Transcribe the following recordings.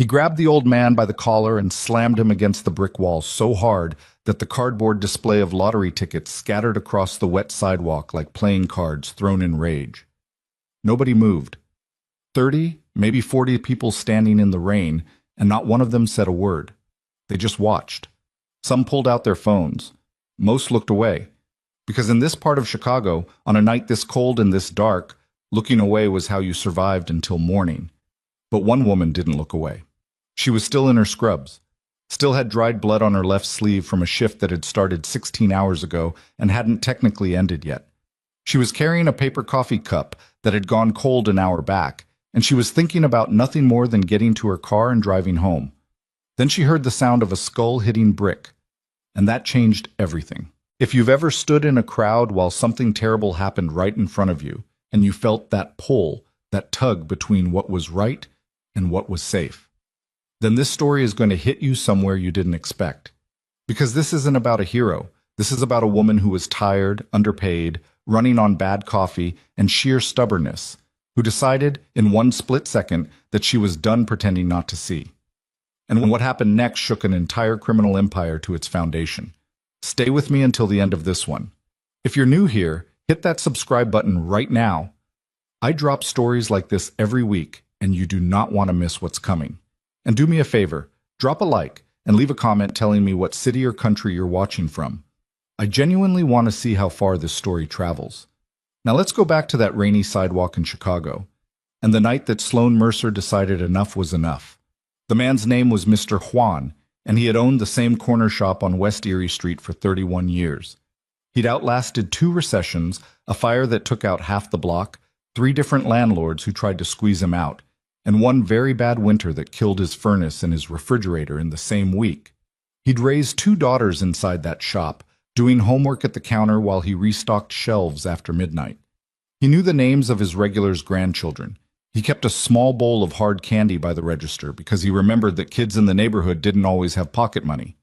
He grabbed the old man by the collar and slammed him against the brick wall so hard that the cardboard display of lottery tickets scattered across the wet sidewalk like playing cards thrown in rage. Nobody moved. 30, maybe 40 people standing in the rain, and not one of them said a word. They just watched. Some pulled out their phones. Most looked away. Because in this part of Chicago, on a night this cold and this dark, looking away was how you survived until morning. But one woman didn't look away. She was still in her scrubs, still had dried blood on her left sleeve from a shift that had started 16 hours ago and hadn't technically ended yet. She was carrying a paper coffee cup that had gone cold an hour back, and she was thinking about nothing more than getting to her car and driving home. Then she heard the sound of a skull hitting brick, and that changed everything. If you've ever stood in a crowd while something terrible happened right in front of you, and you felt that pull, that tug between what was right and what was safe, then this story is going to hit you somewhere you didn't expect. Because this isn't about a hero. This is about a woman who was tired, underpaid, running on bad coffee, and sheer stubbornness, who decided in one split second that she was done pretending not to see. And what happened next shook an entire criminal empire to its foundation. Stay with me until the end of this one. If you're new here, hit that subscribe button right now. I drop stories like this every week, and you do not want to miss what's coming. And do me a favor, drop a like and leave a comment telling me what city or country you're watching from. I genuinely want to see how far this story travels. Now let's go back to that rainy sidewalk in Chicago, and the night that Sloan Mercer decided enough was enough. The man's name was Mr. Juan, and he had owned the same corner shop on West Erie Street for 31 years. He'd outlasted 2 recessions, a fire that took out half the block, 3 different landlords who tried to squeeze him out, and one very bad winter that killed his furnace and his refrigerator in the same week. He'd raised 2 daughters inside that shop, doing homework at the counter while he restocked shelves after midnight. He knew the names of his regulars' grandchildren. He kept a small bowl of hard candy by the register because he remembered that kids in the neighborhood didn't always have pocket money.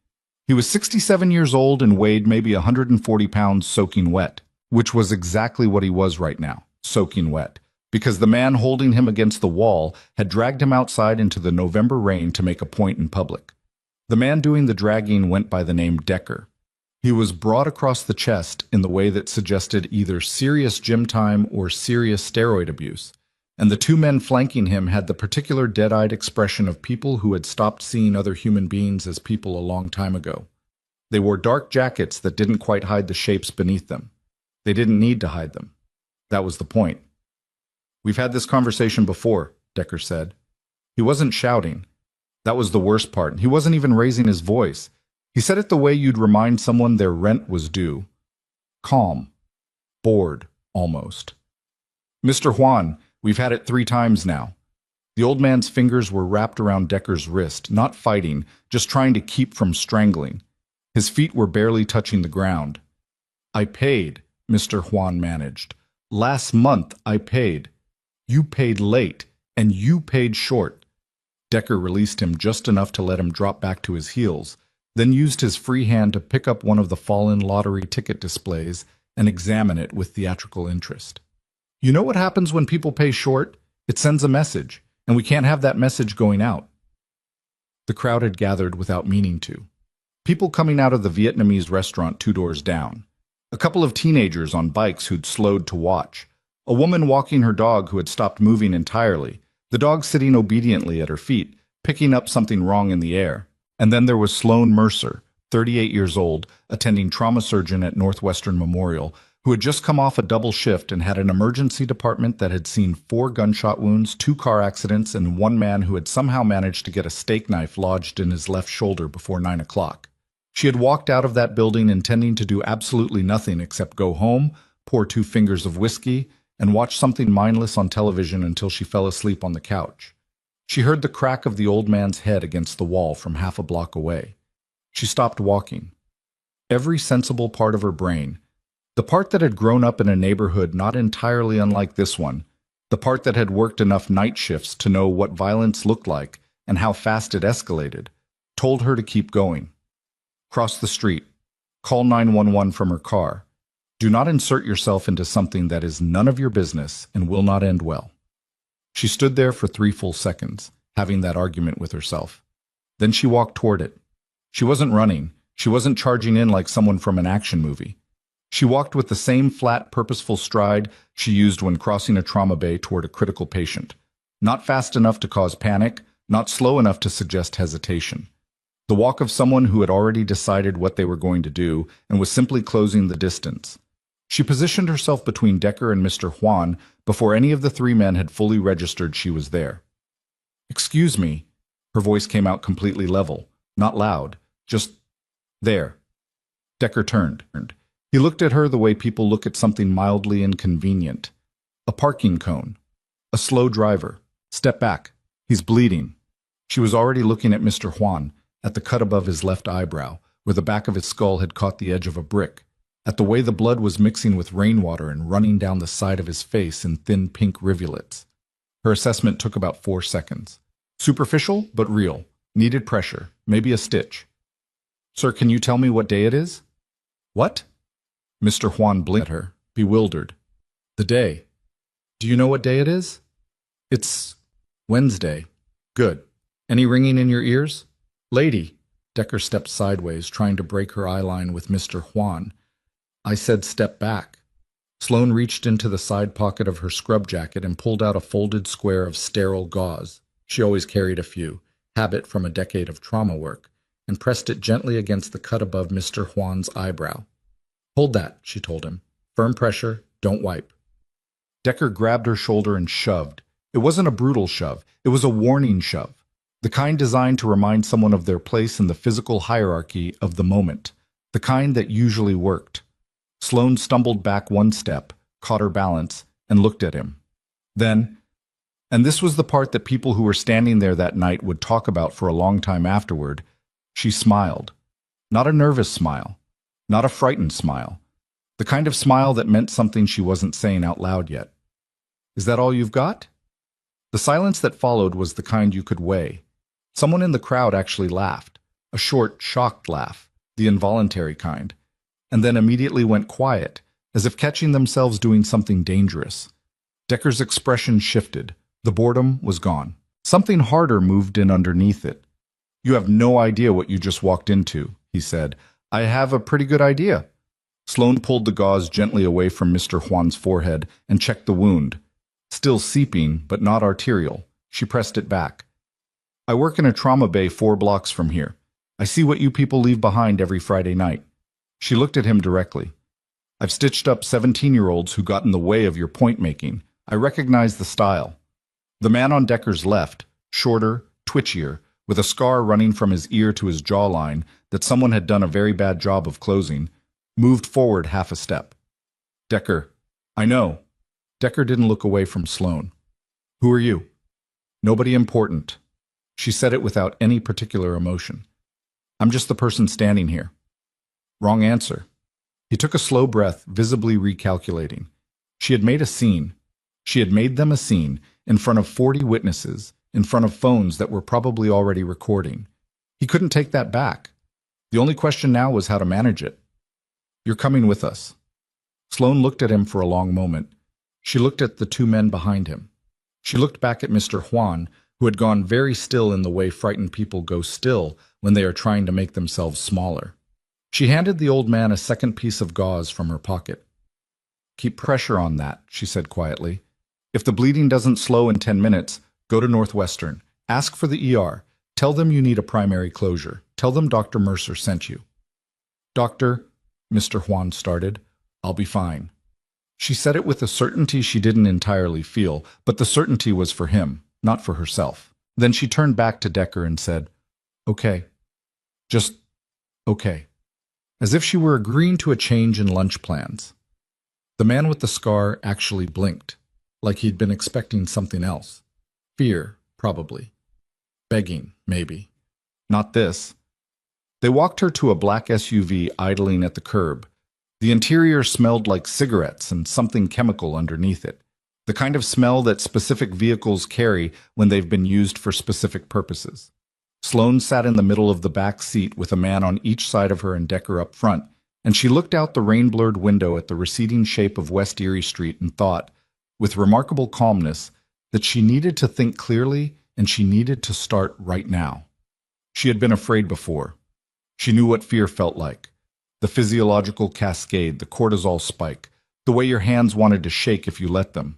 He was 67 years old and weighed maybe 140 pounds soaking wet, which was exactly what he was right now, soaking wet, because the man holding him against the wall had dragged him outside into the November rain to make a point in public. The man doing the dragging went by the name Decker. He was broad across the chest in the way that suggested either serious gym time or serious steroid abuse, and the 2 men flanking him had the particular dead-eyed expression of people who had stopped seeing other human beings as people a long time ago. They wore dark jackets that didn't quite hide the shapes beneath them. They didn't need to hide them. That was the point. "We've had this conversation before," Decker said. He wasn't shouting. That was the worst part. He wasn't even raising his voice. He said it the way you'd remind someone their rent was due. Calm. Bored, almost. "Mr. Juan, we've had it 3 times now." The old man's fingers were wrapped around Decker's wrist, not fighting, just trying to keep from strangling. His feet were barely touching the ground. "I paid," Mr. Juan managed. "Last month I paid. You paid late, and you paid short." Decker released him just enough to let him drop back to his heels, then used his free hand to pick up one of the fallen lottery ticket displays and examine it with theatrical interest. "You know what happens when people pay short? It sends a message, and we can't have that message going out." The crowd had gathered without meaning to. People coming out of the Vietnamese restaurant 2 doors down. A couple of teenagers on bikes who'd slowed to watch. A woman walking her dog who had stopped moving entirely, the dog sitting obediently at her feet, picking up something wrong in the air. And then there was Sloan Mercer, 38 years old, attending trauma surgeon at Northwestern Memorial, who had just come off a double shift and had an emergency department that had seen 4 gunshot wounds, 2 car accidents, and 1 man who had somehow managed to get a steak knife lodged in his left shoulder before 9 o'clock. She had walked out of that building intending to do absolutely nothing except go home, pour 2 fingers of whiskey, and watch something mindless on television until she fell asleep on the couch. She heard the crack of the old man's head against the wall from half a block away. She stopped walking. Every sensible part of her brain, the part that had grown up in a neighborhood not entirely unlike this one, the part that had worked enough night shifts to know what violence looked like and how fast it escalated, told her to keep going. Cross the street. Call 911 from her car. Do not insert yourself into something that is none of your business and will not end well. She stood there for 3 full seconds, having that argument with herself. Then she walked toward it. She wasn't running. She wasn't charging in like someone from an action movie. She walked with the same flat, purposeful stride she used when crossing a trauma bay toward a critical patient. Not fast enough to cause panic, not slow enough to suggest hesitation. The walk of someone who had already decided what they were going to do and was simply closing the distance. She positioned herself between Decker and Mr. Juan before any of the three men had fully registered she was there. "Excuse me." Her voice came out completely level, not loud, just there. Decker turned. He looked at her the way people look at something mildly inconvenient. A parking cone. A slow driver. "Step back. He's bleeding." She was already looking at Mr. Juan, at the cut above his left eyebrow, where the back of his skull had caught the edge of a brick, at the way the blood was mixing with rainwater and running down the side of his face in thin pink rivulets. Her assessment took about 4 seconds. Superficial, but real. Needed pressure. Maybe a stitch. "Sir, can you tell me what day it is?" "What?" Mr. Juan blinked at her, bewildered. "The day. Do you know what day it is?" "It's Wednesday." "Good. Any ringing in your ears?" "Lady." Decker stepped sideways, trying to break her eye line with Mr. Juan. "I said step back." Sloane reached into the side pocket of her scrub jacket and pulled out a folded square of sterile gauze. She always carried a few, habit from a decade of trauma work, and pressed it gently against the cut above Mr. Juan's eyebrow. "Hold that," she told him. "Firm pressure, don't wipe." Decker grabbed her shoulder and shoved. It wasn't a brutal shove, it was a warning shove. The kind designed to remind someone of their place in the physical hierarchy of the moment. The kind that usually worked. Sloane stumbled back 1 step, caught her balance, and looked at him. Then, and this was the part that people who were standing there that night would talk about for a long time afterward, she smiled. Not a nervous smile. Not a frightened smile. The kind of smile that meant something she wasn't saying out loud yet. "Is that all you've got?" The silence that followed was the kind you could weigh. Someone in the crowd actually laughed. A short, shocked laugh, the involuntary kind. And then immediately went quiet, as if catching themselves doing something dangerous. Decker's expression shifted. The boredom was gone. Something harder moved in underneath it. "You have no idea what you just walked into," he said. "I have a pretty good idea." Sloane pulled the gauze gently away from Mr. Juan's forehead and checked the wound. Still seeping, but not arterial. She pressed it back. "I work in a trauma bay 4 blocks from here. I see what you people leave behind every Friday night." She looked at him directly. "I've stitched up 17-year-olds who got in the way of your point-making. I recognize the style." The man on Decker's left, shorter, twitchier, with a scar running from his ear to his jawline that someone had done a very bad job of closing, moved forward half a step. "Decker, I know." Decker didn't look away from Sloane. "Who are you?" "Nobody important." She said it without any particular emotion. "I'm just the person standing here." Wrong answer. He took a slow breath, visibly recalculating. She had made a scene. She had made them a scene, in front of 40 witnesses, in front of phones that were probably already recording. He couldn't take that back. The only question now was how to manage it. "You're coming with us." Sloane looked at him for a long moment. She looked at the 2 men behind him. She looked back at Mr. Juan, who had gone very still in the way frightened people go still when they are trying to make themselves smaller. She handed the old man a second piece of gauze from her pocket. "Keep pressure on that," she said quietly. "If the bleeding doesn't slow in 10 minutes, go to Northwestern. Ask for the ER. Tell them you need a primary closure. Tell them Dr. Mercer sent you." "Doctor," Mr. Juan started, "I'll be fine." She said it with a certainty she didn't entirely feel, but the certainty was for him, not for herself. Then she turned back to Decker and said, "Okay. Just okay." As if she were agreeing to a change in lunch plans. The man with the scar actually blinked, like he'd been expecting something else. Fear, probably. Begging, maybe. Not this. They walked her to a black SUV idling at the curb. The interior smelled like cigarettes and something chemical underneath it. The kind of smell that specific vehicles carry when they've been used for specific purposes. Sloane sat in the middle of the back seat with a man on each side of her and Decker up front, and she looked out the rain-blurred window at the receding shape of West Erie Street and thought, with remarkable calmness, that she needed to think clearly and she needed to start right now. She had been afraid before. She knew what fear felt like. The physiological cascade, the cortisol spike, the way your hands wanted to shake if you let them.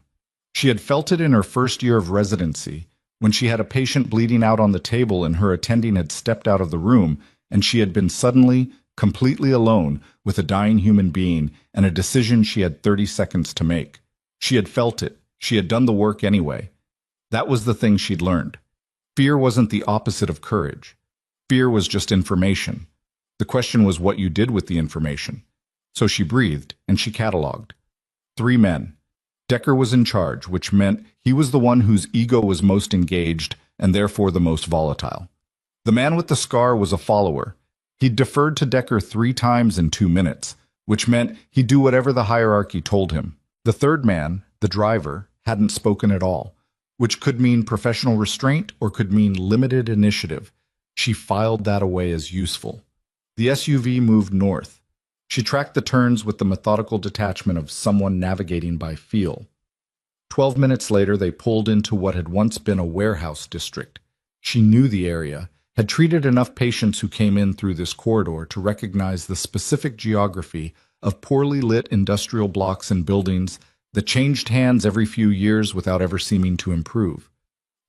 She had felt it in her first year of residency, when she had a patient bleeding out on the table and her attending had stepped out of the room, and she had been suddenly, completely alone with a dying human being and a decision she had 30 seconds to make. She had felt it. She had done the work anyway. That was the thing she'd learned. Fear wasn't the opposite of courage. Fear was just information. The question was what you did with the information. So she breathed, and she cataloged. 3 men. Decker was in charge, which meant he was the one whose ego was most engaged and therefore the most volatile. The man with the scar was a follower. He'd deferred to Decker 3 times in 2 minutes, which meant he'd do whatever the hierarchy told him. The third man, the driver, hadn't spoken at all, which could mean professional restraint or could mean limited initiative. She filed that away as useful. The SUV moved north. She tracked the turns with the methodical detachment of someone navigating by feel. 12 minutes later, they pulled into what had once been a warehouse district. She knew the area, had treated enough patients who came in through this corridor to recognize the specific geography of poorly lit industrial blocks and buildings that changed hands every few years without ever seeming to improve.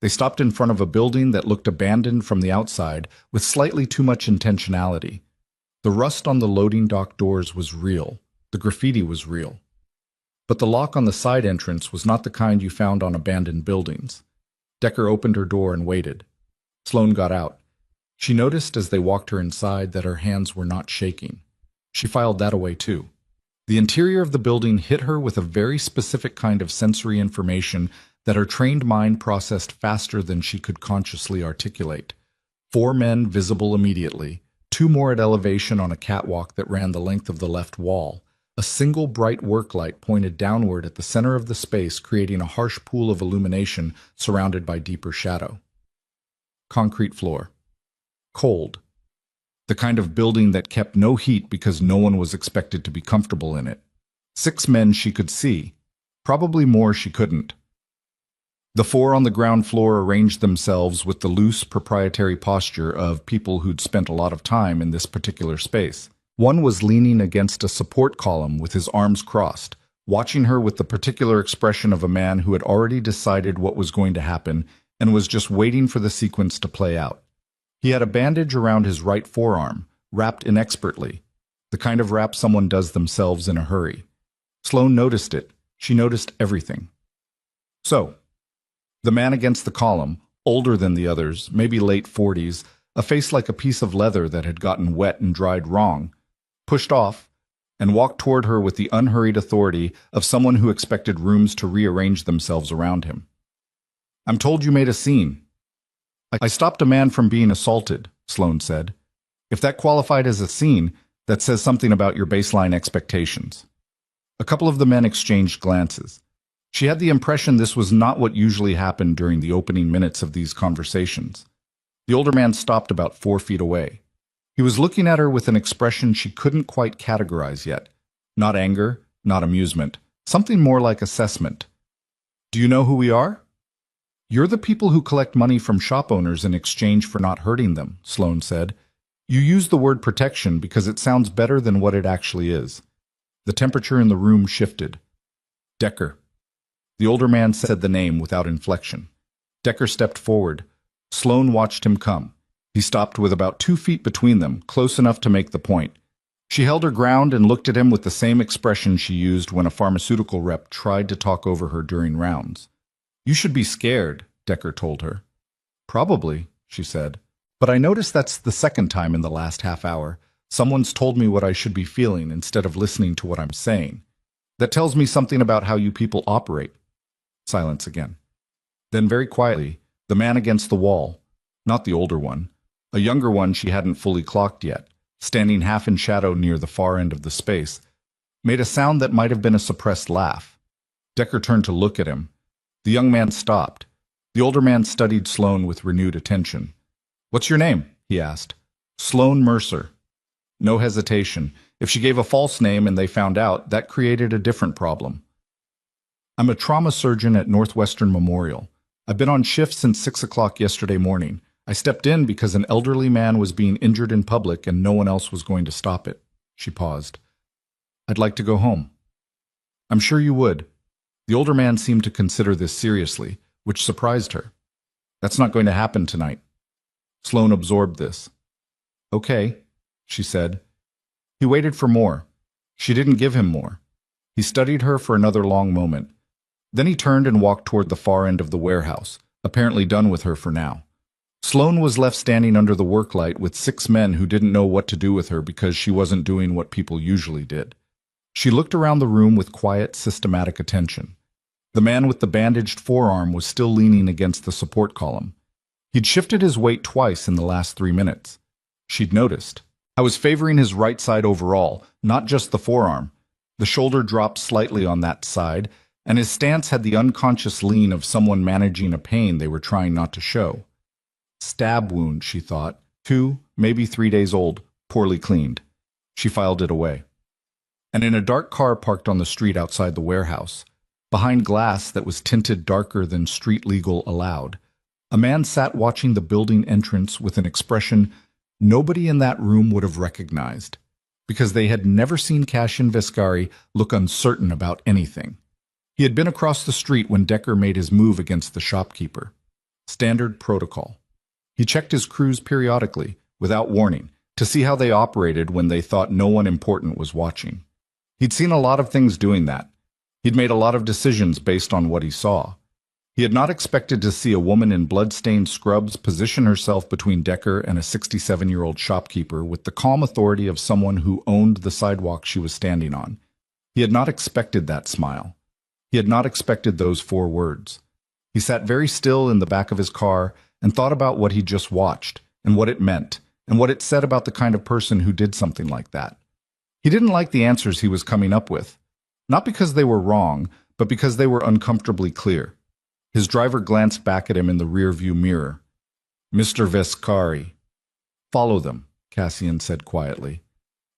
They stopped in front of a building that looked abandoned from the outside with slightly too much intentionality. The rust on the loading dock doors was real. The graffiti was real. But the lock on the side entrance was not the kind you found on abandoned buildings. Decker opened her door and waited. Sloane got out. She noticed as they walked her inside that her hands were not shaking. She filed that away too. The interior of the building hit her with a very specific kind of sensory information that her trained mind processed faster than she could consciously articulate. 4 men visible immediately, 2 more at elevation on a catwalk that ran the length of the left wall. A single bright work light pointed downward at the center of the space, creating a harsh pool of illumination surrounded by deeper shadow. Concrete floor. Cold. The kind of building that kept no heat because no one was expected to be comfortable in it. 6 men she could see. Probably more she couldn't. The 4 on the ground floor arranged themselves with the loose, proprietary posture of people who'd spent a lot of time in this particular space. One was leaning against a support column with his arms crossed, watching her with the particular expression of a man who had already decided what was going to happen and was just waiting for the sequence to play out. He had a bandage around his right forearm, wrapped inexpertly, the kind of wrap someone does themselves in a hurry. Sloane noticed it. She noticed everything. So, the man against the column, older than the others, maybe late 40s, a face like a piece of leather that had gotten wet and dried wrong, pushed off and walked toward her with the unhurried authority of someone who expected rooms to rearrange themselves around him. "I'm told you made a scene." "I stopped a man from being assaulted," Sloane said. "If that qualified as a scene, that says something about your baseline expectations." A couple of the men exchanged glances. She had the impression this was not what usually happened during the opening minutes of these conversations. The older man stopped about 4 feet away. He was looking at her with an expression she couldn't quite categorize yet. Not anger, not amusement, something more like assessment. "Do you know who we are?" "You're the people who collect money from shop owners in exchange for not hurting them," Sloane said. "You use the word protection because it sounds better than what it actually is." The temperature in the room shifted. "Decker." The older man said the name without inflection. Decker stepped forward. Sloane watched him come. He stopped with about 2 feet between them, close enough to make the point. She held her ground and looked at him with the same expression she used when a pharmaceutical rep tried to talk over her during rounds. "You should be scared," Decker told her. "Probably," she said. "But I noticed that's the second time in the last half hour someone's told me what I should be feeling instead of listening to what I'm saying. That tells me something about how you people operate." Silence again. Then very quietly, the man against the wall, not the older one, a younger one she hadn't fully clocked yet, standing half in shadow near the far end of the space, made a sound that might have been a suppressed laugh. Decker turned to look at him. The young man stopped. The older man studied Sloane with renewed attention. "What's your name?" he asked. "Sloane Mercer." No hesitation. If she gave a false name and they found out, that created a different problem. "I'm a trauma surgeon at Northwestern Memorial. I've been on shift since 6 o'clock yesterday morning. I stepped in because an elderly man was being injured in public and no one else was going to stop it. She paused. I'd like to go home. I'm sure you would. The older man seemed to consider this seriously, which surprised her. That's not going to happen tonight. Sloane absorbed this. Okay, she said. He waited for more. She didn't give him more. He studied her for another long moment. Then he turned and walked toward the far end of the warehouse, apparently done with her for now. Sloane was left standing under the work light with 6 men who didn't know what to do with her because she wasn't doing what people usually did. She looked around the room with quiet, systematic attention. The man with the bandaged forearm was still leaning against the support column. He'd shifted his weight twice in the last 3 minutes. She'd noticed. I was favoring his right side overall, not just the forearm. The shoulder dropped slightly on that side, and his stance had the unconscious lean of someone managing a pain they were trying not to show. Stab wound, she thought. 2, maybe 3 days old, poorly cleaned. She filed it away. And in a dark car parked on the street outside the warehouse, behind glass that was tinted darker than street legal allowed, a man sat watching the building entrance with an expression nobody in that room would have recognized, because they had never seen Cassian Viscari look uncertain about anything. He had been across the street when Decker made his move against the shopkeeper. Standard protocol. He checked his crews periodically, without warning, to see how they operated when they thought no one important was watching. He'd seen a lot of things doing that. He'd made a lot of decisions based on what he saw. He had not expected to see a woman in blood-stained scrubs position herself between Decker and a 67-year-old shopkeeper with the calm authority of someone who owned the sidewalk she was standing on. He had not expected that smile. He had not expected those 4 words. He sat very still in the back of his car and thought about what he'd just watched, and what it meant, and what it said about the kind of person who did something like that. He didn't like the answers he was coming up with, not because they were wrong, but because they were uncomfortably clear. His driver glanced back at him in the rearview mirror. Mr. Viscari. Follow them, Cassian said quietly.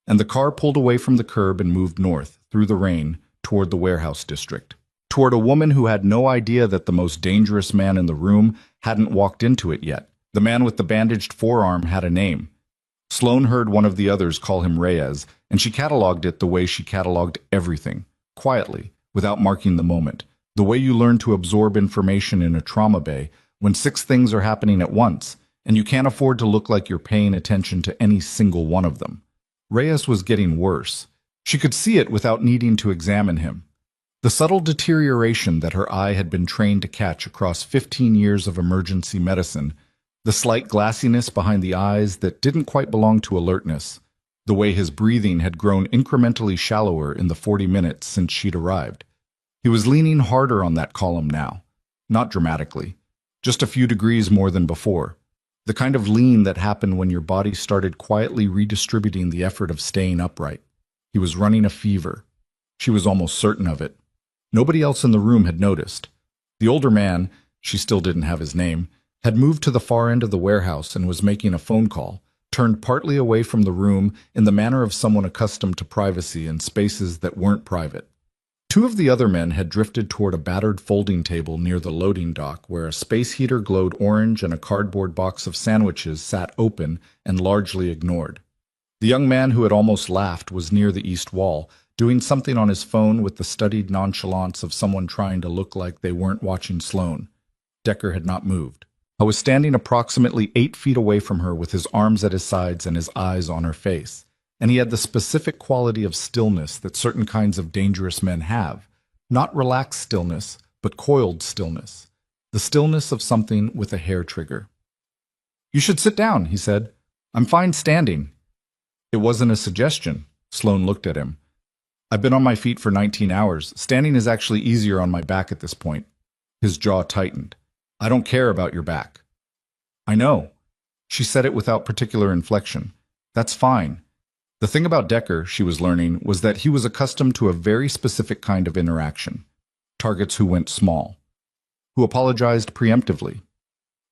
And the car pulled away from the curb and moved north, through the rain, toward the warehouse district. Toward a woman who had no idea that the most dangerous man in the room hadn't walked into it yet. The man with the bandaged forearm had a name. Sloane heard one of the others call him Reyes, and she cataloged it the way she cataloged everything, quietly, without marking the moment. The way you learn to absorb information in a trauma bay when 6 things are happening at once, and you can't afford to look like you're paying attention to any single one of them. Reyes was getting worse. She could see it without needing to examine him. The subtle deterioration that her eye had been trained to catch across 15 years of emergency medicine, the slight glassiness behind the eyes that didn't quite belong to alertness, the way his breathing had grown incrementally shallower in the 40 minutes since she'd arrived. He was leaning harder on that column now, not dramatically, just a few degrees more than before, the kind of lean that happened when your body started quietly redistributing the effort of staying upright. He was running a fever. She was almost certain of it. Nobody else in the room had noticed. The older man, she still didn't have his name, had moved to the far end of the warehouse and was making a phone call, turned partly away from the room in the manner of someone accustomed to privacy in spaces that weren't private. 2 of the other men had drifted toward a battered folding table near the loading dock where a space heater glowed orange and a cardboard box of sandwiches sat open and largely ignored. The young man who had almost laughed was near the east wall, doing something on his phone with the studied nonchalance of someone trying to look like they weren't watching Sloane. Decker had not moved. I was standing approximately 8 feet away from her with his arms at his sides and his eyes on her face. And he had the specific quality of stillness that certain kinds of dangerous men have. Not relaxed stillness, but coiled stillness. The stillness of something with a hair trigger. You should sit down, he said. I'm fine standing. It wasn't a suggestion. Sloane looked at him. I've been on my feet for 19 hours. Standing is actually easier on my back at this point. His jaw tightened. I don't care about your back. I know. She said it without particular inflection. That's fine. The thing about Decker, she was learning, was that he was accustomed to a very specific kind of interaction. Targets who went small. Who apologized preemptively.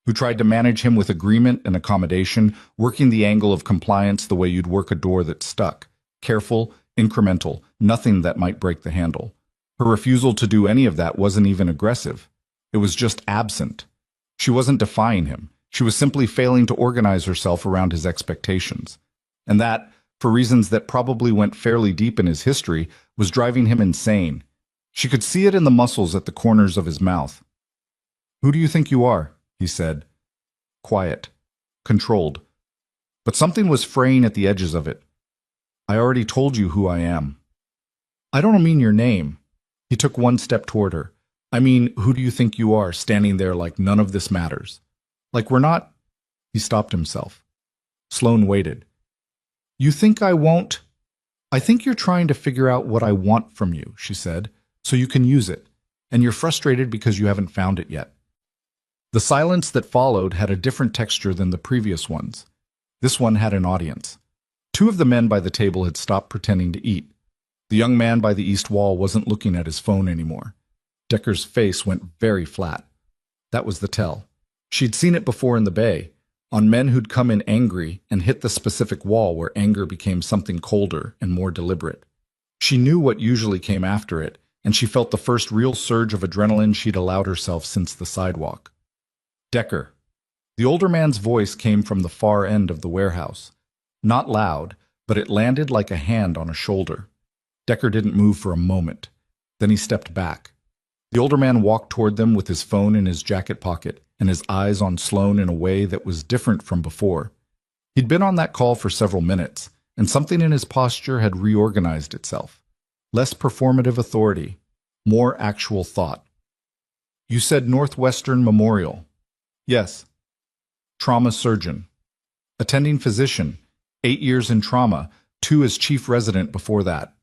Who tried to manage him with agreement and accommodation, working the angle of compliance the way you'd work a door that stuck. Careful, incremental, nothing that might break the handle. Her refusal to do any of that wasn't even aggressive. It was just absent. She wasn't defying him. She was simply failing to organize herself around his expectations. And that, for reasons that probably went fairly deep in his history, was driving him insane. She could see it in the muscles at the corners of his mouth. "Who do you think you are?" he said. Quiet. Controlled. But something was fraying at the edges of it. "I already told you who I am." "I don't mean your name." He took one step toward her. "I mean, who do you think you are, standing there like none of this matters? Like we're not—" He stopped himself. Sloane waited. "You think I won't—" "I think you're trying to figure out what I want from you," she said, "so you can use it. And you're frustrated because you haven't found it yet." The silence that followed had a different texture than the previous ones. This one had an audience. Two of the men by the table had stopped pretending to eat. The young man by the east wall wasn't looking at his phone anymore. Decker's face went very flat. That was the tell. She'd seen it before in the Bay, on men who'd come in angry and hit the specific wall where anger became something colder and more deliberate. She knew what usually came after it, and she felt the first real surge of adrenaline she'd allowed herself since the sidewalk. "Decker." The older man's voice came from the far end of the warehouse. Not loud, but it landed like a hand on a shoulder. Decker didn't move for a moment. Then he stepped back. The older man walked toward them with his phone in his jacket pocket and his eyes on Sloane in a way that was different from before. He'd been on that call for several minutes, and something in his posture had reorganized itself. Less performative authority, more actual thought. "You said Northwestern Memorial." "Yes." "Trauma surgeon." "Attending physician. 8 years in trauma, 2 as chief resident before that."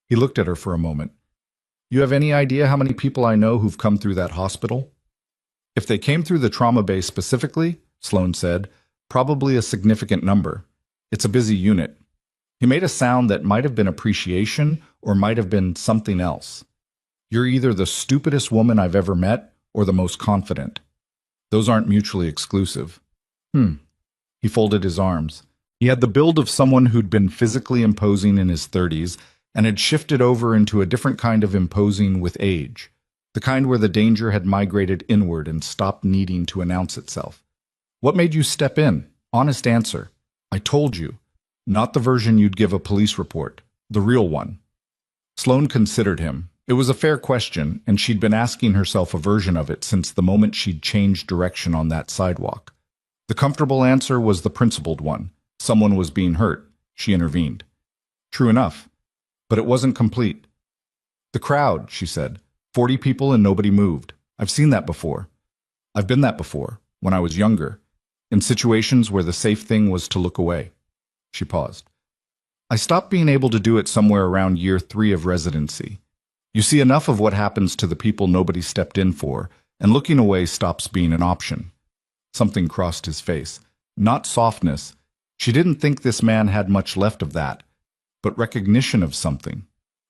He looked at her for a moment. "You have any idea how many people I know who've come through that hospital?" "If they came through the trauma bay specifically," Sloane said, "probably a significant number. It's a busy unit." He made a sound that might have been appreciation or might have been something else. "You're either the stupidest woman I've ever met or the most confident. Those aren't mutually exclusive." He folded his arms. He had the build of someone who'd been physically imposing in his 30s and had shifted over into a different kind of imposing with age, the kind where the danger had migrated inward and stopped needing to announce itself. "What made you step in? Honest answer." "I told you." "Not the version you'd give a police report. The real one." Sloane considered him. It was a fair question, and she'd been asking herself a version of it since the moment she'd changed direction on that sidewalk. The comfortable answer was the principled one. Someone was being hurt. She intervened. True enough. But it wasn't complete. "The crowd," she said. 40 people and nobody moved. I've seen that before. I've been that before, when I was younger, in situations where the safe thing was to look away." She paused. "I stopped being able to do it somewhere around year 3 of residency. You see enough of what happens to the people nobody stepped in for, and looking away stops being an option." Something crossed his face. Not softness. She didn't think this man had much left of that, but recognition of something.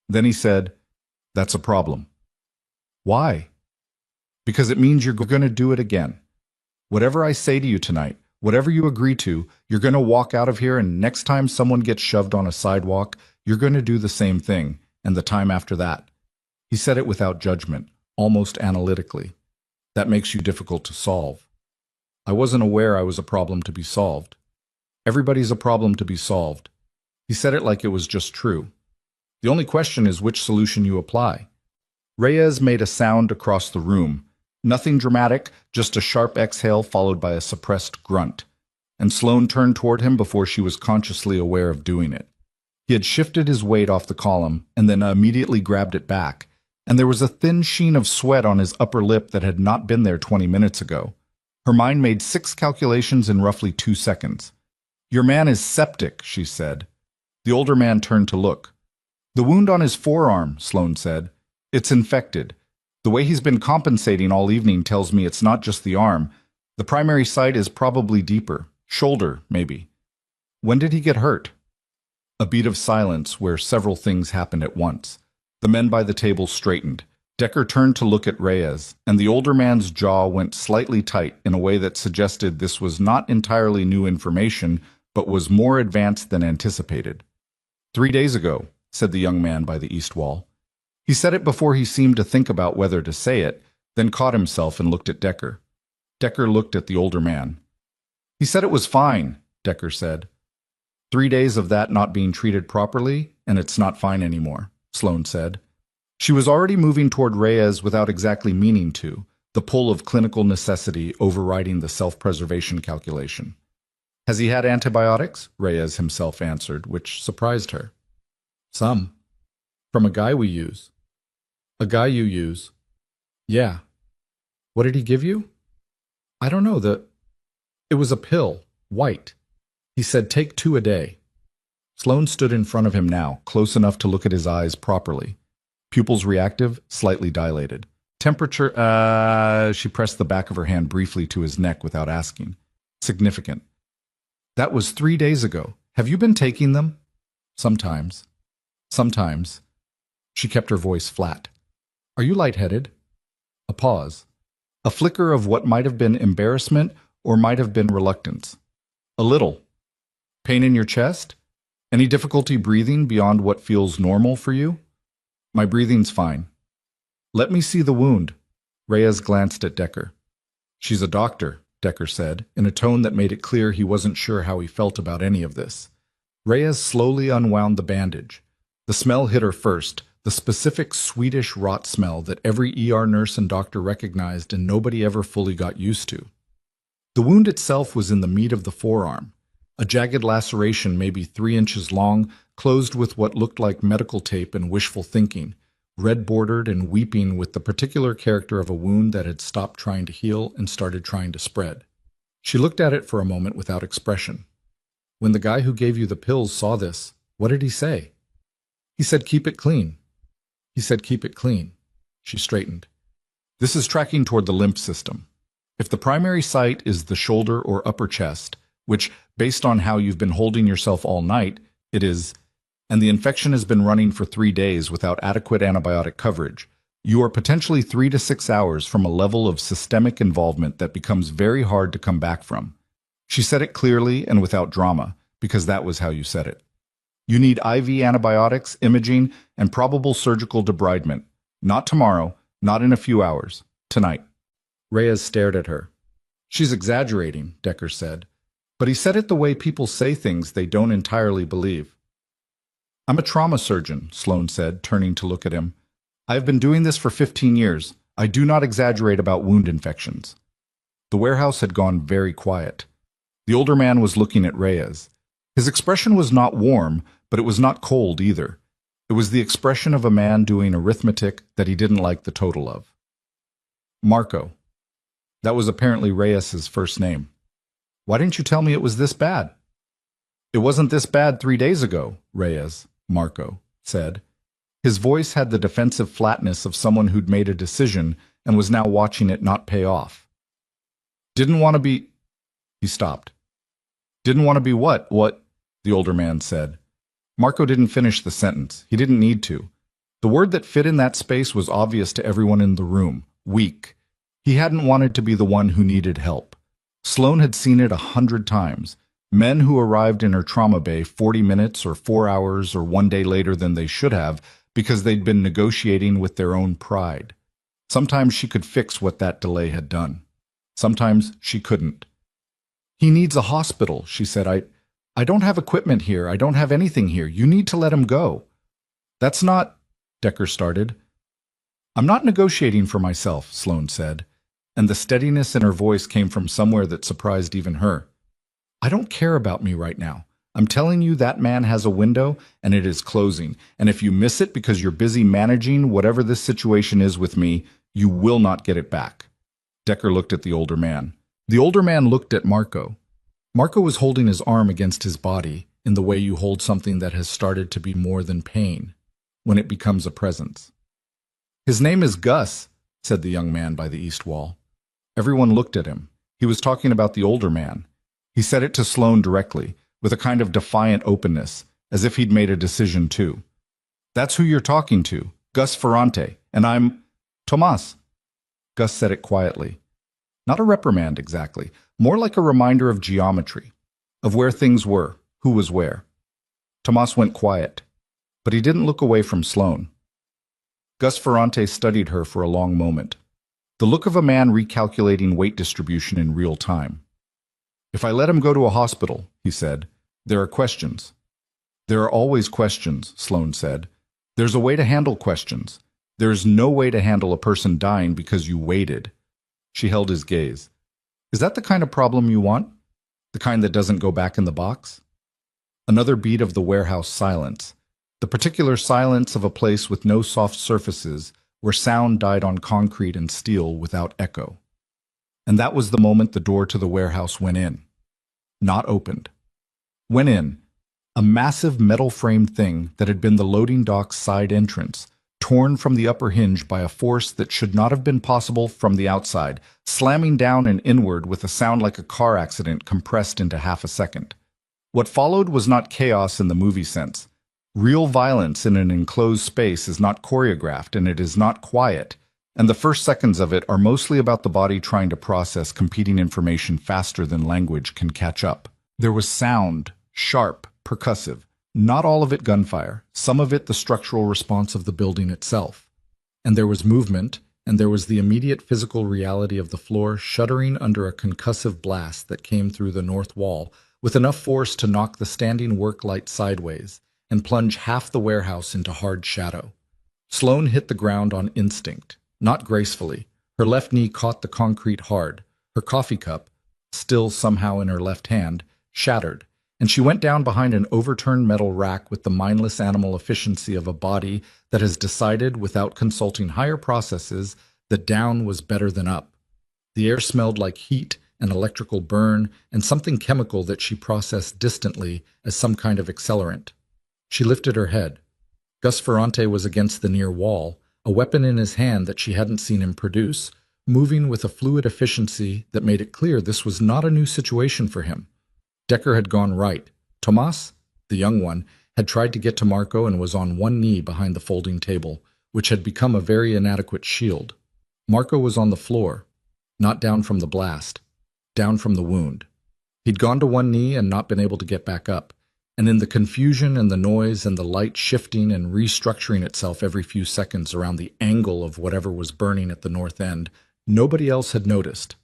Then he said, "That's a problem." "Why?" "Because it means you're going to do it again. Whatever I say to you tonight, whatever you agree to, you're going to walk out of here, and next time someone gets shoved on a sidewalk, you're going to do the same thing, and the time after that." He said it without judgment, almost analytically. "That makes you difficult to solve." "I wasn't aware I was a problem to be solved." "Everybody's a problem to be solved." He said it like it was just true. "The only question is which solution you apply." Reyes made a sound across the room. Nothing dramatic, just a sharp exhale followed by a suppressed grunt. And Sloane turned toward him before she was consciously aware of doing it. He had shifted his weight off the column and then immediately grabbed it back, and there was a thin sheen of sweat on his upper lip that had not been there 20 minutes ago. Her mind made 6 calculations in roughly 2 seconds. "Your man is septic," she said. The older man turned to look. "The wound on his forearm," Sloane said. "It's infected. The way he's been compensating all evening tells me it's not just the arm. The primary site is probably deeper. Shoulder, maybe." "When did he get hurt?" A beat of silence where several things happened at once. The men by the table straightened. Decker turned to look at Reyes, and the older man's jaw went slightly tight in a way that suggested this was not entirely new information, but was more advanced than anticipated. 3 days ago," said the young man by the east wall. He said it before he seemed to think about whether to say it, then caught himself and looked at Decker. Decker looked at the older man. He said it was fine, Decker said. 3 days of that not being treated properly, and it's not fine anymore, Sloane said. She was already moving toward Reyes without exactly meaning to, the pull of clinical necessity overriding the self-preservation calculation. Has he had antibiotics? Reyes himself answered, which surprised her. Some. From a guy we use. A guy you use. Yeah. What did he give you? I don't know. It was a pill, white. He said take 2 a day. Sloane stood in front of him now, close enough to look at his eyes properly. Pupils reactive, slightly dilated. Temperature, she pressed the back of her hand briefly to his neck without asking. Significant. That was 3 days ago. Have you been taking them? Sometimes. Sometimes. She kept her voice flat. Are you lightheaded? A pause. A flicker of what might have been embarrassment or might have been reluctance. A little. Pain in your chest? Any difficulty breathing beyond what feels normal for you? My breathing's fine. Let me see the wound. Reyes glanced at Decker. She's a doctor, Decker said, in a tone that made it clear he wasn't sure how he felt about any of this. Reyes slowly unwound the bandage. The smell hit her first, the specific Swedish rot smell that every ER nurse and doctor recognized and nobody ever fully got used to. The wound itself was in the meat of the forearm, a jagged laceration maybe 3 inches long, closed with what looked like medical tape and wishful thinking, red-bordered and weeping with the particular character of a wound that had stopped trying to heal and started trying to spread. She looked at it for a moment without expression. When the guy who gave you the pills saw this, what did he say? He said, keep it clean. He said, keep it clean. She straightened. This is tracking toward the lymph system. If the primary site is the shoulder or upper chest, which, based on how you've been holding yourself all night, it is, and the infection has been running for 3 days without adequate antibiotic coverage, you are potentially 3 to 6 hours from a level of systemic involvement that becomes very hard to come back from. She said it clearly and without drama, because that was how you said it. You need IV antibiotics, imaging, and probable surgical debridement. Not tomorrow, not in a few hours. Tonight. Reyes stared at her. She's exaggerating, Decker said. But he said it the way people say things they don't entirely believe. I'm a trauma surgeon, Sloane said, turning to look at him. I have been doing this for 15 years. I do not exaggerate about wound infections. The warehouse had gone very quiet. The older man was looking at Reyes. His expression was not warm, but it was not cold either. It was the expression of a man doing arithmetic that he didn't like the total of. Marco. That was apparently Reyes's first name. Why didn't you tell me it was this bad? It wasn't this bad 3 days ago, Reyes, Marco said. His voice had the defensive flatness of someone who'd made a decision and was now watching it not pay off. Didn't want to be... He stopped. Didn't want to be what? What? The older man said. Marco didn't finish the sentence. He didn't need to. The word that fit in that space was obvious to everyone in the room. Weak. He hadn't wanted to be the one who needed help. Sloane had seen it 100 times. Men who arrived in her trauma bay 40 minutes or 4 hours or 1 day later than they should have because they'd been negotiating with their own pride. Sometimes she could fix what that delay had done. Sometimes she couldn't. He needs a hospital, she said. I don't have equipment here. I don't have anything here. You need to let him go. That's not, Decker started. I'm not negotiating for myself, Sloane said, and the steadiness in her voice came from somewhere that surprised even her. I don't care about me right now. I'm telling you that man has a window and it is closing, and if you miss it because you're busy managing whatever this situation is with me, you will not get it back. Decker looked at the older man. The older man looked at Marco. Marco was holding his arm against his body in the way you hold something that has started to be more than pain, when it becomes a presence. His name is Gus, said the young man by the east wall. Everyone looked at him. He was talking about the older man. He said it to Sloane directly, with a kind of defiant openness, as if he'd made a decision too. That's who you're talking to, Gus Ferrante, and I'm... Tomas. Gus said it quietly. Not a reprimand exactly, more like a reminder of geometry, of where things were, who was where. Tomas went quiet, but he didn't look away from Sloane. Gus Ferrante studied her for a long moment. The look of a man recalculating weight distribution in real time. If I let him go to a hospital, he said, there are questions. There are always questions, Sloane said. There's a way to handle questions. There is no way to handle a person dying because you waited. She held his gaze. Is that the kind of problem you want? The kind that doesn't go back in the box? Another beat of the warehouse silence. The particular silence of a place with no soft surfaces, where sound died on concrete and steel without echo. And that was the moment the door to the warehouse went in. Not opened. Went in. A massive metal-framed thing that had been the loading dock's side entrance, torn from the upper hinge by a force that should not have been possible from the outside, slamming down and inward with a sound like a car accident compressed into half a second. What followed was not chaos in the movie sense. Real violence in an enclosed space is not choreographed and it is not quiet, and the first seconds of it are mostly about the body trying to process competing information faster than language can catch up. There was sound, sharp, percussive, not all of it gunfire, some of it the structural response of the building itself. And there was movement, and there was the immediate physical reality of the floor shuddering under a concussive blast that came through the north wall, with enough force to knock the standing work light sideways and plunge half the warehouse into hard shadow. Sloane hit the ground on instinct, not gracefully. Her left knee caught the concrete hard. Her coffee cup, still somehow in her left hand, shattered, and she went down behind an overturned metal rack with the mindless animal efficiency of a body that has decided, without consulting higher processes, that down was better than up. The air smelled like heat, an electrical burn, and something chemical that she processed distantly as some kind of accelerant. She lifted her head. Gus Ferrante was against the near wall, a weapon in his hand that she hadn't seen him produce, moving with a fluid efficiency that made it clear this was not a new situation for him. Decker had gone right. Tomas, the young one, had tried to get to Marco and was on one knee behind the folding table, which had become a very inadequate shield. Marco was on the floor, not down from the blast, down from the wound. He'd gone to one knee and not been able to get back up, and in the confusion and the noise and the light shifting and restructuring itself every few seconds around the angle of whatever was burning at the north end, nobody else had noticed.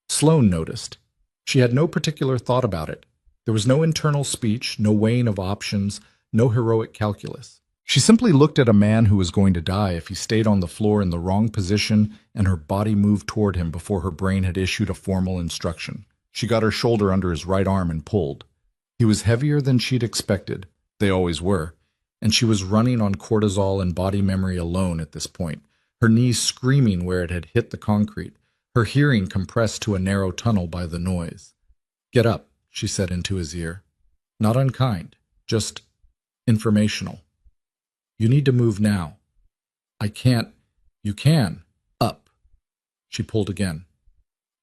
Sloane noticed. She had no particular thought about it. There was no internal speech, no weighing of options, no heroic calculus. She simply looked at a man who was going to die if he stayed on the floor in the wrong position, and her body moved toward him before her brain had issued a formal instruction. She got her shoulder under his right arm and pulled. He was heavier than she'd expected. They always were. And she was running on cortisol and body memory alone at this point, her knees screaming where it had hit the concrete, her hearing compressed to a narrow tunnel by the noise. "Get up," she said into his ear. Not unkind, just informational. "You need to move now." "I can't." "You can. Up." She pulled again.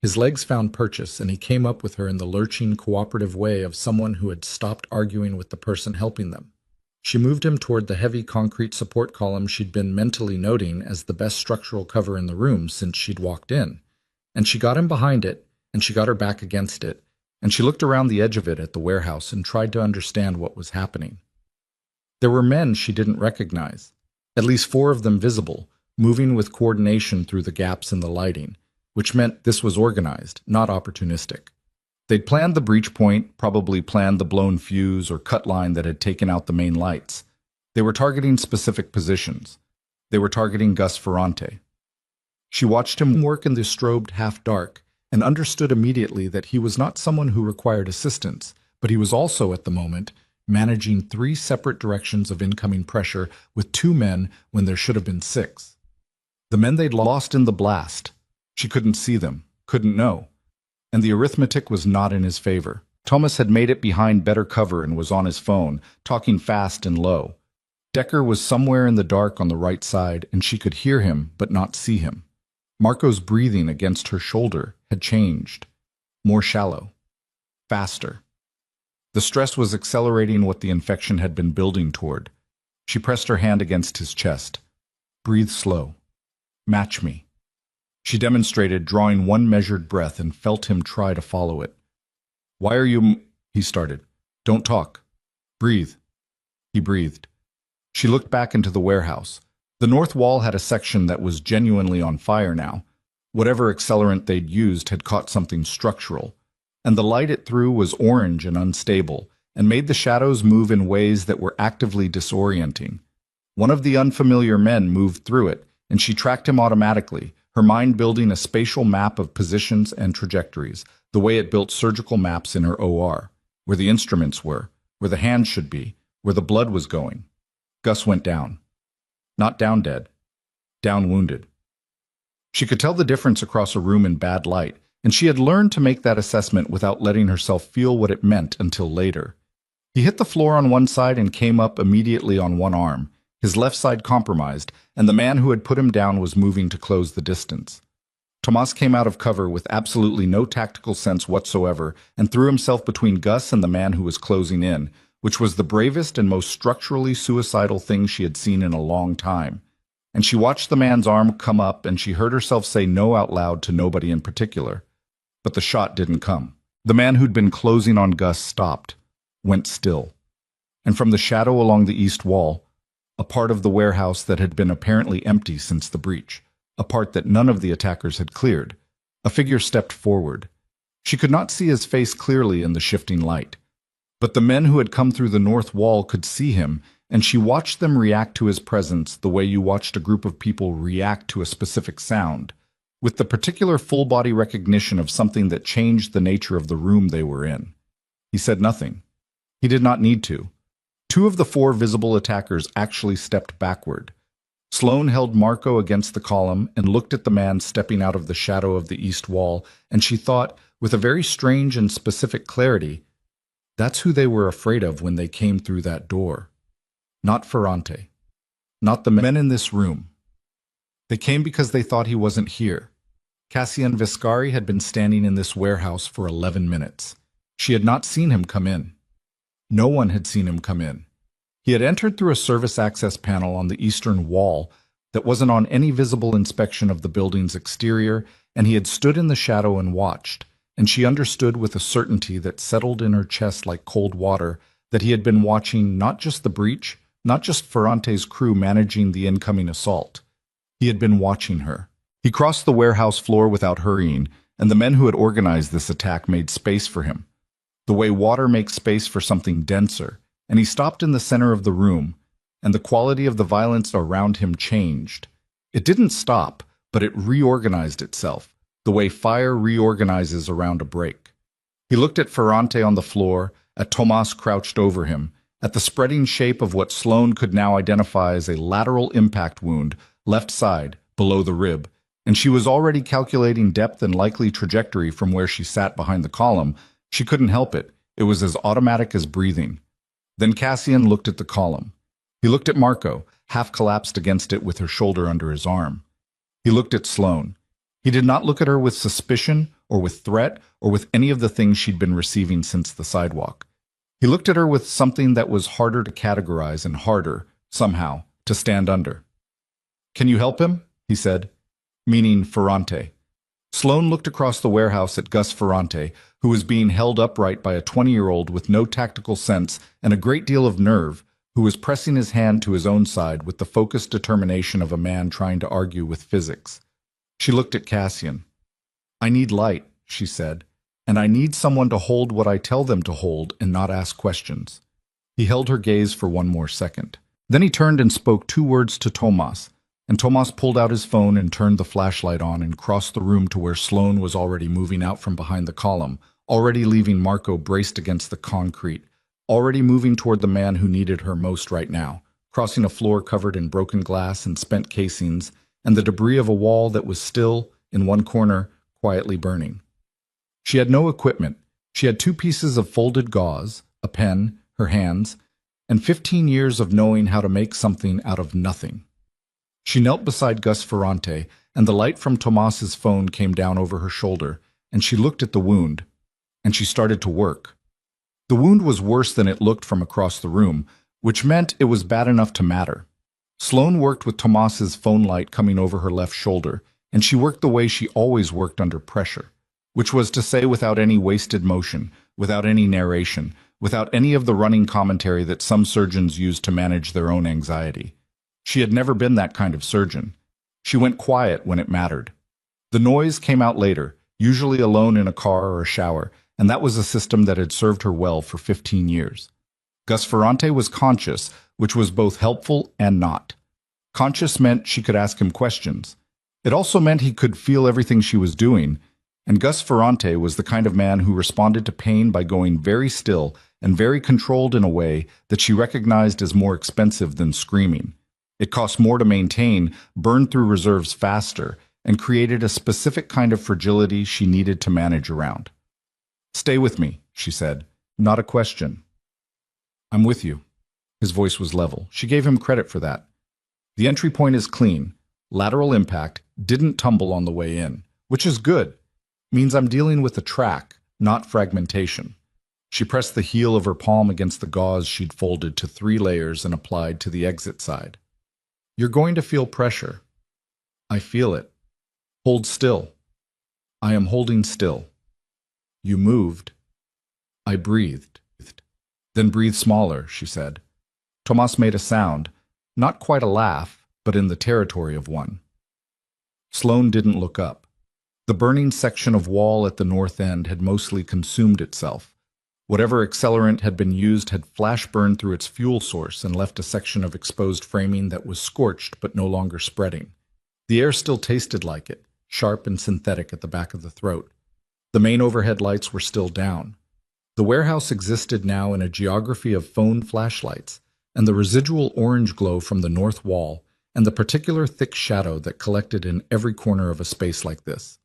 His legs found purchase, and he came up with her in the lurching, cooperative way of someone who had stopped arguing with the person helping them. She moved him toward the heavy concrete support column she'd been mentally noting as the best structural cover in the room since she'd walked in, and she got him behind it, and she got her back against it, and she looked around the edge of it at the warehouse and tried to understand what was happening. There were men she didn't recognize, at least 4 of them visible, moving with coordination through the gaps in the lighting, which meant this was organized, not opportunistic. They'd planned the breach point, probably planned the blown fuse or cut line that had taken out the main lights. They were targeting specific positions. They were targeting Gus Ferrante. She watched him work in the strobed half-dark and understood immediately that he was not someone who required assistance, but he was also, at the moment, managing 3 separate directions of incoming pressure with 2 men when there should have been 6. The men they'd lost in the blast. She couldn't see them, couldn't know. And the arithmetic was not in his favor. Thomas had made it behind better cover and was on his phone, talking fast and low. Decker was somewhere in the dark on the right side, and she could hear him but not see him. Marco's breathing against her shoulder had changed. More shallow. Faster. The stress was accelerating what the infection had been building toward. She pressed her hand against his chest. "Breathe slow. Match me." She demonstrated, drawing one measured breath, and felt him try to follow it. "Why are you—" he started. "Don't talk. Breathe." He breathed. She looked back into the warehouse. The north wall had a section that was genuinely on fire now. Whatever accelerant they'd used had caught something structural, and the light it threw was orange and unstable, and made the shadows move in ways that were actively disorienting. One of the unfamiliar men moved through it, and she tracked him automatically, her mind building a spatial map of positions and trajectories, the way it built surgical maps in her OR, where the instruments were, where the hands should be, where the blood was going. Gus went down. Not down dead. Down wounded. She could tell the difference across a room in bad light, and she had learned to make that assessment without letting herself feel what it meant until later. He hit the floor on one side and came up immediately on one arm, his left side compromised, and the man who had put him down was moving to close the distance. Tomas came out of cover with absolutely no tactical sense whatsoever and threw himself between Gus and the man who was closing in, which was the bravest and most structurally suicidal thing she had seen in a long time. And she watched the man's arm come up, and she heard herself say no out loud to nobody in particular. But the shot didn't come. The man who'd been closing on Gus stopped, went still. And from the shadow along the east wall, a part of the warehouse that had been apparently empty since the breach, a part that none of the attackers had cleared, a figure stepped forward. She could not see his face clearly in the shifting light. But the men who had come through the north wall could see him, and she watched them react to his presence the way you watched a group of people react to a specific sound, with the particular full-body recognition of something that changed the nature of the room they were in. He said nothing. He did not need to. Two of the four visible attackers actually stepped backward. Sloane held Marco against the column and looked at the man stepping out of the shadow of the east wall, and she thought, with a very strange and specific clarity, that's who they were afraid of when they came through that door. Not Ferrante. Not the men in this room. They came because they thought he wasn't here. Cassian Viscari had been standing in this warehouse for 11 minutes. She had not seen him come in. No one had seen him come in. He had entered through a service access panel on the eastern wall that wasn't on any visible inspection of the building's exterior, and he had stood in the shadow and watched, and she understood with a certainty that settled in her chest like cold water that he had been watching not just the breach, not just Ferrante's crew managing the incoming assault. He had been watching her. He crossed the warehouse floor without hurrying, and the men who had organized this attack made space for him, the way water makes space for something denser, and he stopped in the center of the room, and the quality of the violence around him changed. It didn't stop, but it reorganized itself, the way fire reorganizes around a break. He looked at Ferrante on the floor, at Tomas crouched over him, at the spreading shape of what Sloane could now identify as a lateral impact wound, left side, below the rib, and she was already calculating depth and likely trajectory from where she sat behind the column. She couldn't help it. It was as automatic as breathing. Then Cassian looked at the column. He looked at Marco, half collapsed against it with her shoulder under his arm. He looked at Sloane. He did not look at her with suspicion or with threat or with any of the things she'd been receiving since the sidewalk. He looked at her with something that was harder to categorize and harder, somehow, to stand under. "Can you help him?" he said, meaning Ferrante. Sloane looked across the warehouse at Gus Ferrante, who was being held upright by a 20-year-old with no tactical sense and a great deal of nerve, who was pressing his hand to his own side with the focused determination of a man trying to argue with physics. She looked at Cassian. "I need light," she said, "and I need someone to hold what I tell them to hold and not ask questions." He held her gaze for one more second. Then he turned and spoke 2 words to Tomas, and Tomas pulled out his phone and turned the flashlight on and crossed the room to where Sloane was already moving out from behind the column, already leaving Marco braced against the concrete, already moving toward the man who needed her most right now, crossing a floor covered in broken glass and spent casings, and the debris of a wall that was still, in one corner, quietly burning. She had no equipment. She had 2 pieces of folded gauze, a pen, her hands, and 15 years of knowing how to make something out of nothing. She knelt beside Gus Ferrante, and the light from Tomas's phone came down over her shoulder, and she looked at the wound, and she started to work. The wound was worse than it looked from across the room, which meant it was bad enough to matter. Sloane worked with Tomas's phone light coming over her left shoulder, and she worked the way she always worked under pressure, which was to say without any wasted motion, without any narration, without any of the running commentary that some surgeons use to manage their own anxiety. She had never been that kind of surgeon. She went quiet when it mattered. The noise came out later, usually alone in a car or a shower, and that was a system that had served her well for 15 years. Gus Ferrante was conscious, which was both helpful and not. Conscious meant she could ask him questions. It also meant he could feel everything she was doing, and Gus Ferrante was the kind of man who responded to pain by going very still and very controlled in a way that she recognized as more expensive than screaming. It cost more to maintain, burned through reserves faster, and created a specific kind of fragility she needed to manage around. "Stay with me," she said. "Not a question." "I'm with you." His voice was level. She gave him credit for that. "The entry point is clean. Lateral impact, didn't tumble on the way in, which is good. Means I'm dealing with a track, not fragmentation." She pressed the heel of her palm against the gauze she'd folded to 3 layers and applied to the exit side. "You're going to feel pressure." "I feel it." "Hold still." "I am holding still." "You moved." I breathed. "Then breathe smaller," she said. Tomas made a sound, not quite a laugh, but in the territory of one. Sloane didn't look up. The burning section of wall at the north end had mostly consumed itself. Whatever accelerant had been used had flash burned through its fuel source and left a section of exposed framing that was scorched but no longer spreading. The air still tasted like it, sharp and synthetic at the back of the throat. The main overhead lights were still down. The warehouse existed now in a geography of phone flashlights, and the residual orange glow from the north wall, and the particular thick shadow that collected in every corner of a space like this.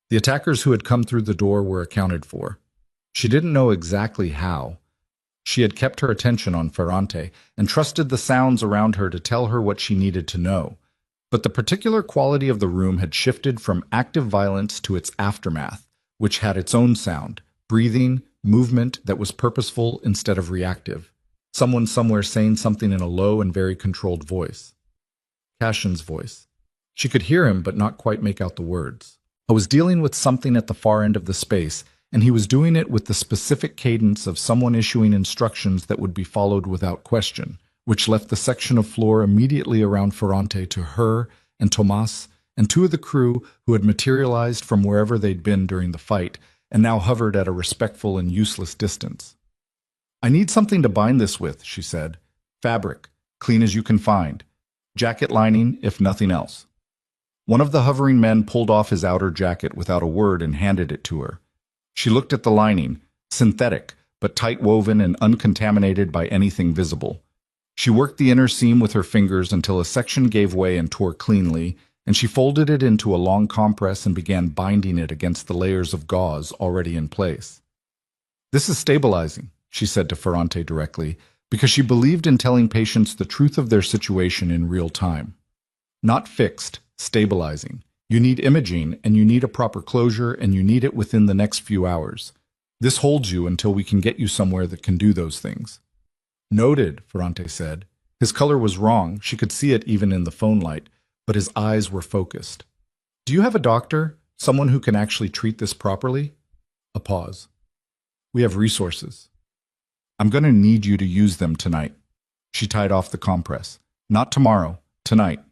The attackers who had come through the door were accounted for. She didn't know exactly how. She had kept her attention on Ferrante and trusted the sounds around her to tell her what she needed to know. But the particular quality of the room had shifted from active violence to its aftermath, which had its own sound, breathing, movement that was purposeful instead of reactive. Someone somewhere saying something in a low and very controlled voice. Cashin's voice. She could hear him but not quite make out the words. I was dealing with something at the far end of the space, and he was doing it with the specific cadence of someone issuing instructions that would be followed without question, which left the section of floor immediately around Ferrante to her and Tomas and 2 of the crew who had materialized from wherever they'd been during the fight and now hovered at a respectful and useless distance. "I need something to bind this with," she said. "Fabric, clean as you can find. Jacket lining, if nothing else." One of the hovering men pulled off his outer jacket without a word and handed it to her. She looked at the lining, synthetic, but tight-woven and uncontaminated by anything visible. She worked the inner seam with her fingers until a section gave way and tore cleanly, and she folded it into a long compress and began binding it against the layers of gauze already in place. "This is stabilizing," she said to Ferrante directly, because she believed in telling patients the truth of their situation in real time. "Not fixed, stabilizing. You need imaging, and you need a proper closure, and you need it within the next few hours. This holds you until we can get you somewhere that can do those things." "Noted," Ferrante said. His color was wrong, she could see it even in the phone light, but his eyes were focused. "Do you have a doctor? Someone who can actually treat this properly?" A pause. "We have resources. I'm going to need you to use them tonight." She tied off the compress. "Not tomorrow, tonight."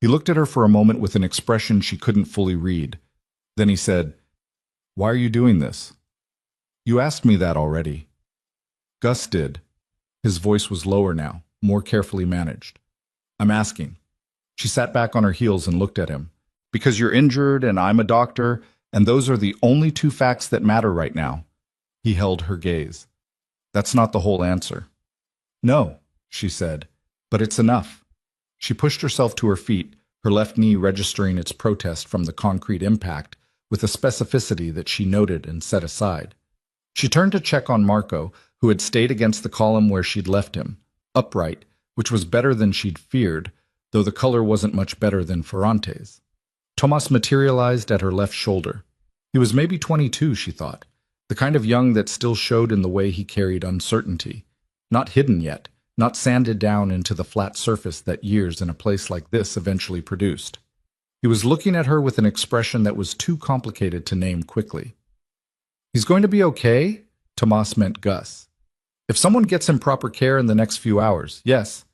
He looked at her for a moment with an expression she couldn't fully read. Then he said, "Why are you doing this?" "You asked me that already." "Gus did." His voice was lower now, more carefully managed. "I'm asking." She sat back on her heels and looked at him. "Because you're injured and I'm a doctor, and those are the only 2 facts that matter right now." He held her gaze. "That's not the whole answer." "No," she said, "but it's enough." She pushed herself to her feet, her left knee registering its protest from the concrete impact with a specificity that she noted and set aside. She turned to check on Marco, who had stayed against the column where she'd left him, upright, which was better than she'd feared, though the color wasn't much better than Ferrante's. Tomas materialized at her left shoulder. He was maybe 22, she thought, the kind of young that still showed in the way he carried uncertainty, not hidden yet, not sanded down into the flat surface that years in a place like this eventually produced. He was looking at her with an expression that was too complicated to name quickly. "He's going to be okay?" Tomas meant Gus. "If someone gets him proper care in the next few hours, yes."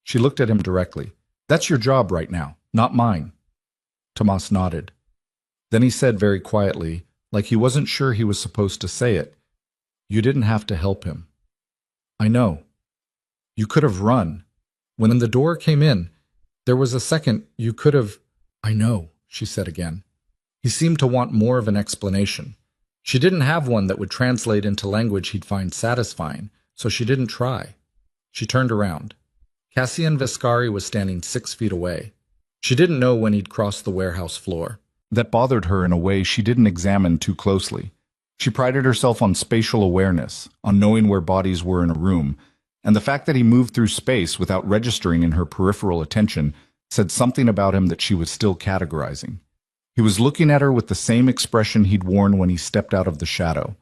She looked at him directly. "That's your job right now, not mine." Tomas nodded. Then he said very quietly, like he wasn't sure he was supposed to say it, "You didn't have to help him." "I know. You could have run. When the door came in, there was a second you could have—" "I know," she said again. He seemed to want more of an explanation. She didn't have one that would translate into language he'd find satisfying, so she didn't try. She turned around. Cassian Vescari was standing 6 feet away. She didn't know when he'd crossed the warehouse floor. That bothered her in a way she didn't examine too closely. She prided herself on spatial awareness, on knowing where bodies were in a room, and the fact that he moved through space without registering in her peripheral attention said something about him that she was still categorizing. He was looking at her with the same expression he'd worn when he stepped out of the shadow,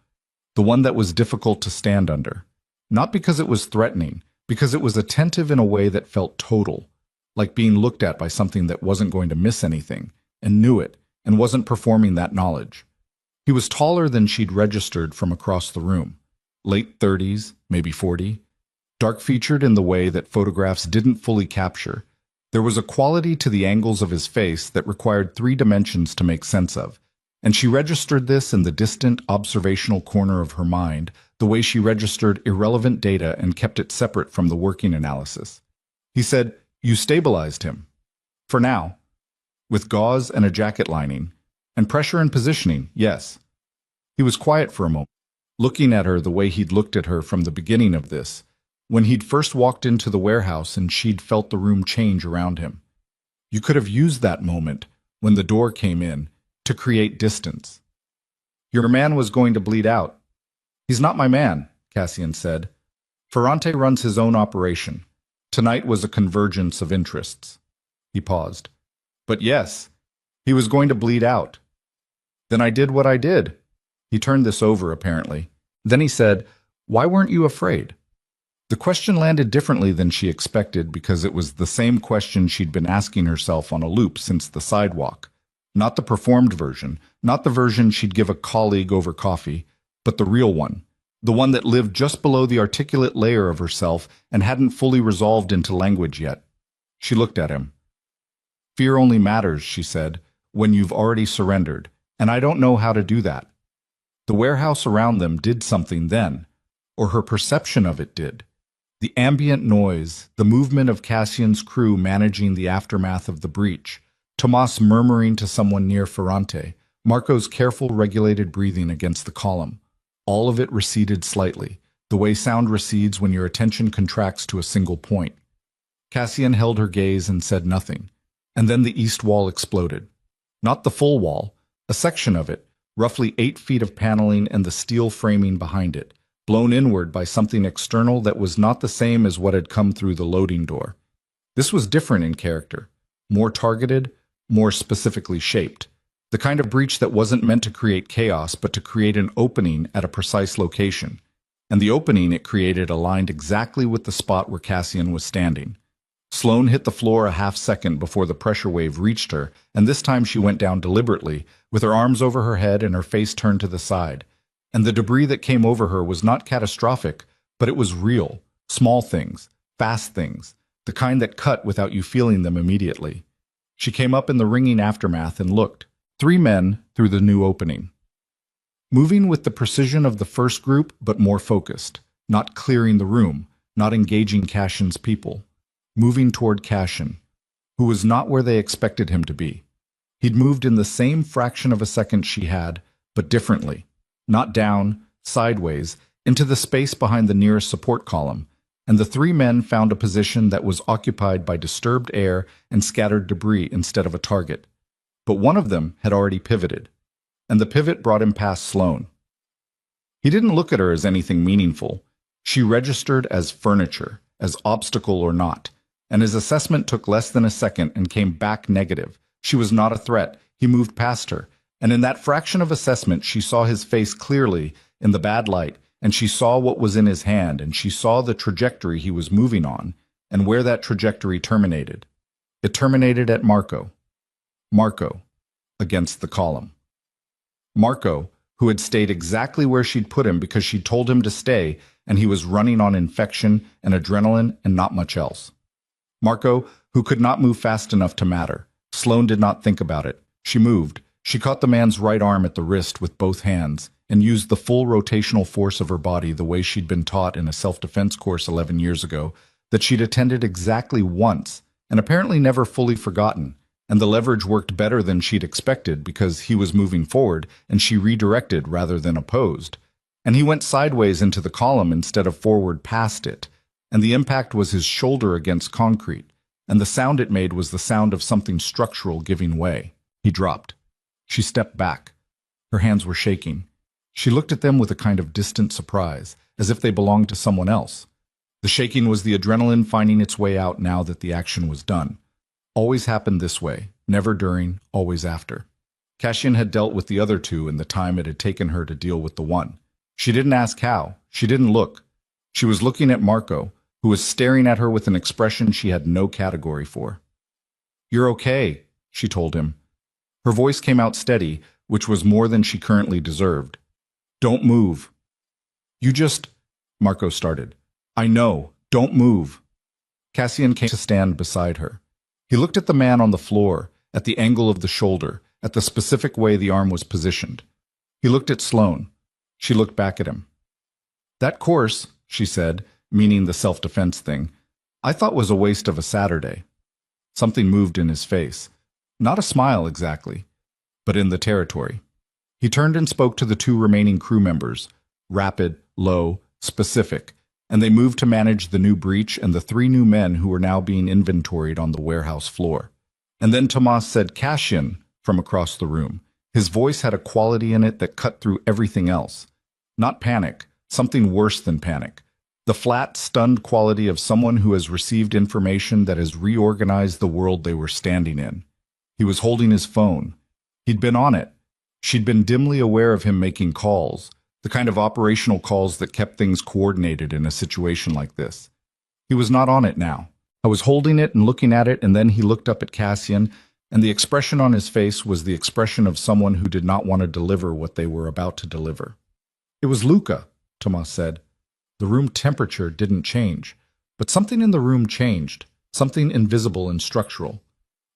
the one that was difficult to stand under. Not because it was threatening, because it was attentive in a way that felt total, like being looked at by something that wasn't going to miss anything, and knew it, and wasn't performing that knowledge. He was taller than she'd registered from across the room, late 30s, maybe 40, dark-featured in the way that photographs didn't fully capture. There was a quality to the angles of his face that required 3 dimensions to make sense of, and she registered this in the distant, observational corner of her mind, the way she registered irrelevant data and kept it separate from the working analysis. He said, "You stabilized him. For now. With gauze and a jacket lining. And pressure and positioning, yes." He was quiet for a moment, looking at her the way he'd looked at her from the beginning of this, when he'd first walked into the warehouse and she'd felt the room change around him. You could have used that moment, when the door came in, to create distance. "Your man was going to bleed out." "He's not my man," Cassian said. "Ferrante runs his own operation. Tonight was a convergence of interests." He paused. "But yes, he was going to bleed out." "Then I did what I did." He turned this over, apparently. Then he said, "Why weren't you afraid?" The question landed differently than she expected because it was the same question she'd been asking herself on a loop since the sidewalk. Not the performed version, not the version she'd give a colleague over coffee, but the real one. The one that lived just below the articulate layer of herself and hadn't fully resolved into language yet. She looked at him. "Fear only matters," she said, "when you've already surrendered, and I don't know how to do that." The warehouse around them did something then, or her perception of it did. The ambient noise, the movement of Cassian's crew managing the aftermath of the breach, Tomas murmuring to someone near Ferrante, Marco's careful regulated breathing against the column. All of it receded slightly, the way sound recedes when your attention contracts to a single point. Cassian held her gaze and said nothing, and then the east wall exploded. Not the full wall, a section of it, roughly 8 feet of paneling and the steel framing behind it, blown inward by something external that was not the same as what had come through the loading door. This was different in character, more targeted, more specifically shaped. The kind of breach that wasn't meant to create chaos, but to create an opening at a precise location. And the opening it created aligned exactly with the spot where Cassian was standing. Sloane hit the floor a half-second before the pressure wave reached her, and this time she went down deliberately, with her arms over her head and her face turned to the side. And the debris that came over her was not catastrophic, but it was real, small things, fast things, the kind that cut without you feeling them immediately. She came up in the ringing aftermath and looked. 3 men through the new opening. Moving with the precision of the first group, but more focused, not clearing the room, not engaging Cassian's people. Moving toward Cassian, who was not where they expected him to be. He'd moved in the same fraction of a second she had, but differently. Not down, sideways, into the space behind the nearest support column, and the 3 men found a position that was occupied by disturbed air and scattered debris instead of a target. But one of them had already pivoted, and the pivot brought him past Sloane. He didn't look at her as anything meaningful. She registered as furniture, as obstacle or not, and his assessment took less than a second and came back negative. She was not a threat. He moved past her. And in that fraction of assessment, she saw his face clearly in the bad light, and she saw what was in his hand, and she saw the trajectory he was moving on, and where that trajectory terminated. It terminated at Marco. Marco, against the column. Marco, who had stayed exactly where she'd put him because she'd told him to stay, and he was running on infection and adrenaline and not much else. Marco, who could not move fast enough to matter. Sloane did not think about it. She moved. She caught the man's right arm at the wrist with both hands and used the full rotational force of her body the way she'd been taught in a self-defense course 11 years ago that she'd attended exactly once and apparently never fully forgotten, and the leverage worked better than she'd expected because he was moving forward and she redirected rather than opposed. And he went sideways into the column instead of forward past it, and the impact was his shoulder against concrete, and the sound it made was the sound of something structural giving way. He dropped. She stepped back. Her hands were shaking. She looked at them with a kind of distant surprise, as if they belonged to someone else. The shaking was the adrenaline finding its way out now that the action was done. Always happened this way, never during, always after. Cassian had dealt with the other two in the time it had taken her to deal with the one. She didn't ask how. She didn't look. She was looking at Marco, who was staring at her with an expression she had no category for. "You're okay," she told him. Her voice came out steady, which was more than she currently deserved. "Don't move." "You just—" Marco started. "I know. Don't move." Cassian came to stand beside her. He looked at the man on the floor, at the angle of the shoulder, at the specific way the arm was positioned. He looked at Sloane. She looked back at him. "That course," she said, meaning the self-defense thing, "I thought was a waste of a Saturday." Something moved in his face. Not a smile exactly, but in the territory. He turned and spoke to the two remaining crew members, rapid, low, specific, and they moved to manage the new breach and the 3 new men who were now being inventoried on the warehouse floor. And then Tomas said Cassian from across the room. His voice had a quality in it that cut through everything else. Not panic, something worse than panic. The flat, stunned quality of someone who has received information that has reorganized the world they were standing in. He was holding his phone. He'd been on it. She'd been dimly aware of him making calls, the kind of operational calls that kept things coordinated in a situation like this. He was not on it now. I was holding it and looking at it, and then he looked up at Cassian, and the expression on his face was the expression of someone who did not want to deliver what they were about to deliver. "It was Luca," Tomas said. The room temperature didn't change, but something in the room changed, something invisible and structural.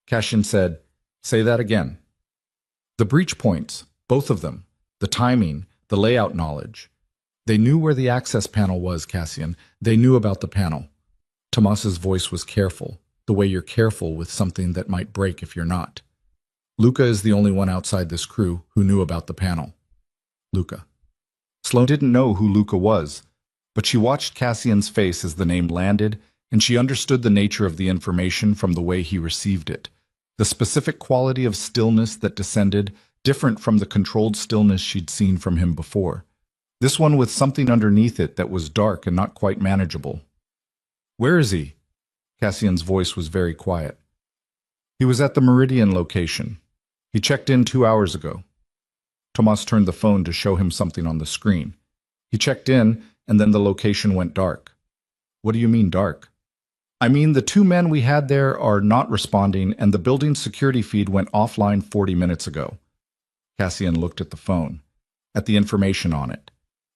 Cassian said, "Say that again." "The breach points, both of them, the timing, the layout knowledge. They knew where the access panel was, Cassian. They knew about the panel." Tomas's voice was careful, the way you're careful with something that might break if you're not. "Luca is the only one outside this crew who knew about the panel." Luca. Sloane didn't know who Luca was, but she watched Cassian's face as the name landed, and she understood the nature of the information from the way he received it. The specific quality of stillness that descended, different from the controlled stillness she'd seen from him before. This one with something underneath it that was dark and not quite manageable. "Where is he?" Cassian's voice was very quiet. "He was at the Meridian location. He checked in 2 hours ago." Tomas turned the phone to show him something on the screen. He checked in, and then the location went dark. "What do you mean dark?" "I mean the 2 men we had there are not responding, and the building's security feed went offline 40 minutes ago." Cassian looked at the phone, at the information on it.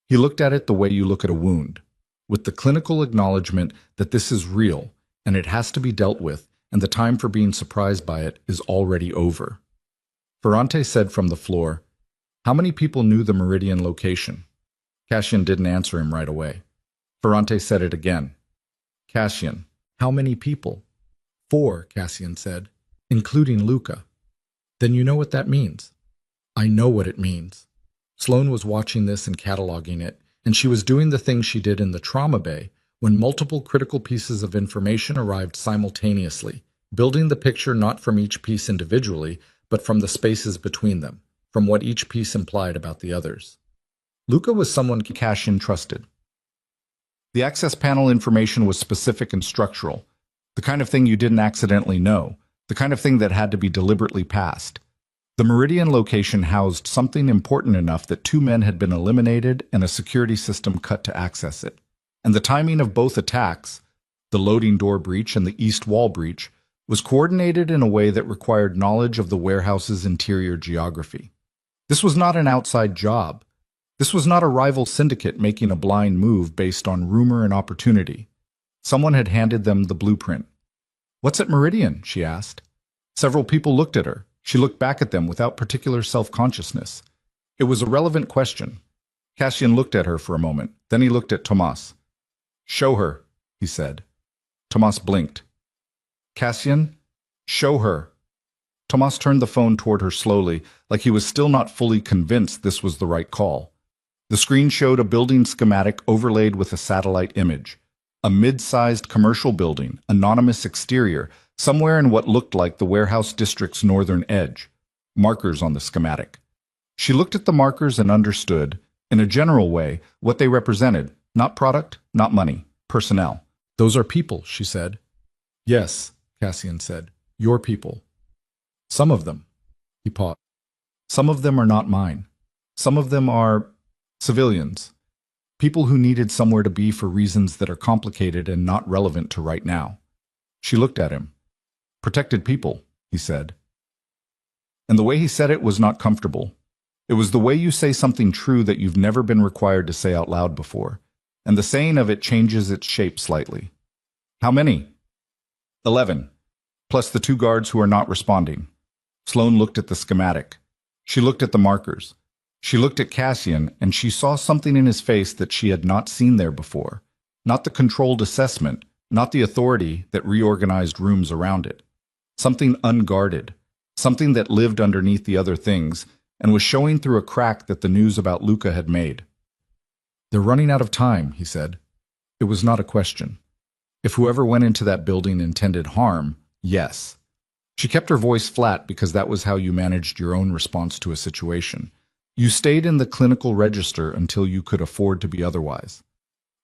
He looked at it the way you look at a wound, with the clinical acknowledgement that this is real, and it has to be dealt with, and the time for being surprised by it is already over. Ferrante said from the floor, "How many people knew the Meridian location?" Cassian didn't answer him right away. Ferrante said it again. "Cassian, how many people?" "4, Cassian said, "including Luca." "Then you know what that means." "I know what it means." Sloane was watching this and cataloging it, and she was doing the thing she did in the trauma bay when multiple critical pieces of information arrived simultaneously, building the picture not from each piece individually, but from the spaces between them, from what each piece implied about the others. Luca was someone Cassian trusted. The access panel information was specific and structural, the kind of thing you didn't accidentally know, the kind of thing that had to be deliberately passed. The Meridian location housed something important enough that 2 men had been eliminated and a security system cut to access it. And the timing of both attacks, the loading door breach and the east wall breach, was coordinated in a way that required knowledge of the warehouse's interior geography. This was not an outside job. This was not a rival syndicate making a blind move based on rumor and opportunity. Someone had handed them the blueprint. "What's at Meridian?" she asked. Several people looked at her. She looked back at them without particular self-consciousness. It was a relevant question. Cassian looked at her for a moment. Then he looked at Tomas. "Show her," he said. Tomas blinked. "Cassian, show her." Tomas turned the phone toward her slowly, like he was still not fully convinced this was the right call. The screen showed a building schematic overlaid with a satellite image. A mid-sized commercial building, anonymous exterior, somewhere in what looked like the warehouse district's northern edge. Markers on the schematic. She looked at the markers and understood, in a general way, what they represented. Not product, not money, personnel. "Those are people," she said. "Yes," Cassian said. "Your people. Some of them." He paused. "Some of them are not mine. Some of them are civilians. People who needed somewhere to be for reasons that are complicated and not relevant to right now." She looked at him. "Protected people," he said. And the way he said it was not comfortable. It was the way you say something true that you've never been required to say out loud before, and the saying of it changes its shape slightly. "How many?" 11, plus the 2 guards who are not responding. Sloane looked at the schematic. She looked at the markers. She looked at Cassian, and she saw something in his face that she had not seen there before. Not the controlled assessment, not the authority that reorganized rooms around it. Something unguarded, something that lived underneath the other things, and was showing through a crack that the news about Luca had made. "They're running out of time," he said. It was not a question. If whoever went into that building intended harm, yes. She kept her voice flat because that was how you managed your own response to a situation. You stayed in the clinical register until you could afford to be otherwise.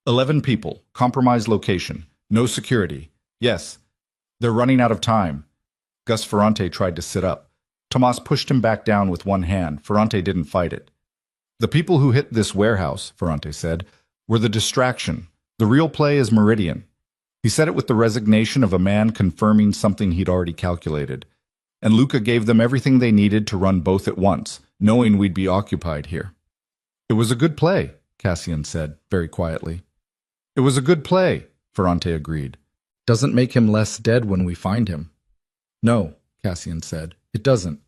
11 people, compromised location, no security. Yes, they're running out of time. Gus Ferrante tried to sit up. Tomas pushed him back down with one hand. Ferrante didn't fight it. "The people who hit this warehouse," Ferrante said, "were the distraction. The real play is Meridian." He said it with the resignation of a man confirming something he'd already calculated. "And Luca gave them everything they needed to run both at once, knowing we'd be occupied here." "It was a good play," Cassian said, very quietly. "It was a good play," Ferrante agreed. "Doesn't make him less dead when we find him." "No," Cassian said, "it doesn't."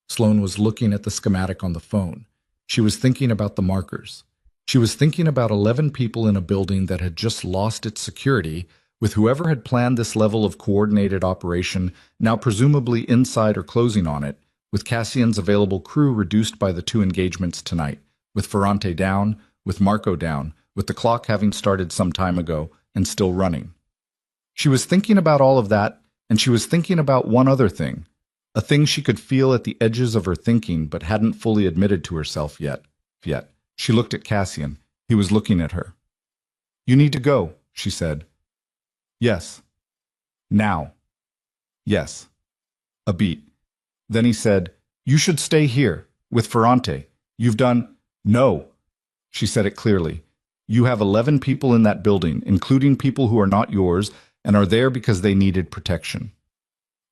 Sloane was looking at the schematic on the phone. She was thinking about the markers. She was thinking about 11 people in a building that had just lost its security, with whoever had planned this level of coordinated operation now presumably inside or closing on it, with Cassian's available crew reduced by the 2 engagements tonight, with Ferrante down, with Marco down, with the clock having started some time ago and still running. She was thinking about all of that, and she was thinking about one other thing, a thing she could feel at the edges of her thinking but hadn't fully admitted to herself yet. She looked at Cassian. He was looking at her. "You need to go," she said. "Yes." "Now." "Yes." A beat. Then he said, "You should stay here, with Ferrante. You've done—" "No." She said it clearly. "You have 11 people in that building, including people who are not yours, and are there because they needed protection.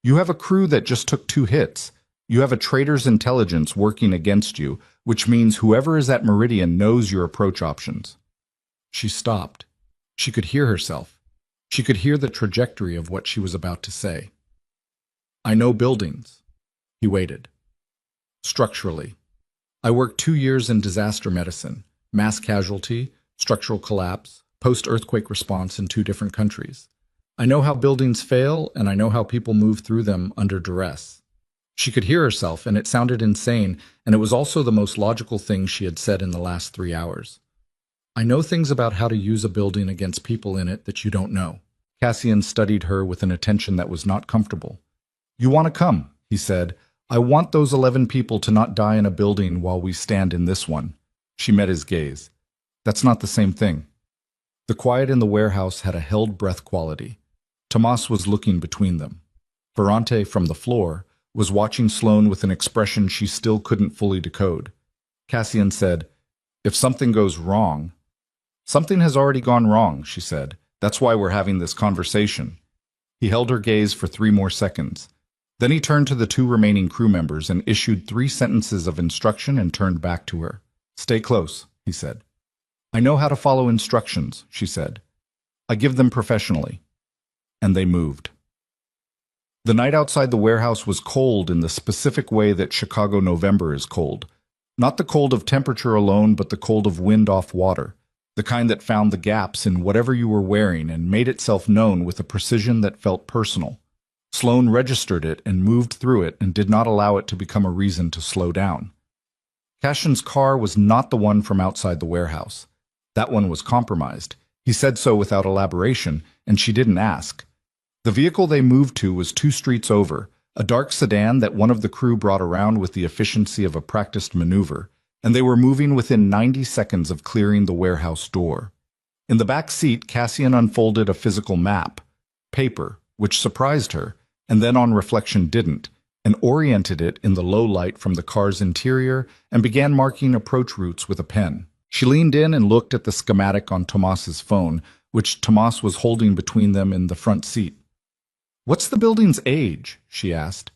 You have a crew that just took 2 hits. You have a traitor's intelligence working against you, which means whoever is at Meridian knows your approach options." She stopped. She could hear herself. She could hear the trajectory of what she was about to say. "I know buildings." He waited. "Structurally. I worked 2 years in disaster medicine, mass casualty, structural collapse, post-earthquake response in 2 different countries. I know how buildings fail, and I know how people move through them under duress." She could hear herself, and it sounded insane, and it was also the most logical thing she had said in the last 3 hours. "I know things about how to use a building against people in it that you don't know." Cassian studied her with an attention that was not comfortable. "You want to come," he said. "I want those 11 people to not die in a building while we stand in this one." She met his gaze. "That's not the same thing." The quiet in the warehouse had a held breath quality. Tomas was looking between them. Ferrante, from the floor, was watching Sloane with an expression she still couldn't fully decode. Cassian said, "If something goes wrong—" "Something has already gone wrong," she said. "That's why we're having this conversation." He held her gaze for 3 more seconds. Then he turned to the 2 remaining crew members and issued 3 sentences of instruction and turned back to her. "Stay close," he said. "I know how to follow instructions," she said. "I give them professionally." And they moved. The night outside the warehouse was cold in the specific way that Chicago November is cold. Not the cold of temperature alone, but the cold of wind off water, the kind that found the gaps in whatever you were wearing and made itself known with a precision that felt personal. Sloane registered it and moved through it and did not allow it to become a reason to slow down. Cassion's car was not the one from outside the warehouse. That one was compromised. He said so without elaboration, and she didn't ask. The vehicle they moved to was 2 streets over, a dark sedan that one of the crew brought around with the efficiency of a practiced maneuver, and they were moving within 90 seconds of clearing the warehouse door. In the back seat, Cassian unfolded a physical map, paper, which surprised her, and then on reflection didn't, and oriented it in the low light from the car's interior and began marking approach routes with a pen. She leaned in and looked at the schematic on Tomas's phone, which Tomas was holding between them in the front seat. "What's the building's age?" she asked.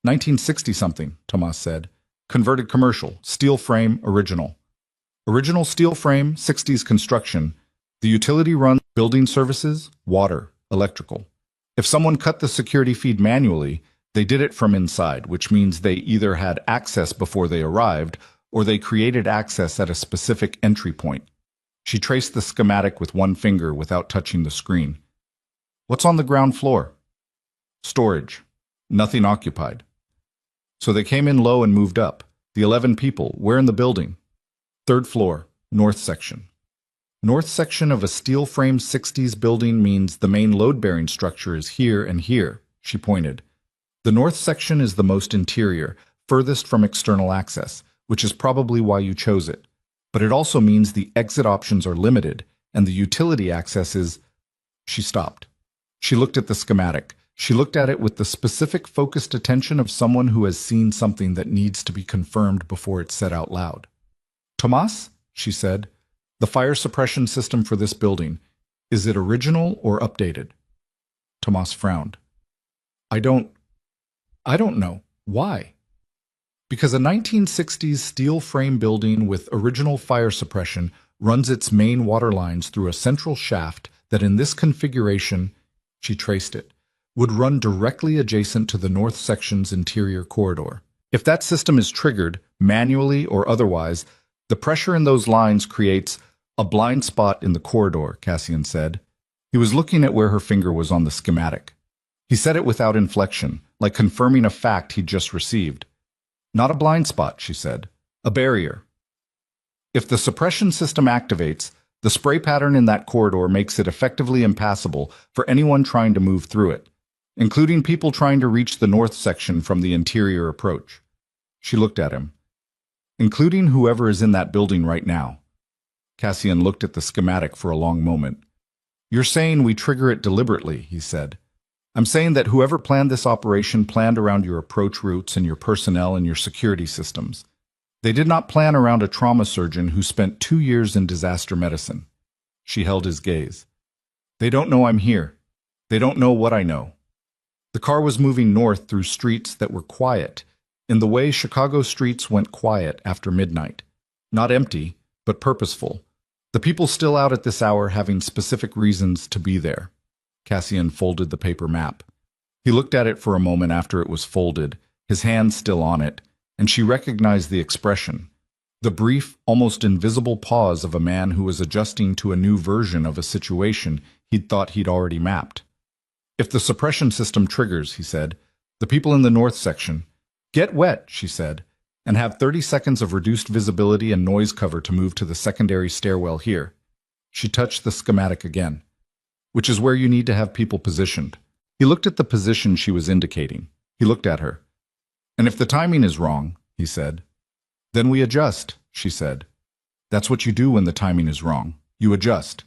1960-something, Tomas said. "Converted commercial, steel frame, original. Original steel frame, 60s construction. The utility runs building services, water, electrical. If someone cut the security feed manually, they did it from inside, which means they either had access before they arrived or they created access at a specific entry point." She traced the schematic with one finger without touching the screen. "What's on the ground floor?" "Storage. Nothing occupied." "So they came in low and moved up. The 11 people, where in the building?" "3rd floor, north section." North section of a steel frame 60s building means the main load-bearing structure is here and here, she pointed. The north section is the most interior, furthest from external access, which is probably why you chose it. But it also means the exit options are limited, and the utility access is... She stopped. She looked at the schematic. She looked at it with the specific focused attention of someone who has seen something that needs to be confirmed before it's said out loud. "Tomas," she said, "the fire suppression system for this building, is it original or updated?" Tomas frowned. I don't know. Why?" "Because a 1960s steel frame building with original fire suppression runs its main water lines through a central shaft that in this configuration," she traced it, "would run directly adjacent to the north section's interior corridor. If that system is triggered, manually or otherwise, the pressure in those lines creates a blind spot in the corridor," Cassian said. He was looking at where her finger was on the schematic. He said it without inflection, like confirming a fact he'd just received. "Not a blind spot," she said. "A barrier. If the suppression system activates, the spray pattern in that corridor makes it effectively impassable for anyone trying to move through it, including people trying to reach the north section from the interior approach." She looked at him. "Including whoever is in that building right now." Cassian looked at the schematic for a long moment. "You're saying we trigger it deliberately," he said. "I'm saying that whoever planned this operation planned around your approach routes and your personnel and your security systems. They did not plan around a trauma surgeon who spent 2 years in disaster medicine." She held his gaze. "They don't know I'm here. They don't know what I know." The car was moving north through streets that were quiet, in the way Chicago streets went quiet after midnight. Not empty, but purposeful. The people still out at this hour having specific reasons to be there. Cassian folded the paper map. He looked at it for a moment after it was folded, his hand still on it, and she recognized the expression, the brief, almost invisible pause of a man who was adjusting to a new version of a situation he'd thought he'd already mapped. "If the suppression system triggers," he said, "the people in the north section, get wet," she said, "and have 30 seconds of reduced visibility and noise cover to move to the secondary stairwell here." She touched the schematic again. "Which is where you need to have people positioned." He looked at the position she was indicating. He looked at her. "And if the timing is wrong," he said. "Then we adjust," she said. "That's what you do when the timing is wrong. You adjust."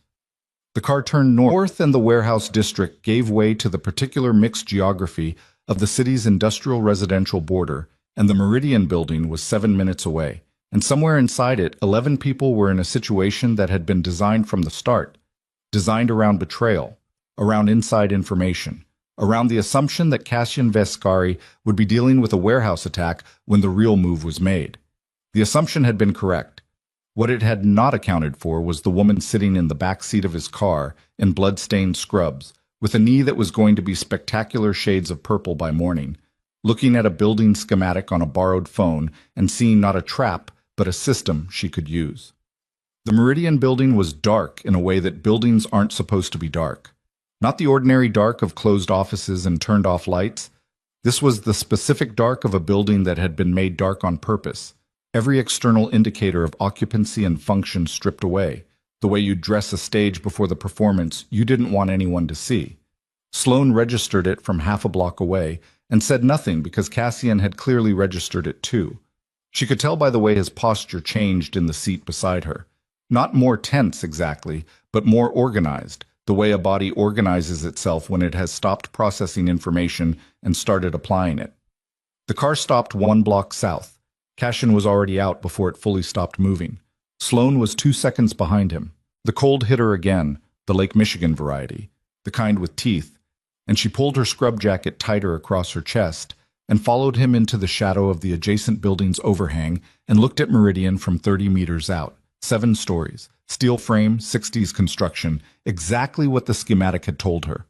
The car turned north and the warehouse district gave way to the particular mixed geography of the city's industrial residential border, and the Meridian building was 7 minutes away, and somewhere inside it 11 people were in a situation that had been designed from the start, designed around betrayal, around inside information, around the assumption that Cassian Vescari would be dealing with a warehouse attack when the real move was made. The assumption had been correct. What it had not accounted for was the woman sitting in the back seat of his car in blood-stained scrubs, with a knee that was going to be spectacular shades of purple by morning, looking at a building schematic on a borrowed phone and seeing not a trap, but a system she could use. The Meridian building was dark in a way that buildings aren't supposed to be dark. Not the ordinary dark of closed offices and turned-off lights. This was the specific dark of a building that had been made dark on purpose. Every external indicator of occupancy and function stripped away. The way you'd dress a stage before the performance you didn't want anyone to see. Sloane registered it from half a block away and said nothing because Cassian had clearly registered it too. She could tell by the way his posture changed in the seat beside her. Not more tense exactly, but more organized, the way a body organizes itself when it has stopped processing information and started applying it. The car stopped 1 block south. Cassian was already out before it fully stopped moving. Sloane was 2 seconds behind him. The cold hit her again, the Lake Michigan variety, the kind with teeth, and she pulled her scrub jacket tighter across her chest and followed him into the shadow of the adjacent building's overhang and looked at Meridian from 30 meters out. 7 stories, steel frame, 60s construction, exactly what the schematic had told her.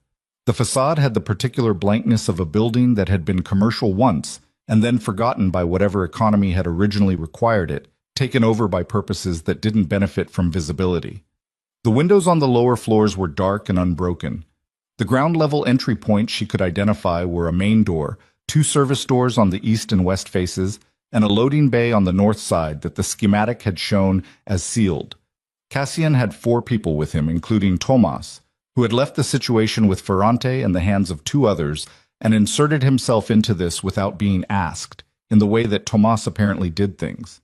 The facade had the particular blankness of a building that had been commercial once and then forgotten by whatever economy had originally required it, taken over by purposes that didn't benefit from visibility. The windows on the lower floors were dark and unbroken. The ground-level entry points she could identify were a main door, 2 service doors on the east and west faces, and a loading bay on the north side that the schematic had shown as sealed. Cassian had 4 people with him, including Tomas, who had left the situation with Ferrante in the hands of 2 others and inserted himself into this without being asked, in the way that Tomas apparently did things.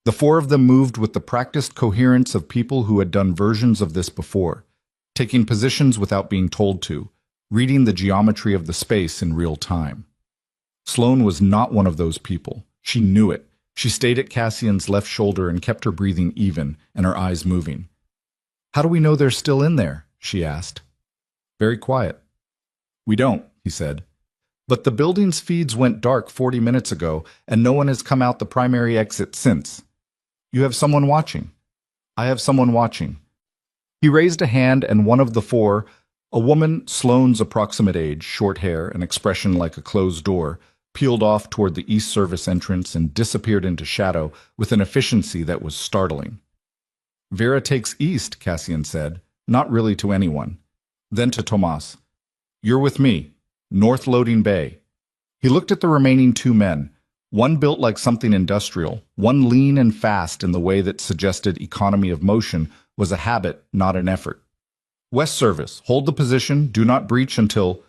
The 4 of them moved with the practiced coherence of people who had done versions of this before, taking positions without being told to, reading the geometry of the space in real time. Sloane was not one of those people. She knew it. She stayed at Cassian's left shoulder and kept her breathing even and her eyes moving. "How do we know they're still in there?" she asked. Very quiet. "We don't," he said. "But the building's feeds went dark 40 minutes ago, and no one has come out the primary exit since. You have someone watching." "I have someone watching." He raised a hand, and one of the 4, a woman Sloane's approximate age, short hair, an expression like a closed door, peeled off toward the east service entrance and disappeared into shadow with an efficiency that was startling. "Vera takes east," Cassian said, not really to anyone. Then to Tomas. "You're with me. North loading bay." He looked at the remaining 2 men, one built like something industrial, one lean and fast in the way that suggested economy of motion was a habit, not an effort. "West service, hold the position, do not breach until—"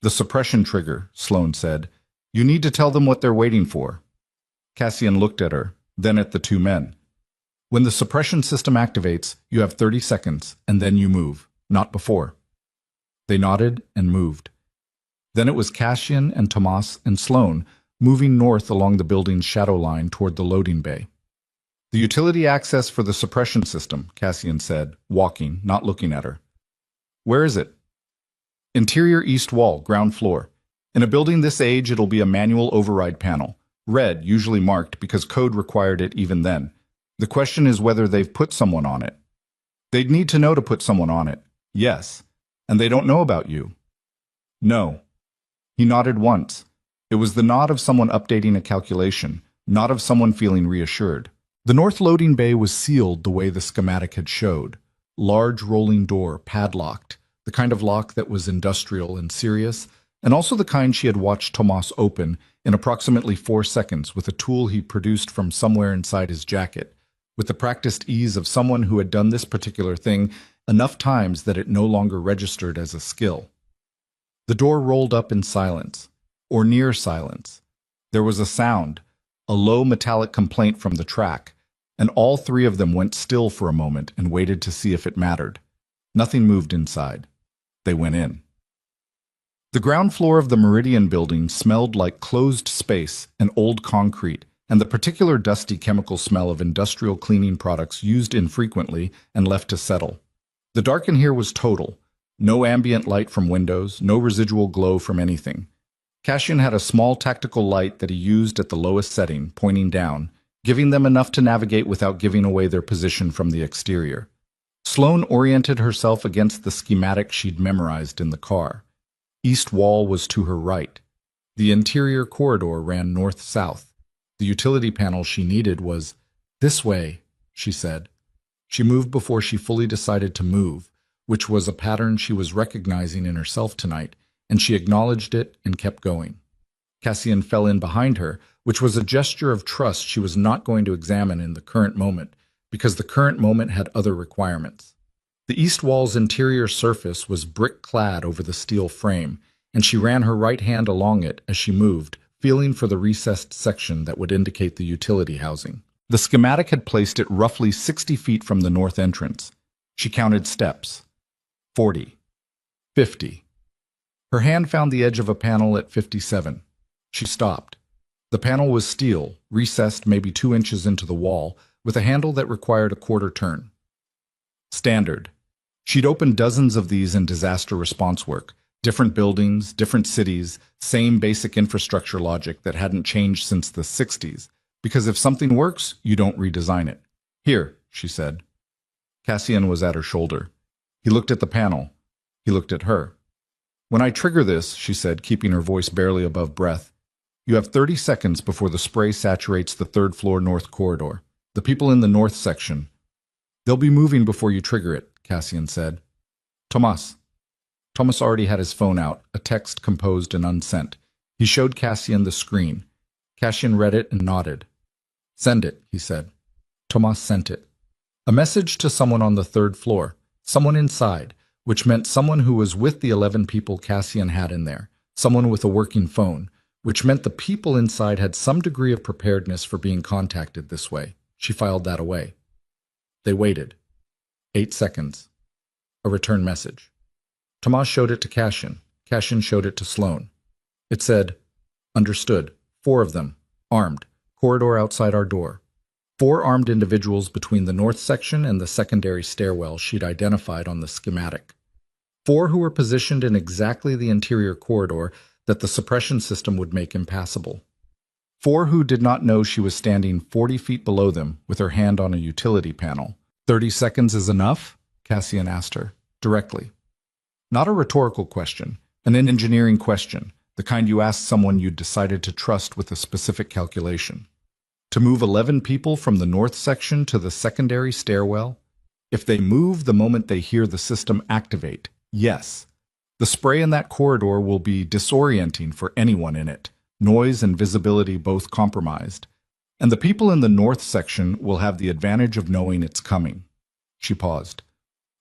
"The suppression trigger," Sloane said. "You need to tell them what they're waiting for." Cassian looked at her, then at the 2 men. "When the suppression system activates, you have 30 seconds, and then you move, not before." They nodded and moved. Then it was Cassian and Tomas and Sloane moving north along the building's shadow line toward the loading bay. "The utility access for the suppression system," Cassian said, walking, not looking at her. "Where is it?" "Interior east wall, ground floor. In a building this age, it'll be a manual override panel. Red, usually marked because code required it even then. The question is whether they've put someone on it." "They'd need to know to put someone on it." "Yes. And they don't know about you." "No." He nodded once. It was the nod of someone updating a calculation, not of someone feeling reassured. The north loading bay was sealed the way the schematic had showed. Large rolling door, padlocked, the kind of lock that was industrial and serious, and also the kind she had watched Tomas open in approximately 4 seconds with a tool he produced from somewhere inside his jacket, with the practiced ease of someone who had done this particular thing enough times that it no longer registered as a skill. The door rolled up in silence, or near silence. There was a sound, a low metallic complaint from the track, and all 3 of them went still for a moment and waited to see if it mattered. Nothing moved inside. They went in. The ground floor of the Meridian building smelled like closed space and old concrete, and the particular dusty chemical smell of industrial cleaning products used infrequently and left to settle. The dark in here was total. No ambient light from windows, no residual glow from anything. Cassian had a small tactical light that he used at the lowest setting, pointing down, giving them enough to navigate without giving away their position from the exterior. Sloane oriented herself against the schematic she'd memorized in the car. East wall was to her right. The interior corridor ran north-south. The utility panel she needed was this way, she said. She moved before she fully decided to move, which was a pattern she was recognizing in herself tonight, and she acknowledged it and kept going. Cassian fell in behind her, which was a gesture of trust she was not going to examine in the current moment, because the current moment had other requirements. The east wall's interior surface was brick-clad over the steel frame, and she ran her right hand along it as she moved, feeling for the recessed section that would indicate the utility housing. The schematic had placed it roughly 60 feet from the north entrance. She counted steps. 40. 50. Her hand found the edge of a panel at 57. She stopped. The panel was steel, recessed maybe 2 inches into the wall, with a handle that required a quarter turn. Standard. She'd opened dozens of these in disaster response work. Different buildings, different cities, same basic infrastructure logic that hadn't changed since the 60s. Because if something works, you don't redesign it. Here, she said. Cassian was at her shoulder. He looked at the panel. He looked at her. When I trigger this, she said, keeping her voice barely above breath, you have 30 seconds before the spray saturates the third-floor north corridor. The people in the north section. They'll be moving before you trigger it, Cassian said. Tomas. Tomas already had his phone out, a text composed and unsent. He showed Cassian the screen. Cassian read it and nodded. Send it, he said. Tomas sent it. A message to someone on the third floor, someone inside, which meant someone who was with the 11 people Cassian had in there, someone with a working phone, which meant the people inside had some degree of preparedness for being contacted this way. She filed that away. They waited. 8 seconds. A return message. Tomas showed it to Cassian. Cassian showed it to Sloane. It said, understood. 4 of them, armed, corridor outside our door. 4 armed individuals between the north section and the secondary stairwell she'd identified on the schematic. 4 who were positioned in exactly the interior corridor that the suppression system would make impassable. 4 who did not know she was standing 40 feet below them with her hand on a utility panel. 30 seconds is enough? Cassian asked her, directly. Not a rhetorical question, an engineering question, the kind you ask someone you'd decided to trust with a specific calculation. To move 11 people from the north section to the secondary stairwell? If they move the moment they hear the system activate, yes. The spray in that corridor will be disorienting for anyone in it, noise and visibility both compromised. And the people in the north section will have the advantage of knowing it's coming. She paused.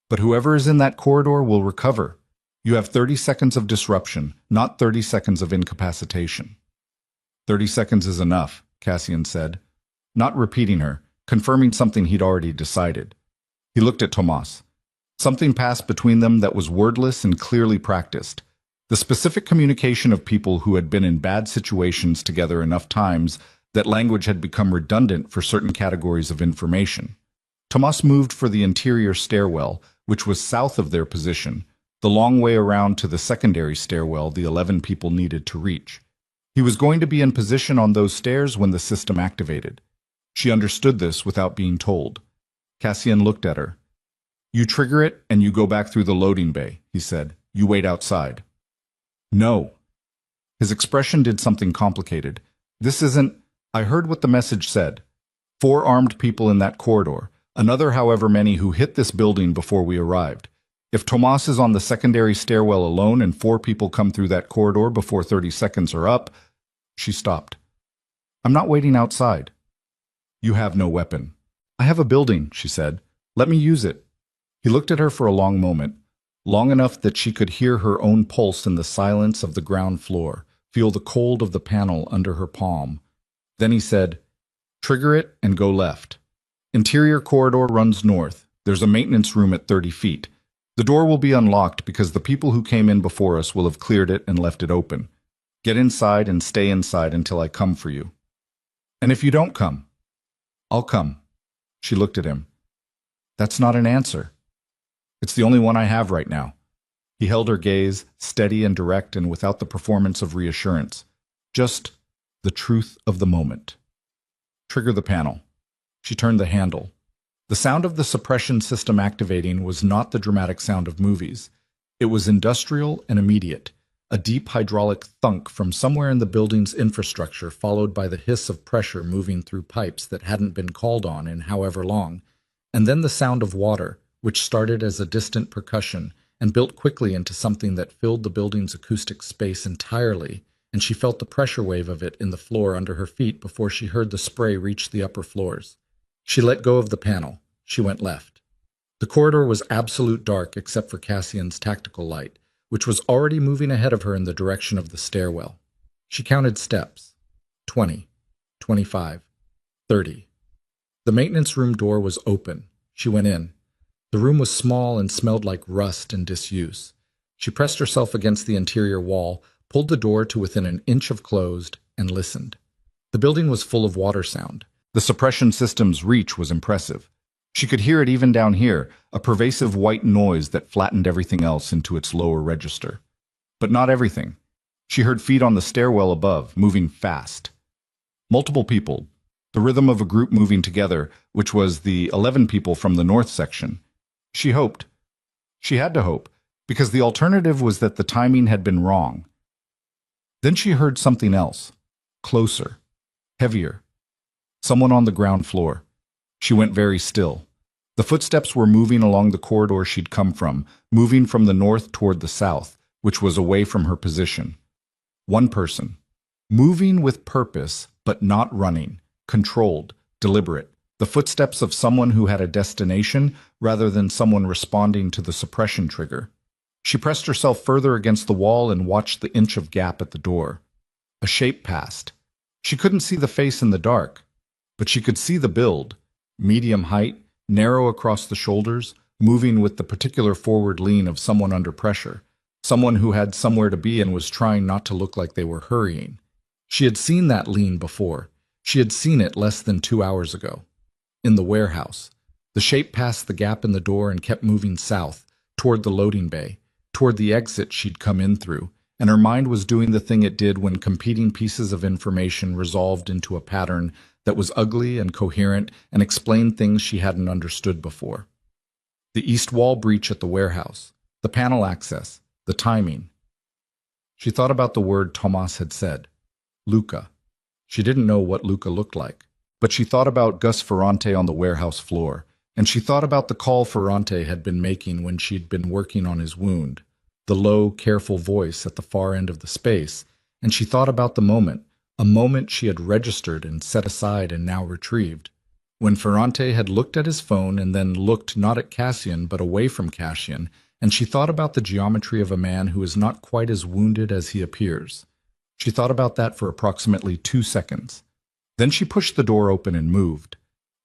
But whoever is in that corridor will recover. You have 30 seconds of disruption, not 30 seconds of incapacitation. 30 seconds is enough, Cassian said, not repeating her, confirming something he'd already decided. He looked at Tomas. Something passed between them that was wordless and clearly practiced. The specific communication of people who had been in bad situations together enough times that language had become redundant for certain categories of information. Tomas moved for the interior stairwell, which was south of their position, the long way around to the secondary stairwell the 11 people needed to reach. He was going to be in position on those stairs when the system activated. She understood this without being told. Cassian looked at her. You trigger it and you go back through the loading bay, he said. You wait outside. No. His expression did something complicated. This isn't... I heard what the message said. 4 armed people in that corridor, another however many who hit this building before we arrived. If Tomas is on the secondary stairwell alone and 4 people come through that corridor before 30 seconds are up... She stopped. I'm not waiting outside. You have no weapon. I have a building, she said. Let me use it. He looked at her for a long moment, long enough that she could hear her own pulse in the silence of the ground floor, feel the cold of the panel under her palm. Then he said, trigger it and go left. Interior corridor runs north. There's a maintenance room at 30 feet. The door will be unlocked because the people who came in before us will have cleared it and left it open. Get inside and stay inside until I come for you. And if you don't come, I'll come. She looked at him. That's not an answer. It's the only one I have right now. He held her gaze, steady and direct and without the performance of reassurance. Just the truth of the moment. Trigger the panel. She turned the handle. The sound of the suppression system activating was not the dramatic sound of movies. It was industrial and immediate, a deep hydraulic thunk from somewhere in the building's infrastructure, followed by the hiss of pressure moving through pipes that hadn't been called on in however long, and then the sound of water, which started as a distant percussion and built quickly into something that filled the building's acoustic space entirely, and she felt the pressure wave of it in the floor under her feet before she heard the spray reach the upper floors. She let go of the panel. She went left. The corridor was absolute dark except for Cassian's tactical light, which was already moving ahead of her in the direction of the stairwell. She counted steps. 20, 25, 30. The maintenance room door was open. She went in. The room was small and smelled like rust and disuse. She pressed herself against the interior wall, pulled the door to within an inch of closed, and listened. The building was full of water sound. The suppression system's reach was impressive. She could hear it even down here, a pervasive white noise that flattened everything else into its lower register. But not everything. She heard feet on the stairwell above, moving fast. Multiple people, the rhythm of a group moving together, which was the 11 people from the north section. She hoped. She had to hope, because the alternative was that the timing had been wrong. Then she heard something else, closer, heavier. Someone on the ground floor. She went very still. The footsteps were moving along the corridor she'd come from, moving from the north toward the south, which was away from her position. One person. Moving with purpose, but not running. Controlled, deliberate. The footsteps of someone who had a destination, rather than someone responding to the suppression trigger. She pressed herself further against the wall and watched the inch of gap at the door. A shape passed. She couldn't see the face in the dark, but she could see the build. Medium height, narrow across the shoulders, moving with the particular forward lean of someone under pressure. Someone who had somewhere to be and was trying not to look like they were hurrying. She had seen that lean before. She had seen it less than 2 hours ago. In the warehouse. The shape passed the gap in the door and kept moving south, toward the loading bay, toward the exit she'd come in through, and her mind was doing the thing it did when competing pieces of information resolved into a pattern that was ugly and coherent and explained things she hadn't understood before. The east wall breach at the warehouse, the panel access, the timing. She thought about the word Tomas had said, Luca. She didn't know what Luca looked like, but she thought about Gus Ferrante on the warehouse floor, and she thought about the call Ferrante had been making when she'd been working on his wound, the low, careful voice at the far end of the space, and she thought about the moment, a moment she had registered and set aside and now retrieved, when Ferrante had looked at his phone and then looked not at Cassian but away from Cassian, and she thought about the geometry of a man who is not quite as wounded as he appears. She thought about that for approximately 2 seconds. Then she pushed the door open and moved.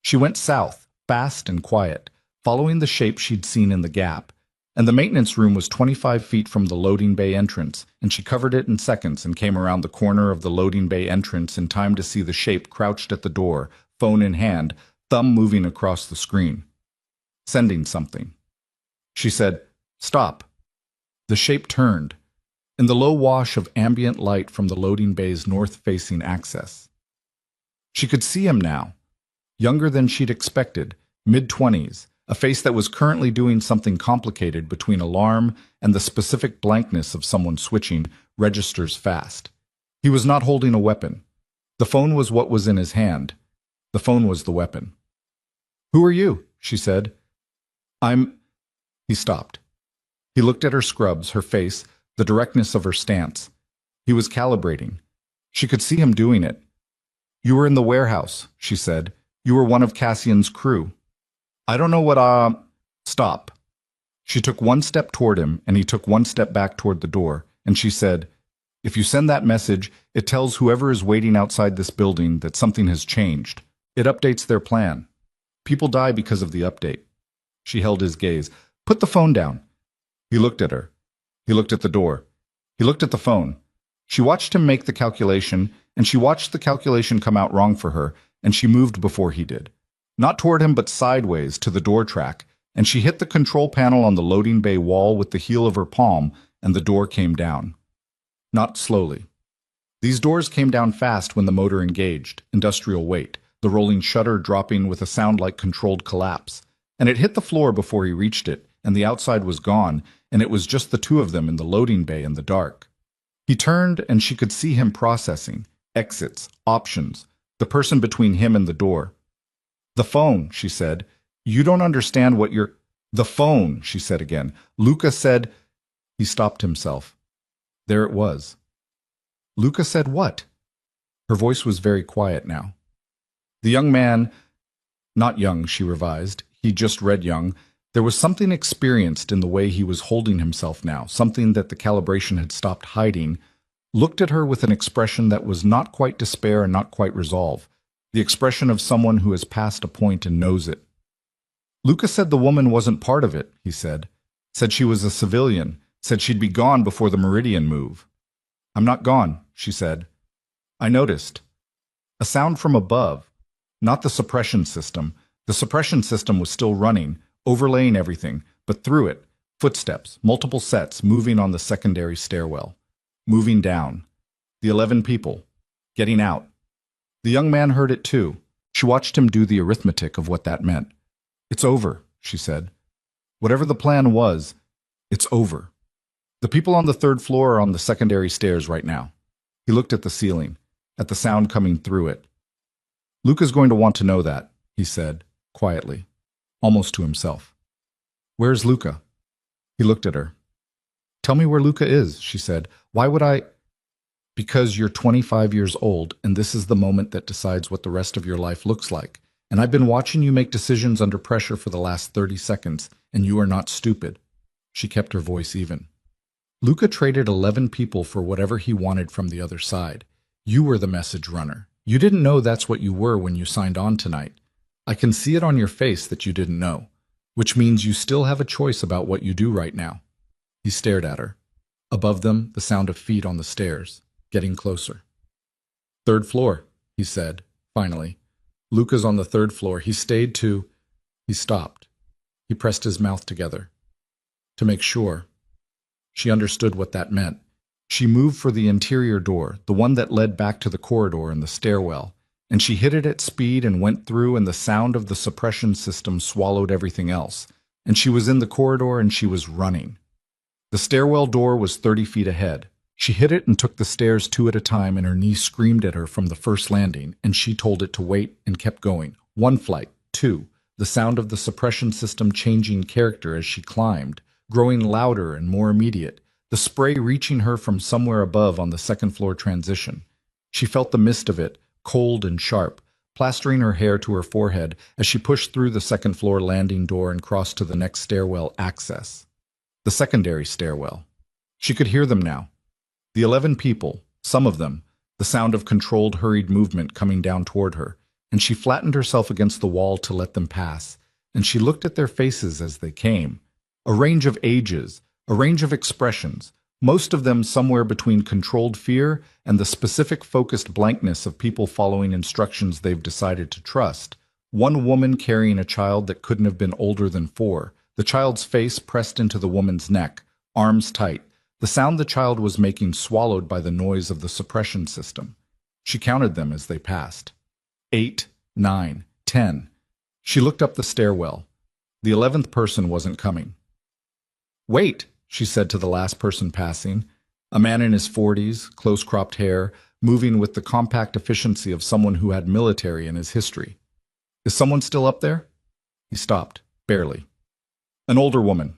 She went south, fast and quiet, following the shape she'd seen in the gap, and the maintenance room was 25 feet from the loading bay entrance, and she covered it in seconds and came around the corner of the loading bay entrance in time to see the shape crouched at the door, phone in hand, thumb moving across the screen. Sending something. She said, "Stop." The shape turned, in the low wash of ambient light from the loading bay's north-facing access. She could see him now, younger than she'd expected, mid-20s, a face that was currently doing something complicated between alarm and the specific blankness of someone switching registers fast. He was not holding a weapon. The phone was what was in his hand. The phone was the weapon. "Who are you?" she said. He stopped. He looked at her scrubs, her face, the directness of her stance. He was calibrating. She could see him doing it. "You were in the warehouse," she said. "You were one of Cassian's crew." "I don't know what, Stop." She took one step toward him, and he took one step back toward the door, and she said, "If you send that message, it tells whoever is waiting outside this building that something has changed. It updates their plan. People die because of the update." She held his gaze. "Put the phone down." He looked at her. He looked at the door. He looked at the phone. She watched him make the calculation, and she watched the calculation come out wrong for her, and she moved before he did. Not toward him, but sideways to the door track, and she hit the control panel on the loading bay wall with the heel of her palm, and the door came down. Not slowly. These doors came down fast when the motor engaged, industrial weight. the rolling shutter dropping with a sound like controlled collapse. And it hit the floor before he reached it, and the outside was gone, and it was just the two of them in the loading bay in the dark. He turned, and she could see him processing. Exits, options, the person between him and the door. "The phone," she said. "You don't understand what you're—" "The phone," she said again. "Luca said—" He stopped himself. There it was. "Luca said what?" Her voice was very quiet now. The young man— not young, she revised. He just read young. There was something experienced in the way he was holding himself now, something that the calibration had stopped hiding, looked at her with an expression that was not quite despair and not quite resolve, the expression of someone who has passed a point and knows it. "Luca said the woman wasn't part of it," he said. "Said she was a civilian, said she'd be gone before the Meridian move." "I'm not gone," she said. "I noticed." A sound from above, not the suppression system. The suppression system was still running, overlaying everything, but through it, footsteps, multiple sets moving on the secondary stairwell. Moving down. The 11 people. Getting out. The young man heard it too. She watched him do the arithmetic of what that meant. "It's over," she said. "Whatever the plan was, it's over. The people on the third floor are on the secondary stairs right now." He looked at the ceiling, at the sound coming through it. "Luca's going to want to know that," he said, quietly, almost to himself. "Where's Luca?" He looked at her. "Tell me where Luca is," she said. "Why would I—" "Because you're 25 years old, and this is the moment that decides what the rest of your life looks like. And I've been watching you make decisions under pressure for the last 30 seconds, and you are not stupid." She kept her voice even. "Luca traded 11 people for whatever he wanted from the other side. You were the message runner. You didn't know that's what you were when you signed on tonight. I can see it on your face that you didn't know, which means you still have a choice about what you do right now." He stared at her. Above them, the sound of feet on the stairs, getting closer. "Third floor," he said, finally. "Luca's on the third floor. He stayed to—" He stopped. He pressed his mouth together. To make sure. She understood what that meant. She moved for the interior door, the one that led back to the corridor and the stairwell, and she hit it at speed and went through, and the sound of the suppression system swallowed everything else, and she was in the corridor and she was running. The stairwell door was 30 feet ahead. She hit it and took the stairs 2 at a time, and her knee screamed at her from the first landing, and she told it to wait and kept going. 1 flight, 2, the sound of the suppression system changing character as she climbed, growing louder and more immediate, the spray reaching her from somewhere above on the second floor transition. She felt the mist of it, cold and sharp, plastering her hair to her forehead as she pushed through the second floor landing door and crossed to the next stairwell access. The secondary stairwell. She could hear them now. The 11 people, some of them, the sound of controlled, hurried movement coming down toward her, and she flattened herself against the wall to let them pass, and she looked at their faces as they came. A range of ages, a range of expressions, most of them somewhere between controlled fear and the specific focused blankness of people following instructions they've decided to trust. One woman carrying a child that couldn't have been older than 4, the child's face pressed into the woman's neck, arms tight, the sound the child was making swallowed by the noise of the suppression system. She counted them as they passed. 8, 9, 10. She looked up the stairwell. The 11th person wasn't coming. "Wait," she said to the last person passing, a man in his 40s, close-cropped hair, moving with the compact efficiency of someone who had military in his history. "Is someone still up there?" He stopped, barely. "An older woman.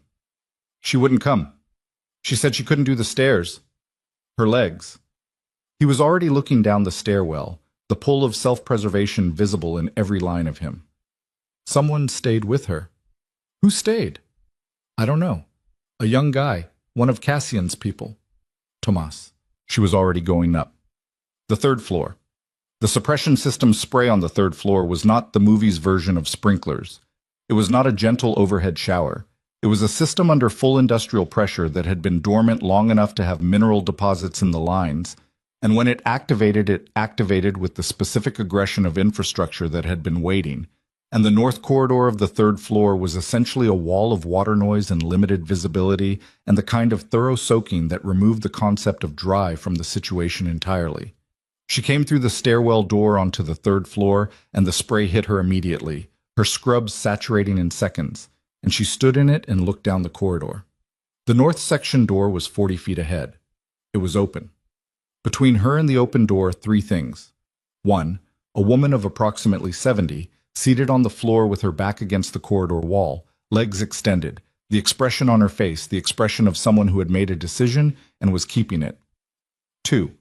She wouldn't come. She said she couldn't do the stairs. Her legs." He was already looking down the stairwell, the pull of self-preservation visible in every line of him. Someone stayed with her. Who stayed? I don't know. A young guy, one of Cassian's people. Tomas. She was already going up. The third floor. The suppression system spray on the third floor was not the movie's version of sprinklers. It was not a gentle overhead shower. It was a system under full industrial pressure that had been dormant long enough to have mineral deposits in the lines, and when it activated with the specific aggression of infrastructure that had been waiting, and the north corridor of the third floor was essentially a wall of water noise and limited visibility and the kind of thorough soaking that removed the concept of dry from the situation entirely. She came through the stairwell door onto the third floor, and the spray hit her immediately, her scrubs saturating in seconds, and she stood in it and looked down the corridor. The north section door was 40 feet ahead. It was open. Between her and the open door, three things. One, a woman of approximately 70, seated on the floor with her back against the corridor wall, legs extended, the expression on her face, the expression of someone who had made a decision and was keeping it. Two,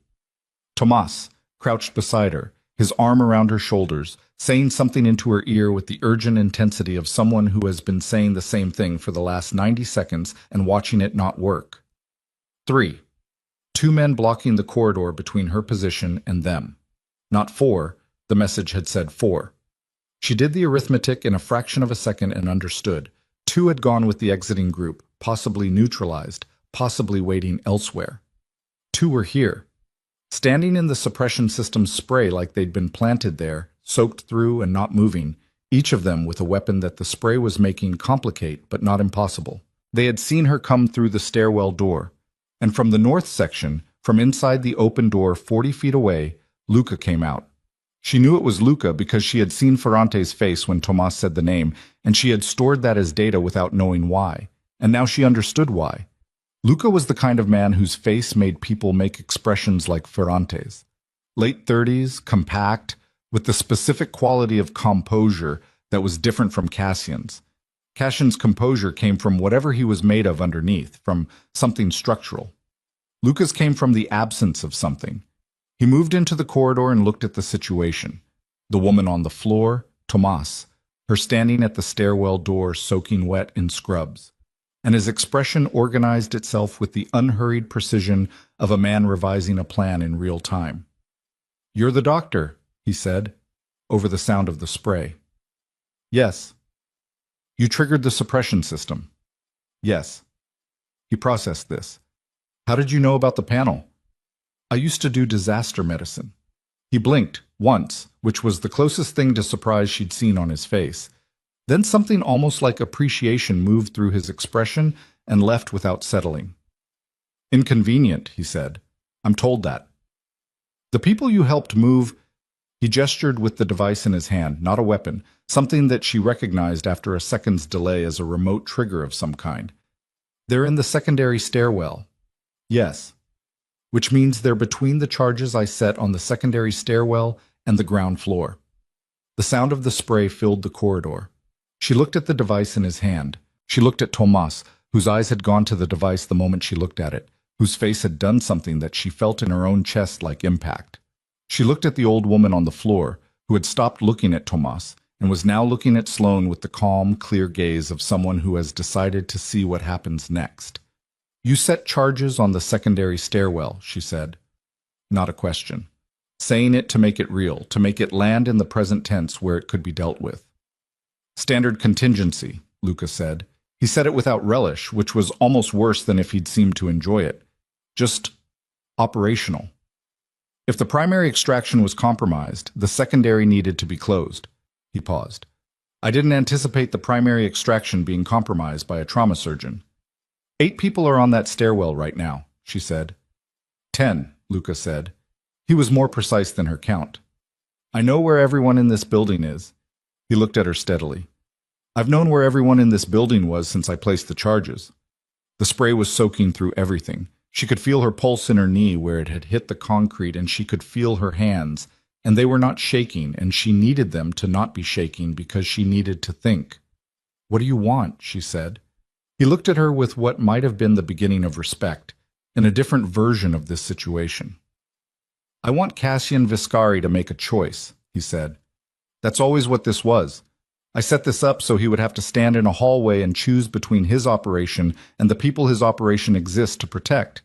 Tomas, crouched beside her, his arm around her shoulders, saying something into her ear with the urgent intensity of someone who has been saying the same thing for the last 90 seconds and watching it not work. Three, two men blocking the corridor between her position and them. Not four, the message had said four. She did the arithmetic in a fraction of a second and understood. Two had gone with the exiting group, possibly neutralized, possibly waiting elsewhere. Two were here, standing in the suppression system's spray like they'd been planted there, soaked through and not moving, each of them with a weapon that the spray was making complicate but not impossible. They had seen her come through the stairwell door, and from the north section, from inside the open door 40 feet away, Luca came out. She knew it was Luca because she had seen Ferrante's face when Tomas said the name, and she had stored that as data without knowing why, and now she understood why. Luca was the kind of man whose face made people make expressions like Ferrante's. Late 30s, compact, with the specific quality of composure that was different from Cassian's. Cassian's composure came from whatever he was made of underneath, from something structural. Luca's came from the absence of something. He moved into the corridor and looked at the situation. The woman on the floor, Tomas, her standing at the stairwell door soaking wet in scrubs. And his expression organized itself with the unhurried precision of a man revising a plan in real time. "You're the doctor," he said, over the sound of the spray. "Yes." "You triggered the suppression system." "Yes." He processed this. "How did you know about the panel?" "I used to do disaster medicine." He blinked, once, which was the closest thing to surprise she'd seen on his face. Then something almost like appreciation moved through his expression and left without settling. "Inconvenient," he said. "I'm told that." "The people you helped move—" He gestured with the device in his hand, not a weapon, something that she recognized after a second's delay as a remote trigger of some kind. "They're in the secondary stairwell." "Yes." "Which means they're between the charges I set on the secondary stairwell and the ground floor." The sound of the spray filled the corridor. She looked at the device in his hand. She looked at Tomas, whose eyes had gone to the device the moment she looked at it, whose face had done something that she felt in her own chest like impact. She looked at the old woman on the floor, who had stopped looking at Tomas, and was now looking at Sloane with the calm, clear gaze of someone who has decided to see what happens next. "You set charges on the secondary stairwell," she said. Not a question. Saying it to make it real, to make it land in the present tense where it could be dealt with. "Standard contingency," Luca said. He said it without relish, which was almost worse than if he'd seemed to enjoy it. Just operational. If the primary extraction was compromised, the secondary needed to be closed. He paused. "I didn't anticipate the primary extraction being compromised by a trauma surgeon." 8 people are on that stairwell right now," she said. 10, Luca said. He was more precise than her count. "I know where everyone in this building is." He looked at her steadily. "I've known where everyone in this building was since I placed the charges." The spray was soaking through everything. She could feel her pulse in her knee where it had hit the concrete, and she could feel her hands, and they were not shaking, and she needed them to not be shaking because she needed to think. "What do you want?" she said. He looked at her with what might have been the beginning of respect, in a different version of this situation. "I want Cassian Viscari to make a choice," he said. "That's always what this was. I set this up so he would have to stand in a hallway and choose between his operation and the people his operation exists to protect.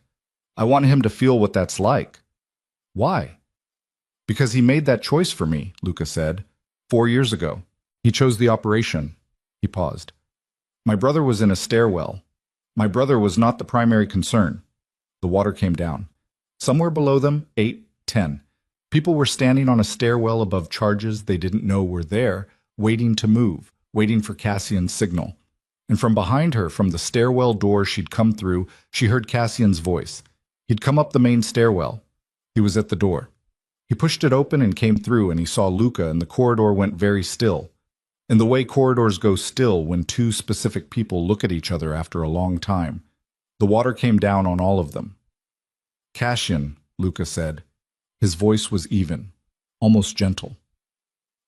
I want him to feel what that's like." "Why?" "Because he made that choice for me," Luca said. 4 years ago. He chose the operation." He paused. "My brother was in a stairwell. My brother was not the primary concern." The water came down. Somewhere below them, 8, 10. People were standing on a stairwell above charges they didn't know were there, waiting to move, waiting for Cassian's signal. And from behind her, from the stairwell door she'd come through, she heard Cassian's voice. He'd come up the main stairwell. He was at the door. He pushed it open and came through, and he saw Luca, and the corridor went very still. In the way corridors go still when two specific people look at each other after a long time. The water came down on all of them. "Cassian," Luca said. His voice was even, almost gentle.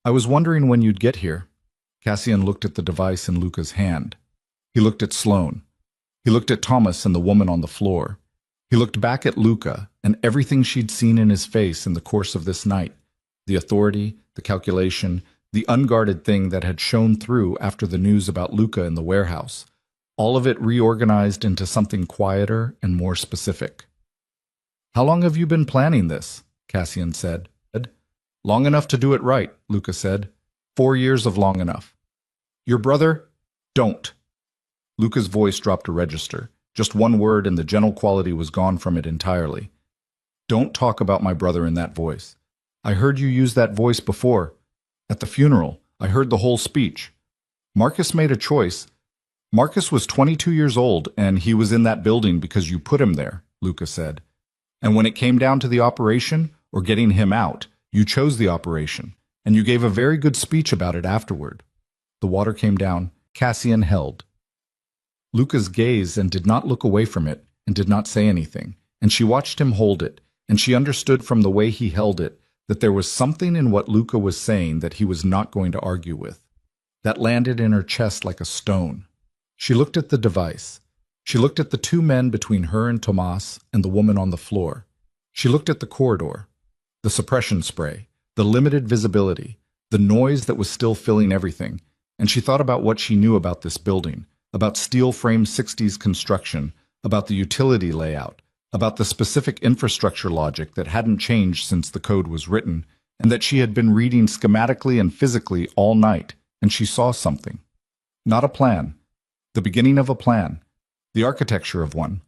"I was wondering when you'd get here." Cassian looked at the device in Luca's hand. He looked at Sloane. He looked at Thomas and the woman on the floor. He looked back at Luca and everything she'd seen in his face in the course of this night. The authority, the calculation, the unguarded thing that had shone through after the news about Luca in the warehouse. All of it reorganized into something quieter and more specific. "How long have you been planning this?" Cassian said. "Long enough to do it right," Luca said. 4 years of long enough. "Your brother? Don't." Luca's voice dropped a register. Just one word and the gentle quality was gone from it entirely. "Don't talk about my brother in that voice. I heard you use that voice before. At the funeral, I heard the whole speech. Marcus made a choice. Marcus was 22 years old, and he was in that building because you put him there," Luca said. "And when it came down to the operation, or getting him out, you chose the operation, and you gave a very good speech about it afterward." The water came down. Cassian held Luca's gaze and did not look away from it, and did not say anything, and she watched him hold it, and she understood from the way he held it that there was something in what Luca was saying that he was not going to argue with. That landed in her chest like a stone. She looked at the device. She looked at the two men between her and Tomas and the woman on the floor. She looked at the corridor, the suppression spray, the limited visibility, the noise that was still filling everything, and she thought about what she knew about this building, about steel-frame 60s construction, about the utility layout, about the specific infrastructure logic that hadn't changed since the code was written, and that she had been reading schematically and physically all night, and she saw something. Not a plan. The beginning of a plan. The architecture of one.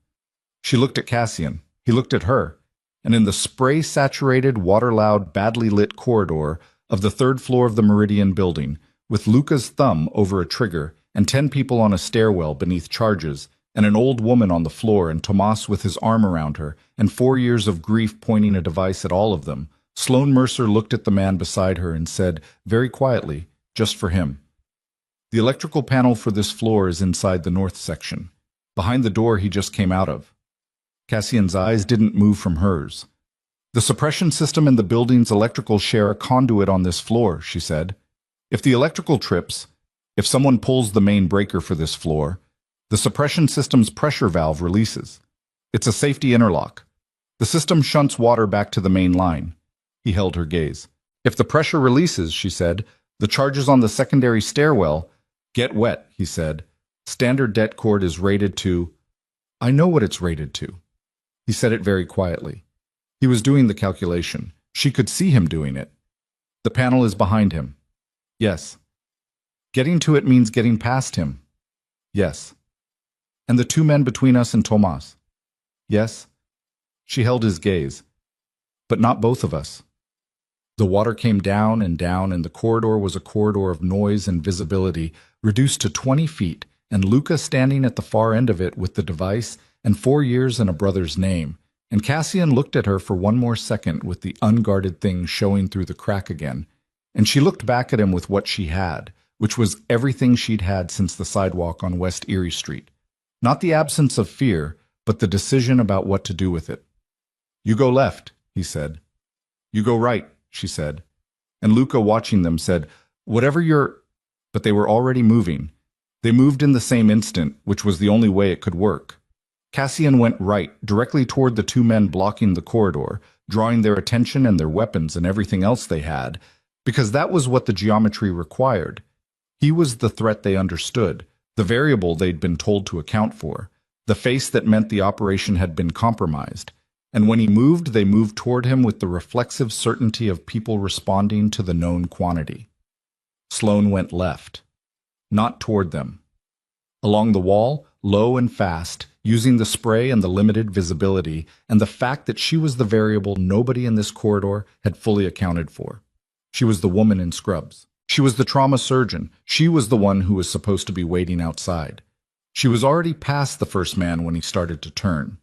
She looked at Cassian. He looked at her. And in the spray-saturated, water-loud, badly lit corridor of the third floor of the Meridian building, with Luca's thumb over a trigger, and 10 people on a stairwell beneath charges, and an old woman on the floor, and Tomas with his arm around her, and 4 years of grief pointing a device at all of them, Sloane Mercer looked at the man beside her and said, very quietly, just for him, "The electrical panel for this floor is inside the north section, behind the door he just came out of." Cassian's eyes didn't move from hers. "The suppression system and the building's electrical share a conduit on this floor," she said. "If the electrical trips, if someone pulls the main breaker for this floor, the suppression system's pressure valve releases. It's a safety interlock. The system shunts water back to the main line." He held her gaze. "If the pressure releases," she said, "the charges on the secondary stairwell get wet," he said. "Standard det cord is rated to—" "I know what it's rated to." He said it very quietly. He was doing the calculation. She could see him doing it. "The panel is behind him." "Yes." "Getting to it means getting past him." "Yes." "And the two men between us and Tomas." "Yes." She held his gaze. "But not both of us." The water came down, and the corridor was a corridor of noise and visibility, reduced to 20 feet, and Luca standing at the far end of it with the device and 4 years and a brother's name. And Cassian looked at her for one more second with the unguarded thing showing through the crack again, and she looked back at him with what she had, which was everything she'd had since the sidewalk on West Erie Street. Not the absence of fear, but the decision about what to do with it. "You go left," he said. "You go right," she said. And Luca, watching them, said, "Whatever you're—" But they were already moving. They moved in the same instant, which was the only way it could work. Cassian went right, directly toward the two men blocking the corridor, drawing their attention and their weapons and everything else they had, because that was what the geometry required. He was the threat they understood, the variable they'd been told to account for, the face that meant the operation had been compromised. And when he moved, they moved toward him with the reflexive certainty of people responding to the known quantity. Sloane went left, not toward them. Along the wall, low and fast, using the spray and the limited visibility, and the fact that she was the variable nobody in this corridor had fully accounted for. She was the woman in scrubs. She was the trauma surgeon. She was the one who was supposed to be waiting outside. She was already past the first man when he started to turn.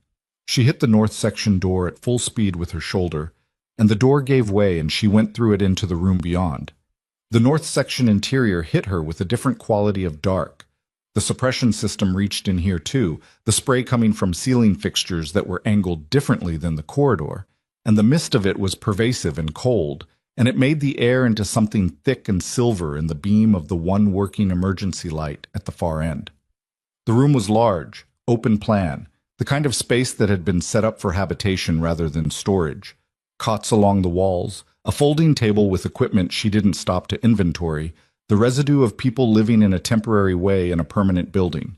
She hit the north section door at full speed with her shoulder. and the door gave way and she went through it into the room beyond. The north section interior hit her with a different quality of dark. The suppression system reached in here too, the spray coming from ceiling fixtures that were angled differently than the corridor, and the mist of it was pervasive and cold, and it made the air into something thick and silver in the beam of the one working emergency light at the far end. The room was large, open plan, the kind of space that had been set up for habitation rather than storage. Cots along the walls, a folding table with equipment she didn't stop to inventory, the residue of people living in a temporary way in a permanent building.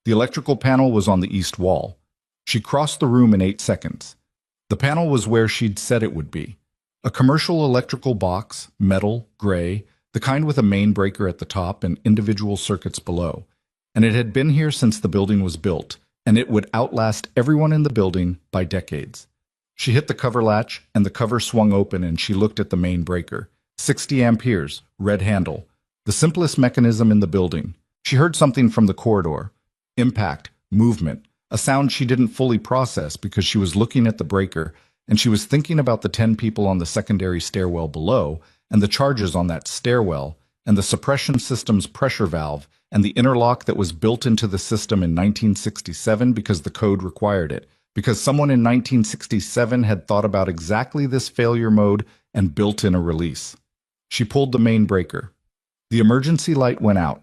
The electrical panel was on the east wall. She crossed the room in 8 seconds. The panel was where she'd said it would be. A commercial electrical box, metal, gray, the kind with a main breaker at the top and individual circuits below. And it had been here since the building was built, and it would outlast everyone in the building by decades. She hit the cover latch, and the cover swung open, and she looked at the main breaker. 60 amperes, red handle. The simplest mechanism in the building. She heard something from the corridor. Impact, movement, a sound she didn't fully process because she was looking at the breaker, and she was thinking about the 10 people on the secondary stairwell below, and the charges on that stairwell, and the suppression system's pressure valve, and the interlock that was built into the system in 1967 because the code required it, because someone in 1967 had thought about exactly this failure mode and built in a release. She pulled the main breaker. The emergency light went out.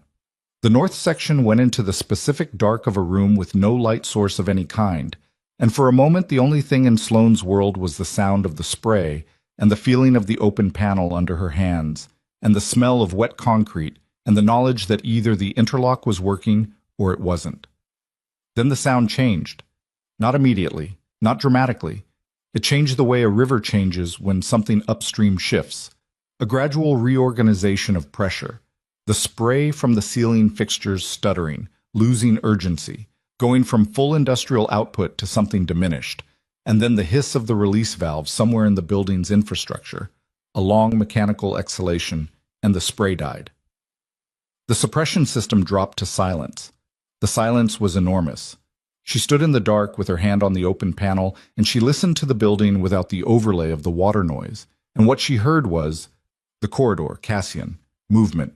The north section went into the specific dark of a room with no light source of any kind, and for a moment the only thing in Sloane's world was the sound of the spray and the feeling of the open panel under her hands, and the smell of wet concrete, and the knowledge that either the interlock was working or it wasn't. Then the sound changed. Not immediately, not dramatically. It changed the way a river changes when something upstream shifts. A gradual reorganization of pressure. The spray from the ceiling fixtures stuttering, losing urgency, going from full industrial output to something diminished, and then the hiss of the release valve somewhere in the building's infrastructure, a long mechanical exhalation, and the spray died. The suppression system dropped to silence. The silence was enormous. She stood in the dark with her hand on the open panel, and she listened to the building without the overlay of the water noise, and what she heard was the corridor, Cassian, movement.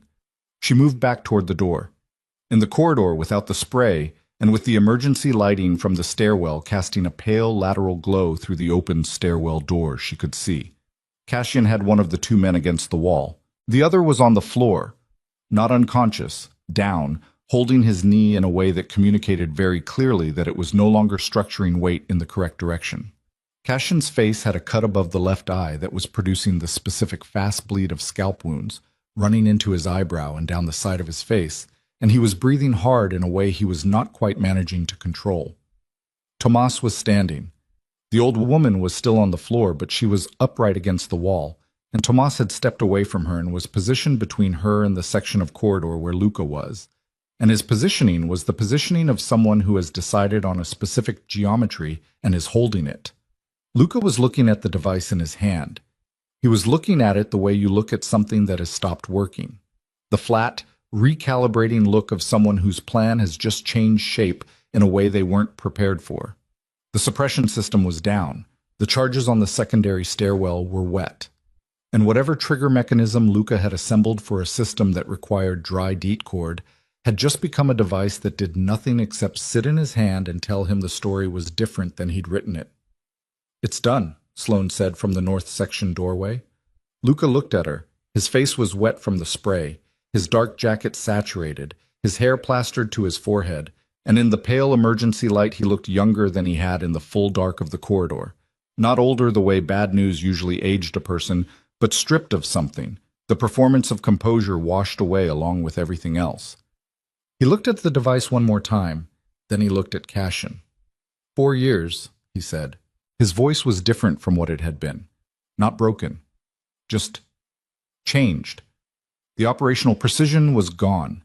She moved back toward the door. In the corridor, without the spray, and with the emergency lighting from the stairwell casting a pale lateral glow through the open stairwell door, she could see. Cassian had one of the 2 men against the wall. The other was on the floor, not unconscious, down, holding his knee in a way that communicated very clearly that it was no longer structuring weight in the correct direction. Cassian's face had a cut above the left eye that was producing the specific fast bleed of scalp wounds, running into his eyebrow and down the side of his face, and he was breathing hard in a way he was not quite managing to control. Tomas was standing. The old woman was still on the floor, but she was upright against the wall, and Tomas had stepped away from her and was positioned between her and the section of corridor where Luca was. And his positioning was the positioning of someone who has decided on a specific geometry and is holding it. Luca was looking at the device in his hand. He was looking at it the way you look at something that has stopped working. The flat, recalibrating look of someone whose plan has just changed shape in a way they weren't prepared for. The suppression system was down. The charges on the secondary stairwell were wet. And whatever trigger mechanism Luca had assembled for a system that required dry DEET cord had just become a device that did nothing except sit in his hand and tell him the story was different than he'd written it. "It's done," Sloane said from the north section doorway. Luca looked at her. His face was wet from the spray, his dark jacket saturated, his hair plastered to his forehead, and in the pale emergency light he looked younger than he had in the full dark of the corridor. Not older the way bad news usually aged a person, but stripped of something, the performance of composure washed away along with everything else. He looked at the device one more time, then he looked at Cassian. 4 years, he said. His voice was different from what it had been. Not broken. Just changed. The operational precision was gone.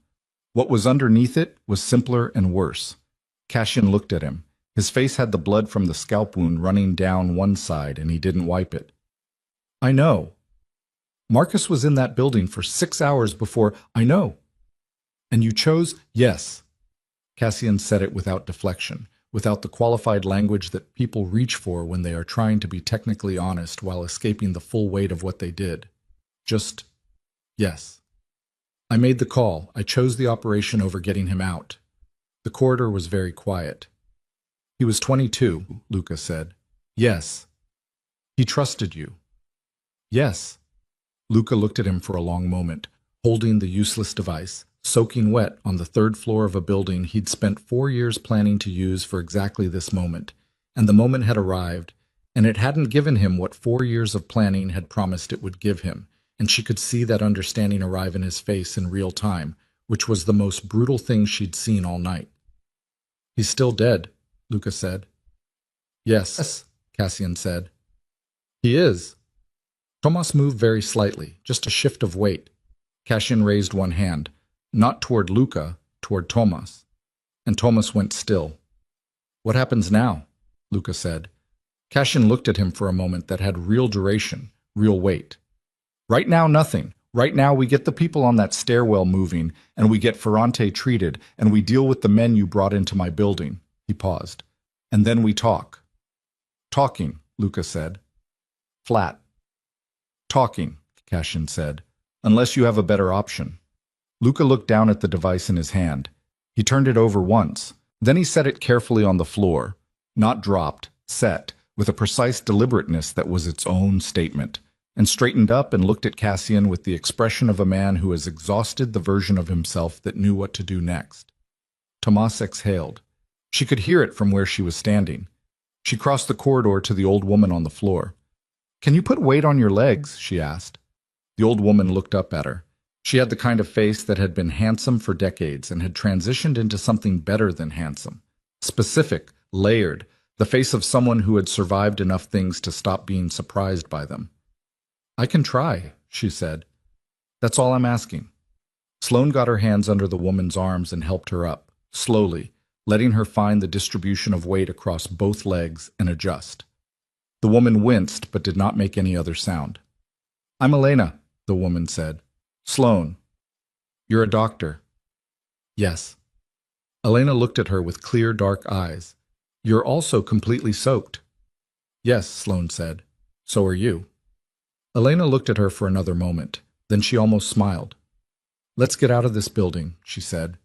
What was underneath it was simpler and worse. Cassian looked at him. His face had the blood from the scalp wound running down one side, and he didn't wipe it. "I know. Marcus was in that building for 6 hours before. I know. And you chose?" "Yes." Cassian said it without deflection, without the qualified language that people reach for when they are trying to be technically honest while escaping the full weight of what they did. Just, yes. I made the call. I chose the operation over getting him out. The corridor was very quiet. He was 22, Luca said. Yes. He trusted you. Yes. Luca looked at him for a long moment, holding the useless device, soaking wet on the third floor of a building he'd spent 4 years planning to use for exactly this moment. And the moment had arrived, and it hadn't given him what 4 years of planning had promised it would give him, and she could see that understanding arrive in his face in real time, which was the most brutal thing she'd seen all night. He's still dead, Luca said. Yes, Cassian said. He is. Tomas moved very slightly, just a shift of weight. Cassian raised one hand, not toward Luca, toward Tomas. And Tomas went still. What happens now? Luca said. Cassian looked at him for a moment that had real duration, real weight. Right now, nothing. Right now, we get the people on that stairwell moving, and we get Ferrante treated, and we deal with the men you brought into my building. He paused. And then we talk. Talking, Luca said. Flat. Talking, Cassian said. Unless you have a better option. Luca looked down at the device in his hand. He turned it over once. Then he set it carefully on the floor. Not dropped, set, with a precise deliberateness that was its own statement, and straightened up and looked at Cassian with the expression of a man who has exhausted the version of himself that knew what to do next. Tomas exhaled. She could hear it from where she was standing. She crossed the corridor to the old woman on the floor. "Can you put weight on your legs?" she asked. The old woman looked up at her. She had the kind of face that had been handsome for decades and had transitioned into something better than handsome. Specific, layered, the face of someone who had survived enough things to stop being surprised by them. "I can try," she said. "That's all I'm asking." Sloane got her hands under the woman's arms and helped her up, slowly, letting her find the distribution of weight across both legs and adjust. The woman winced but did not make any other sound. "I'm Elena," the woman said. "Sloane. You're a doctor." "Yes." Elena looked at her with clear, dark eyes. "You're also completely soaked." "Yes," Sloane said. "So are you." Elena looked at her for another moment. Then she almost smiled. "Let's get out of this building," she said.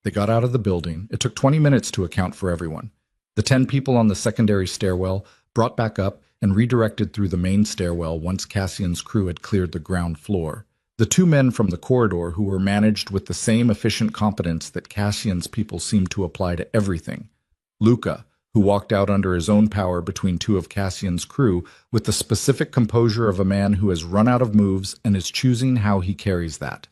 They got out of the building. It took 20 minutes to account for everyone. The 10 people on the secondary stairwell brought back up and redirected through the main stairwell once Cassian's crew had cleared the ground floor. The 2 men from the corridor who were managed with the same efficient competence that Cassian's people seemed to apply to everything. Luca, who walked out under his own power between 2 of Cassian's crew with the specific composure of a man who has run out of moves and is choosing how he carries that.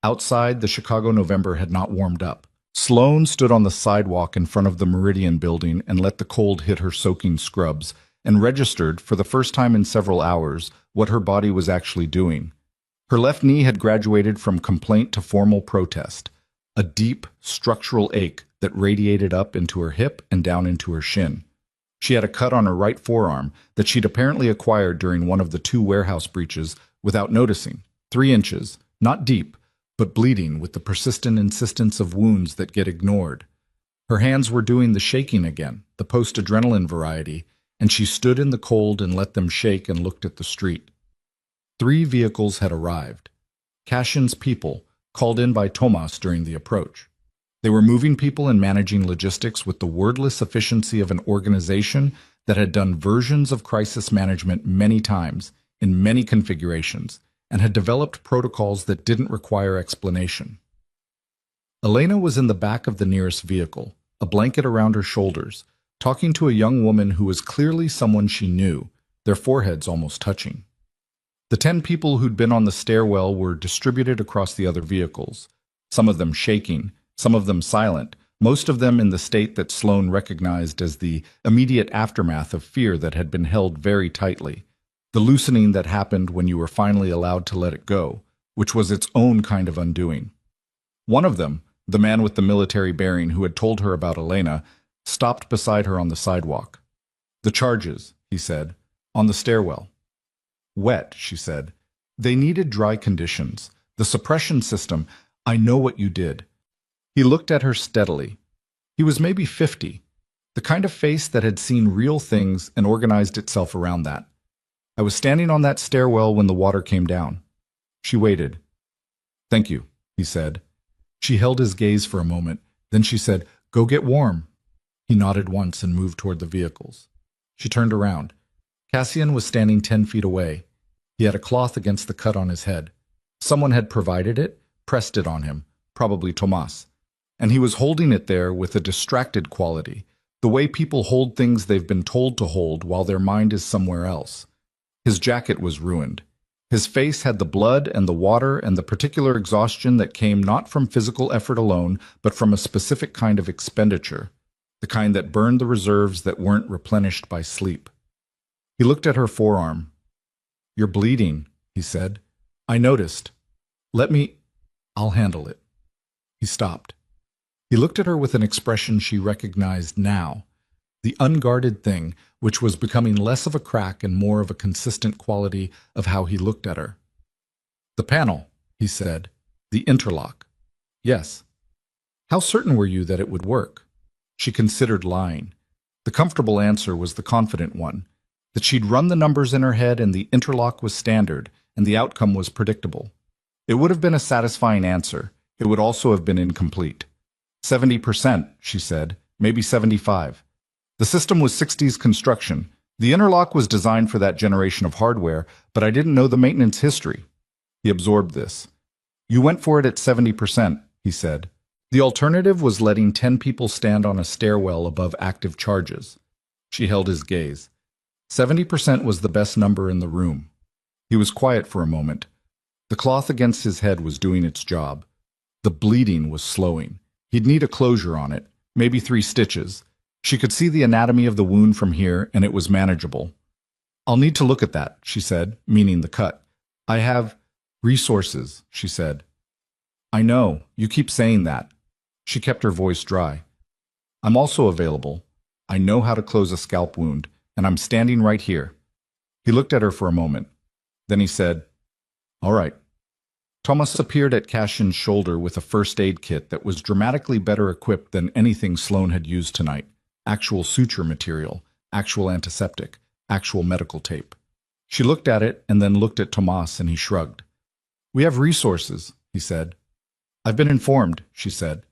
Outside, the Chicago November had not warmed up. Sloane stood on the sidewalk in front of the Meridian building and let the cold hit her soaking scrubs, and registered, for the first time in several hours, what her body was actually doing. Her left knee had graduated from complaint to formal protest, a deep, structural ache that radiated up into her hip and down into her shin. She had a cut on her right forearm that she'd apparently acquired during one of the 2 warehouse breaches without noticing, 3 inches, not deep, but bleeding with the persistent insistence of wounds that get ignored. Her hands were doing the shaking again, the post-adrenaline variety, and she stood in the cold and let them shake and looked at the street. 3 vehicles had arrived. Cassian's people, called in by Tomas during the approach. They were moving people and managing logistics with the wordless efficiency of an organization that had done versions of crisis management many times, in many configurations, and had developed protocols that didn't require explanation. Elena was in the back of the nearest vehicle, a blanket around her shoulders, talking to a young woman who was clearly someone she knew, their foreheads almost touching. The 10 people who'd been on the stairwell were distributed across the other vehicles, some of them shaking, some of them silent, most of them in the state that Sloane recognized as the immediate aftermath of fear that had been held very tightly, the loosening that happened when you were finally allowed to let it go, which was its own kind of undoing. One of them, the man with the military bearing who had told her about Elena, stopped beside her on the sidewalk. "The charges," he said, "on the stairwell." "Wet," she said. "They needed dry conditions. The suppression system, I know what you did." He looked at her steadily. He was maybe 50. The kind of face that had seen real things and organized itself around that. I was standing on that stairwell when the water came down. She waited. Thank you, he said. She held his gaze for a moment. Then she said, Go get warm. He nodded once and moved toward the vehicles. She turned around. Cassian was standing 10 feet away. He had a cloth against the cut on his head. Someone had provided it, pressed it on him, probably Tomas. And he was holding it there with a distracted quality, the way people hold things they've been told to hold while their mind is somewhere else. His jacket was ruined. His face had the blood and the water and the particular exhaustion that came not from physical effort alone, but from a specific kind of expenditure, the kind that burned the reserves that weren't replenished by sleep. He looked at her forearm. You're bleeding, he said. I noticed. I'll handle it. He stopped. He looked at her with an expression she recognized now, the unguarded thing, which was becoming less of a crack and more of a consistent quality of how he looked at her. The panel, he said. The interlock. Yes. How certain were you that it would work? She considered lying. The comfortable answer was the confident one, that she'd run the numbers in her head and the interlock was standard, and the outcome was predictable. It would have been a satisfying answer. It would also have been incomplete. 70%, she said, maybe 75. The system was 60s construction. The interlock was designed for that generation of hardware, but I didn't know the maintenance history. He absorbed this. You went for it at 70%, he said. The alternative was letting 10 people stand on a stairwell above active charges. She held his gaze. 70% was the best number in the room. He was quiet for a moment. The cloth against his head was doing its job. The bleeding was slowing. He'd need a closure on it, maybe 3 stitches. She could see the anatomy of the wound from here, and it was manageable. I'll need to look at that, she said, meaning the cut. I have resources, she said. I know, you keep saying that. She kept her voice dry. I'm also available. I know how to close a scalp wound, and I'm standing right here. He looked at her for a moment. Then he said, All right. Thomas appeared at Cassian's shoulder with a first aid kit that was dramatically better equipped than anything Sloane had used tonight. Actual suture material, actual antiseptic, actual medical tape. She looked at it and then looked at Tomas and he shrugged. We have resources, he said. I've been informed, she said.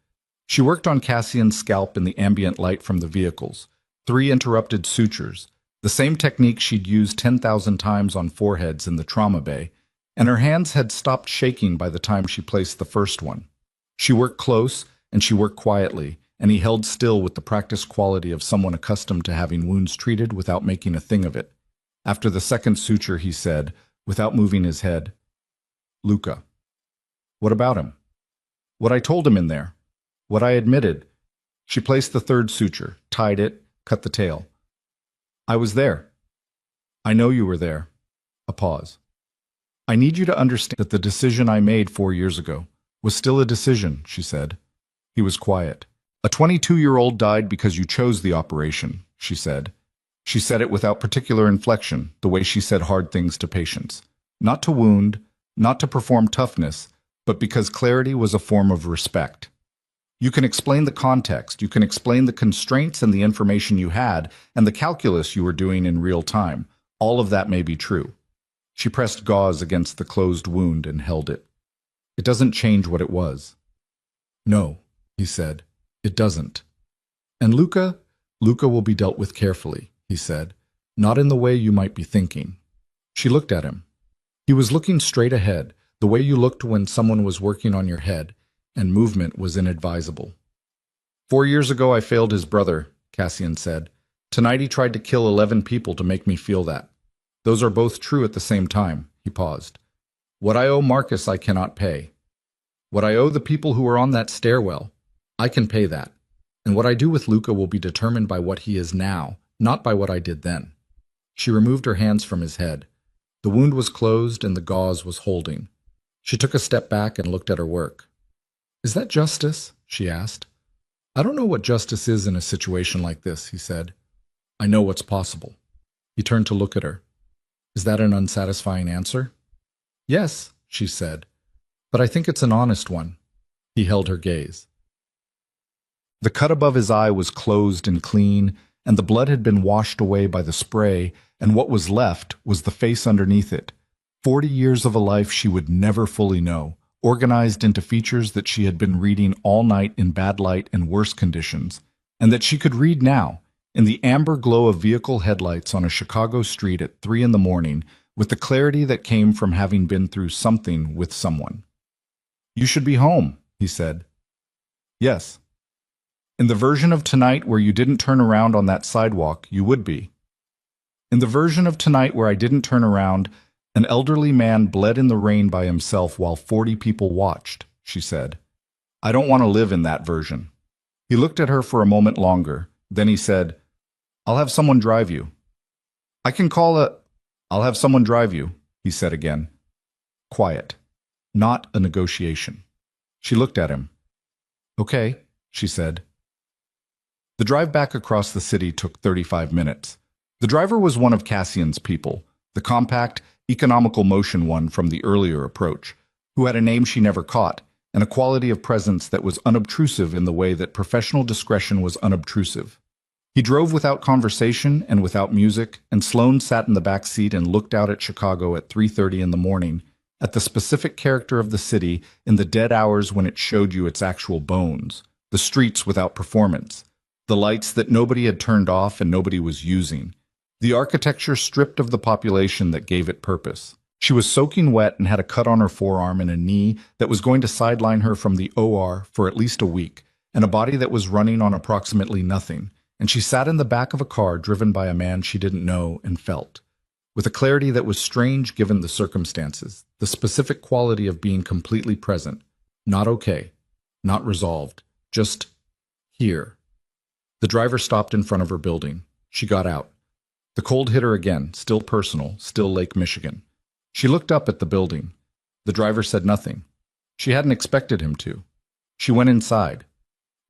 She worked on Cassian's scalp in the ambient light from the vehicles. 3 interrupted sutures, the same technique she'd used 10,000 times on foreheads in the trauma bay, and her hands had stopped shaking by the time she placed the first one. She worked close, and she worked quietly, and he held still with the practiced quality of someone accustomed to having wounds treated without making a thing of it. After the second suture, he said, without moving his head, Luca. What about him? What I told him in there. What I admitted. She placed the third suture, tied it, cut the tail. I was there. I know you were there. A pause. I need you to understand that the decision I made 4 years ago was still a decision, she said. He was quiet. A 22-year-old died because you chose the operation, she said. She said it without particular inflection, the way she said hard things to patients. Not to wound, not to perform toughness, but because clarity was a form of respect. You can explain the context, you can explain the constraints and the information you had, and the calculus you were doing in real time. All of that may be true. She pressed gauze against the closed wound and held it. It doesn't change what it was. No, he said, it doesn't. And Luca will be dealt with carefully, he said, not in the way you might be thinking. She looked at him. He was looking straight ahead, the way you looked when someone was working on your head, and movement was inadvisable. 4 years ago I failed his brother, Cassian said. Tonight he tried to kill 11 people to make me feel that. Those are both true at the same time, he paused. What I owe Marcus I cannot pay. What I owe the people who are on that stairwell, I can pay that. And what I do with Luca will be determined by what he is now, not by what I did then. She removed her hands from his head. The wound was closed and the gauze was holding. She took a step back and looked at her work. Is that justice? She asked. I don't know what justice is in a situation like this, he said. I know what's possible. He turned to look at her. Is that an unsatisfying answer? Yes, she said, but I think it's an honest one. He held her gaze. The cut above his eye was closed and clean, and the blood had been washed away by the spray, and what was left was the face underneath it. 40 years of a life she would never fully know, organized into features that she had been reading all night in bad light and worse conditions, and that she could read now, in the amber glow of vehicle headlights on a Chicago street at 3 in the morning, with the clarity that came from having been through something with someone. "You should be home," he said. "Yes. In the version of tonight where you didn't turn around on that sidewalk, you would be. In the version of tonight where I didn't turn around, an elderly man bled in the rain by himself while 40 people watched," she said. "I don't want to live in that version." He looked at her for a moment longer. Then he said, "I'll have someone drive you." "I'll have someone drive you," he said again. Quiet. Not a negotiation. She looked at him. "Okay," she said. The drive back across the city took 35 minutes. The driver was one of Cassian's people, the compact, economical motion one from the earlier approach, who had a name she never caught, and a quality of presence that was unobtrusive in the way that professional discretion was unobtrusive. He drove without conversation and without music, and Sloane sat in the back seat and looked out at Chicago at 3:30 in the morning, at the specific character of the city in the dead hours when it showed you its actual bones, the streets without performance, the lights that nobody had turned off and nobody was using, the architecture stripped of the population that gave it purpose. She was soaking wet and had a cut on her forearm and a knee that was going to sideline her from the OR for at least a week, and a body that was running on approximately nothing, and she sat in the back of a car driven by a man she didn't know and felt, with a clarity that was strange given the circumstances, the specific quality of being completely present, not okay, not resolved, just here. The driver stopped in front of her building. She got out. The cold hit her again, still personal, still Lake Michigan. She looked up at the building. The driver said nothing. She hadn't expected him to. She went inside.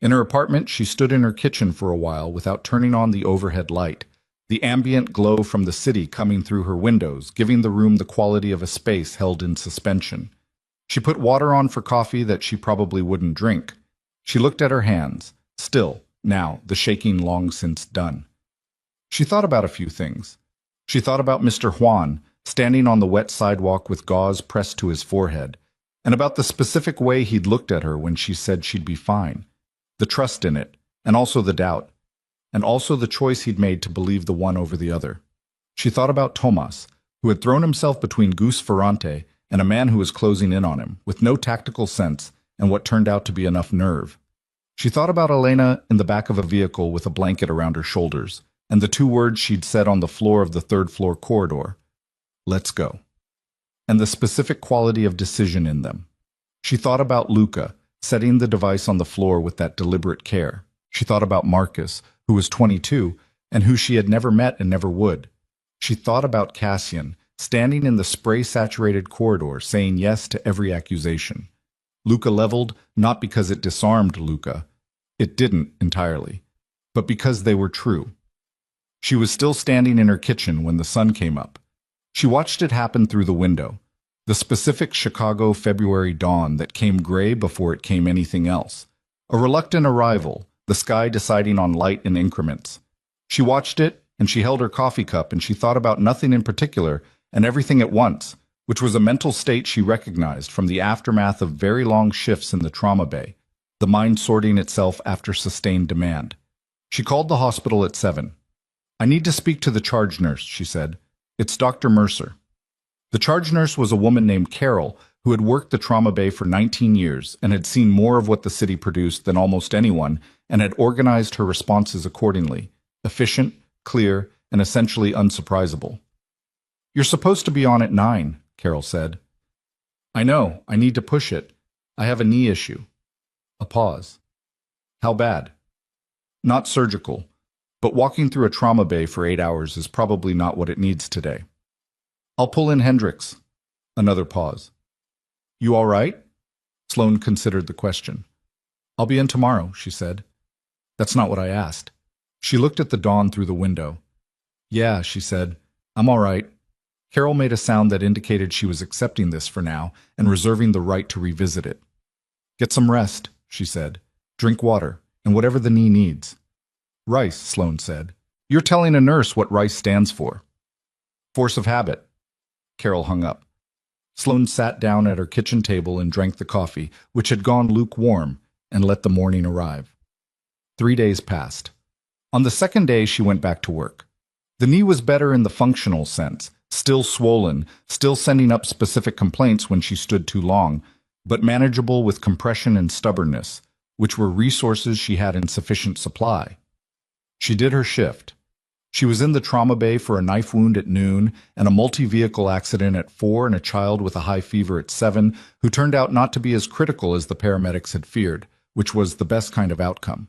In her apartment, she stood in her kitchen for a while without turning on the overhead light, the ambient glow from the city coming through her windows, giving the room the quality of a space held in suspension. She put water on for coffee that she probably wouldn't drink. She looked at her hands, still, now, the shaking long since done. She thought about a few things. She thought about Mr. Juan, standing on the wet sidewalk with gauze pressed to his forehead, and about the specific way he'd looked at her when she said she'd be fine. The trust in it, and also the doubt, and also the choice he'd made to believe the one over the other. She thought about Tomas, who had thrown himself between Gus Ferrante and a man who was closing in on him, with no tactical sense and what turned out to be enough nerve. She thought about Elena in the back of a vehicle with a blanket around her shoulders, and the 2 words she'd said on the floor of the 3rd-floor corridor, "Let's go," and the specific quality of decision in them. She thought about Luca, setting the device on the floor with that deliberate care. She thought about Marcus, who was 22, and who she had never met and never would. She thought about Cassian, standing in the spray-saturated corridor, saying yes to every accusation. Luca leveled, not because it disarmed Luca. It didn't entirely, but because they were true. She was still standing in her kitchen when the sun came up. She watched it happen through the window, the specific Chicago February dawn that came gray before it came anything else. A reluctant arrival, the sky deciding on light in increments. She watched it, and she held her coffee cup, and she thought about nothing in particular and everything at once, which was a mental state she recognized from the aftermath of very long shifts in the trauma bay, the mind sorting itself after sustained demand. She called the hospital at 7. "I need to speak to the charge nurse," she said. "It's Dr. Mercer." The charge nurse was a woman named Carol who had worked the trauma bay for 19 years and had seen more of what the city produced than almost anyone and had organized her responses accordingly, efficient, clear, and essentially unsurprisable. "You're supposed to be on at 9, Carol said. "I know, I need to push it. I have a knee issue." A pause. "How bad?" "Not surgical, but walking through a trauma bay for 8 hours is probably not what it needs today." "I'll pull in Hendricks." Another pause. "You all right?" Sloane considered the question. "I'll be in tomorrow," she said. "That's not what I asked." She looked at the dawn through the window. "Yeah," she said. "I'm all right." Carol made a sound that indicated she was accepting this for now and reserving the right to revisit it. "Get some rest," she said. "Drink water. and whatever the knee needs. Rice, Sloane said. You're telling a nurse what Rice stands for. Force of habit. Carol hung up. Sloane sat down at her kitchen table and drank the coffee, which had gone lukewarm, and let the morning arrive. 3 days passed. On the second day, she went back to work. The knee was better in the functional sense, still swollen, still sending up specific complaints when she stood too long, but manageable with compression and stubbornness, which were resources she had in sufficient supply. She did her shift. She was in the trauma bay for a knife wound at noon and a multi-vehicle accident at 4 and a child with a high fever at 7 who turned out not to be as critical as the paramedics had feared, which was the best kind of outcome.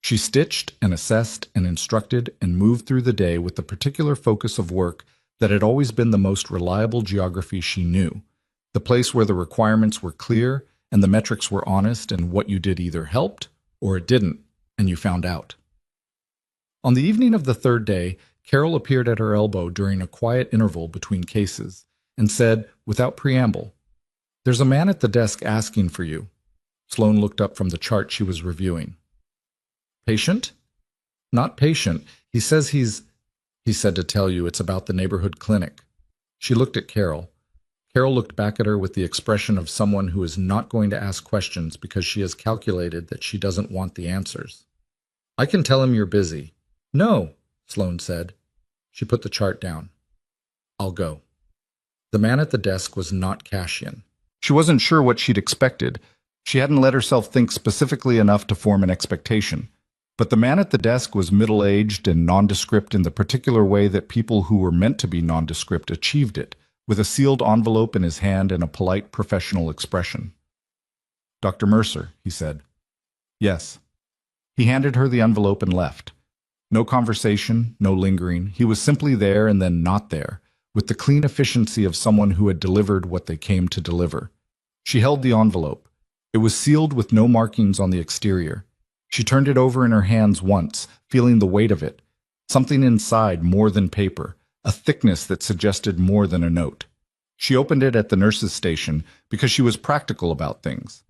She stitched and assessed and instructed and moved through the day with the particular focus of work that had always been the most reliable geography she knew, the place where the requirements were clear and the metrics were honest and what you did either helped or it didn't, and you found out. On the evening of the third day, Carol appeared at her elbow during a quiet interval between cases and said, without preamble, "There's a man at the desk asking for you." Sloane looked up from the chart she was reviewing. "Patient?" "Not patient. He says he said to tell you it's about the neighborhood clinic." She looked at Carol. Carol looked back at her with the expression of someone who is not going to ask questions because she has calculated that she doesn't want the answers. "I can tell him you're busy." "No," Sloane said. She put the chart down. "I'll go." The man at the desk was not Cassian. She wasn't sure what she'd expected. She hadn't let herself think specifically enough to form an expectation. But the man at the desk was middle-aged and nondescript in the particular way that people who were meant to be nondescript achieved it, with a sealed envelope in his hand and a polite professional expression. "Dr. Mercer," he said. "Yes." He handed her the envelope and left. No conversation, no lingering. He was simply there and then not there, with the clean efficiency of someone who had delivered what they came to deliver. She held the envelope. It was sealed with no markings on the exterior. She turned it over in her hands once, feeling the weight of it. Something inside more than paper, a thickness that suggested more than a note. She opened it at the nurse's station because she was practical about things.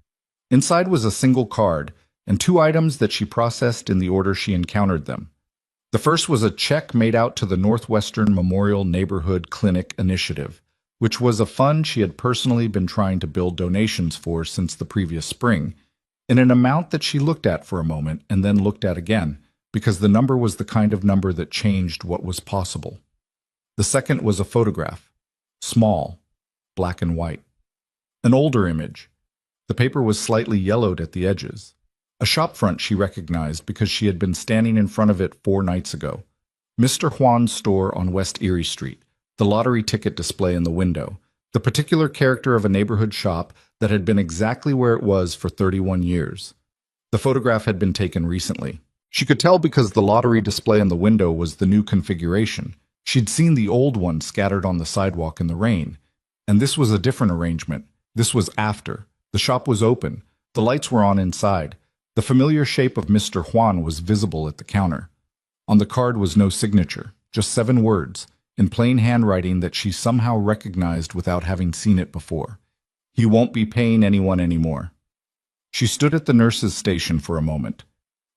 Inside was a single card and 2 items that she processed in the order she encountered them. The first was a check made out to the Northwestern Memorial Neighborhood Clinic Initiative, which was a fund she had personally been trying to build donations for since the previous spring, in an amount that she looked at for a moment and then looked at again, because the number was the kind of number that changed what was possible. The second was a photograph, small, black and white. An older image. The paper was slightly yellowed at the edges. A shopfront she recognized because she had been standing in front of it 4 nights ago. Mr. Juan's store on West Erie Street, the lottery ticket display in the window, the particular character of a neighborhood shop that had been exactly where it was for 31 years. The photograph had been taken recently. She could tell because the lottery display in the window was the new configuration. She'd seen the old one scattered on the sidewalk in the rain. And this was a different arrangement. This was after. The shop was open. The lights were on inside. The familiar shape of Mr. Juan was visible at the counter. On the card was no signature, just 7 words, in plain handwriting that she somehow recognized without having seen it before. "He won't be paying anyone anymore." She stood at the nurse's station for a moment.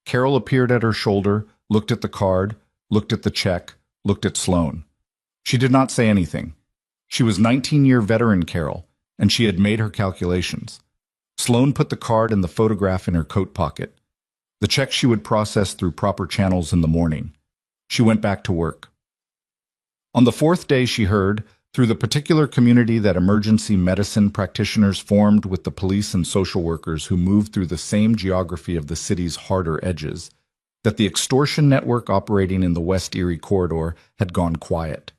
Carol appeared at her shoulder, looked at the card, looked at the check, looked at Sloane. She did not say anything. She was 19-year veteran Carol, and she had made her calculations. Sloane put the card and the photograph in her coat pocket. The check she would process through proper channels in the morning. She went back to work. On the 4th day she heard, through the particular community that emergency medicine practitioners formed with the police and social workers who moved through the same geography of the city's harder edges, that the extortion network operating in the West Erie corridor had gone quiet.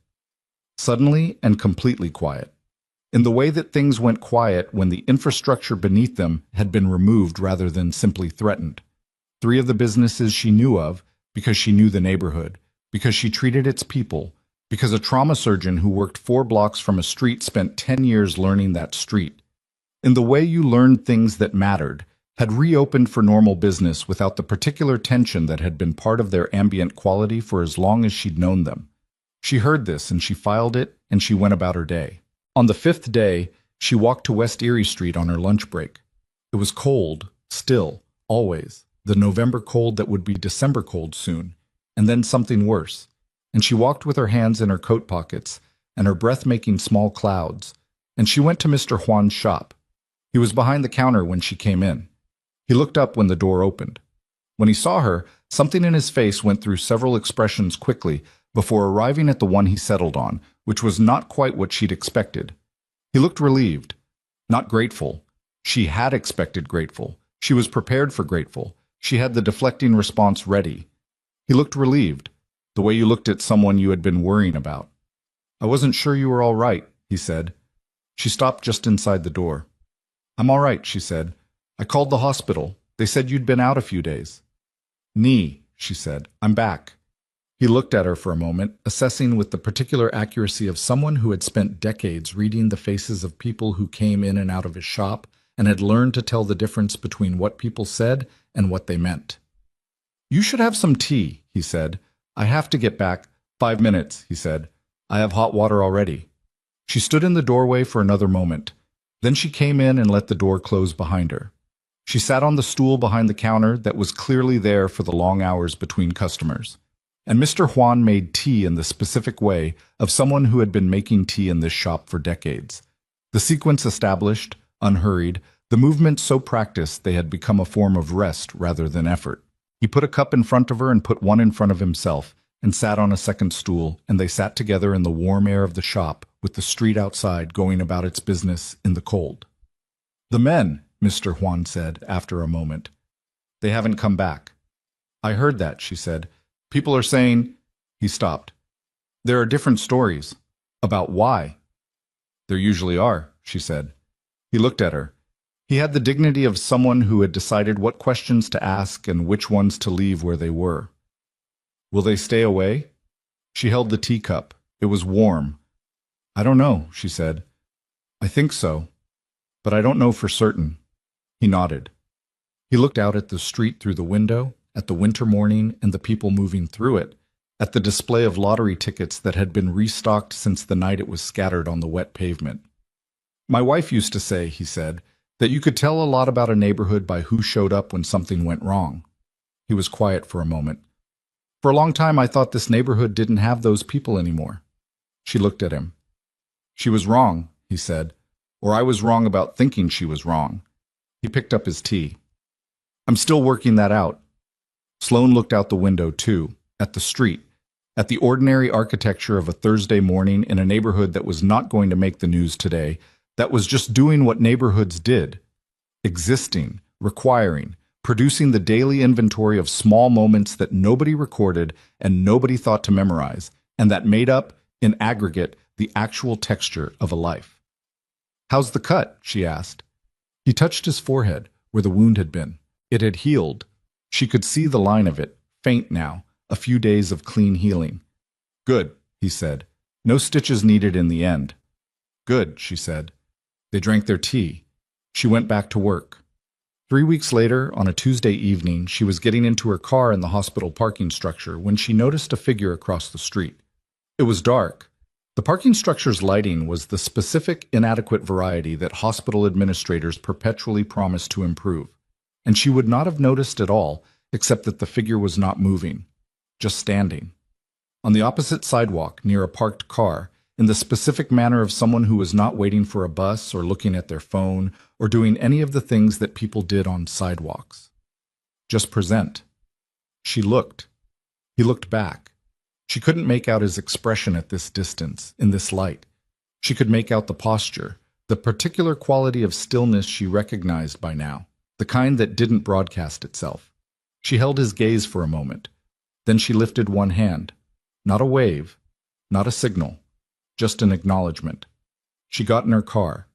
Suddenly and completely quiet. In the way that things went quiet when the infrastructure beneath them had been removed rather than simply threatened. 3 of the businesses she knew of, because she knew the neighborhood, because she treated its people, because a trauma surgeon who worked 4 blocks from a street spent 10 years learning that street. In the way you learned things that mattered, had reopened for normal business without the particular tension that had been part of their ambient quality for as long as she'd known them. She heard this and she filed it and she went about her day. On the 5th day, she walked to West Erie Street on her lunch break. It was cold, still, always. the November cold that would be December cold soon, and then something worse. And she walked with her hands in her coat pockets, and her breath making small clouds, and she went to Mr. Juan's shop. He was behind the counter when she came in. He looked up when the door opened. When he saw her, something in his face went through several expressions quickly before arriving at the one he settled on, which was not quite what she'd expected. He looked relieved, not grateful. She had expected grateful. She was prepared for grateful. She had the deflecting response ready. He looked relieved, the way you looked at someone you had been worrying about. "I wasn't sure you were all right," he said. She stopped just inside the door. "I'm all right," she said. "I called the hospital. They said you'd been out a few days." "Nee," she said. "I'm back." He looked at her for a moment, assessing with the particular accuracy of someone who had spent decades reading the faces of people who came in and out of his shop and had learned to tell the difference between what people said and what they meant. "You should have some tea," he said. "I have to get back." "5 minutes," he said. "I have hot water already." She stood in the doorway for another moment. Then she came in and let the door close behind her. She sat on the stool behind the counter that was clearly there for the long hours between customers. And Mr. Juan made tea in the specific way of someone who had been making tea in this shop for decades. The sequence established, unhurried, the movements so practiced they had become a form of rest rather than effort. He put a cup in front of her and put one in front of himself, and sat on a second stool, and they sat together in the warm air of the shop, with the street outside going about its business in the cold. "The men," Mr. Juan said after a moment. "They haven't come back." "I heard that," she said. "People are saying—" He stopped. "There are different stories. About why." "There usually are," she said. He looked at her. He had the dignity of someone who had decided what questions to ask and which ones to leave where they were. "Will they stay away?" She held the teacup. It was warm. "I don't know," she said. "I think so, but I don't know for certain." He nodded. He looked out at the street through the window, at the winter morning and the people moving through it, at the display of lottery tickets that had been restocked since the night it was scattered on the wet pavement. "My wife used to say," he said, "that you could tell a lot about a neighborhood by who showed up when something went wrong." He was quiet for a moment. "For a long time I thought this neighborhood didn't have those people anymore." She looked at him. "She was wrong," he said, "or I was wrong about thinking she was wrong." He picked up his tea. "I'm still working that out." Sloane looked out the window, too, at the street, at the ordinary architecture of a Thursday morning in a neighborhood that was not going to make the news today, that was just doing what neighborhoods did, existing, requiring, producing the daily inventory of small moments that nobody recorded and nobody thought to memorize, and that made up, in aggregate, the actual texture of a life. "How's the cut?" she asked. He touched his forehead, where the wound had been. It had healed. She could see the line of it, faint now, a few days of clean healing. "Good," he said. "No stitches needed in the end." "Good," she said. They drank their tea. She went back to work. 3 weeks later, on a Tuesday evening, she was getting into her car in the hospital parking structure when she noticed a figure across the street. It was dark. The parking structure's lighting was the specific, inadequate variety that hospital administrators perpetually promise to improve, and she would not have noticed at all, except that the figure was not moving, just standing. On the opposite sidewalk, near a parked car, in the specific manner of someone who was not waiting for a bus or looking at their phone or doing any of the things that people did on sidewalks. Just present. She looked. He looked back. She couldn't make out his expression at this distance, in this light. She could make out the posture, the particular quality of stillness she recognized by now, the kind that didn't broadcast itself. She held his gaze for a moment. Then she lifted one hand. Not a wave, not a signal, just an acknowledgement. She got in her car.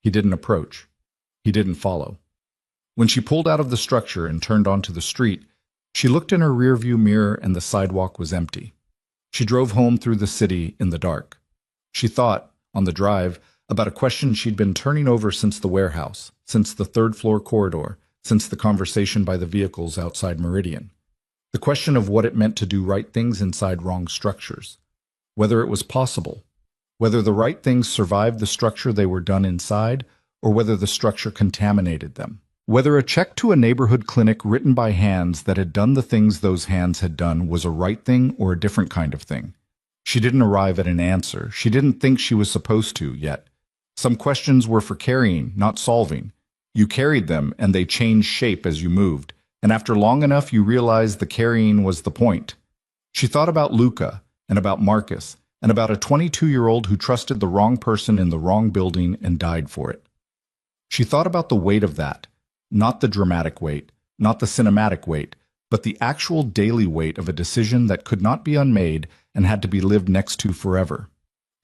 He didn't approach. He didn't follow. When she pulled out of the structure and turned onto the street, she looked in her rearview mirror and the sidewalk was empty. She drove home through the city in the dark. She thought, on the drive, about a question she'd been turning over since the warehouse, since the third-floor corridor, since the conversation by the vehicles outside Meridian. The question of what it meant to do right things inside wrong structures. Whether it was possible. Whether the right things survived the structure they were done inside, or whether the structure contaminated them. Whether a check to a neighborhood clinic written by hands that had done the things those hands had done was a right thing or a different kind of thing. She didn't arrive at an answer. She didn't think she was supposed to yet. Some questions were for carrying, not solving. You carried them, and they changed shape as you moved, and after long enough you realized the carrying was the point. She thought about Luca, and about Marcus, and about a 22-year-old who trusted the wrong person in the wrong building and died for it. She thought about the weight of that, not the dramatic weight, not the cinematic weight, but the actual daily weight of a decision that could not be unmade and had to be lived next to forever.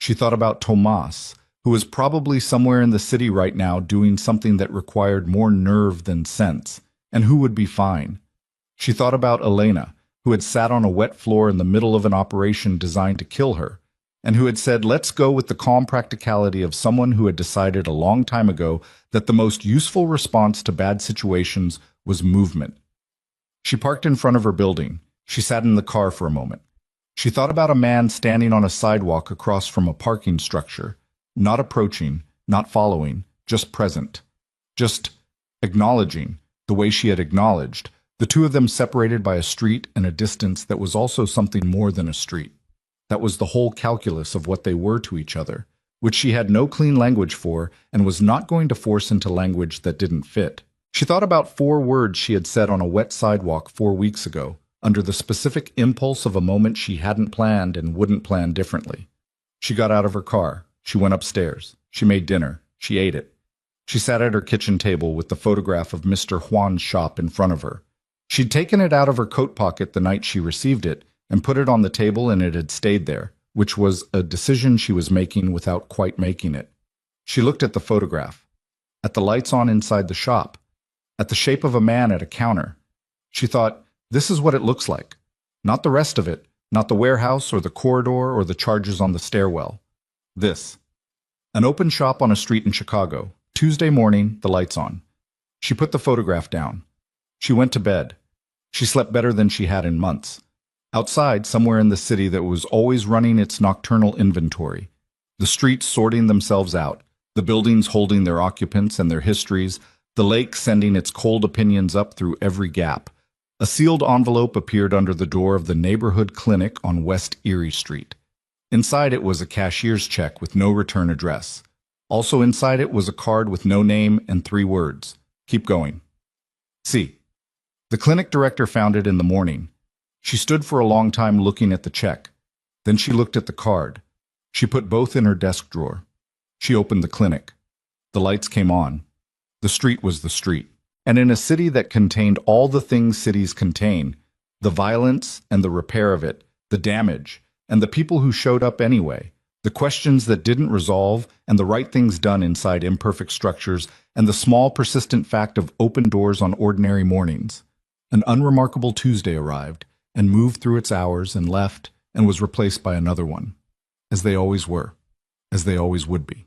She thought about Tomas, who was probably somewhere in the city right now doing something that required more nerve than sense, and who would be fine. She thought about Elena, who had sat on a wet floor in the middle of an operation designed to kill her, and who had said, "Let's go," with the calm practicality of someone who had decided a long time ago that the most useful response to bad situations was movement. She parked in front of her building. She sat in the car for a moment. She thought about a man standing on a sidewalk across from a parking structure, not approaching, not following, just present, just acknowledging the way she had acknowledged, the two of them separated by a street and a distance that was also something more than a street. That was the whole calculus of what they were to each other, which she had no clean language for and was not going to force into language that didn't fit. She thought about 4 words she had said on a wet sidewalk 4 weeks ago, under the specific impulse of a moment she hadn't planned and wouldn't plan differently. She got out of her car. She went upstairs. She made dinner. She ate it. She sat at her kitchen table with the photograph of Mr. Juan's shop in front of her. She'd taken it out of her coat pocket the night she received it and put it on the table, and it had stayed there, which was a decision she was making without quite making it. She looked at the photograph, at the lights on inside the shop, at the shape of a man at a counter. She thought, this is what it looks like. Not the rest of it, not the warehouse or the corridor or the charges on the stairwell. This. An open shop on a street in Chicago. Tuesday morning, the lights on. She put the photograph down. She went to bed. She slept better than she had in months. Outside, somewhere in the city that was always running its nocturnal inventory, the streets sorting themselves out, the buildings holding their occupants and their histories, the lake sending its cold opinions up through every gap. A sealed envelope appeared under the door of the neighborhood clinic on West Erie Street. Inside it was a cashier's check with no return address. Also inside it was a card with no name and 3 words. Keep going. See. The clinic director found it in the morning. She stood for a long time looking at the check. Then she looked at the card. She put both in her desk drawer. She opened the clinic. The lights came on. The street was the street. And in a city that contained all the things cities contain, the violence and the repair of it, the damage, and the people who showed up anyway, the questions that didn't resolve, and the right things done inside imperfect structures, and the small persistent fact of open doors on ordinary mornings. An unremarkable Tuesday arrived, and moved through its hours and left, and was replaced by another one, as they always were, as they always would be.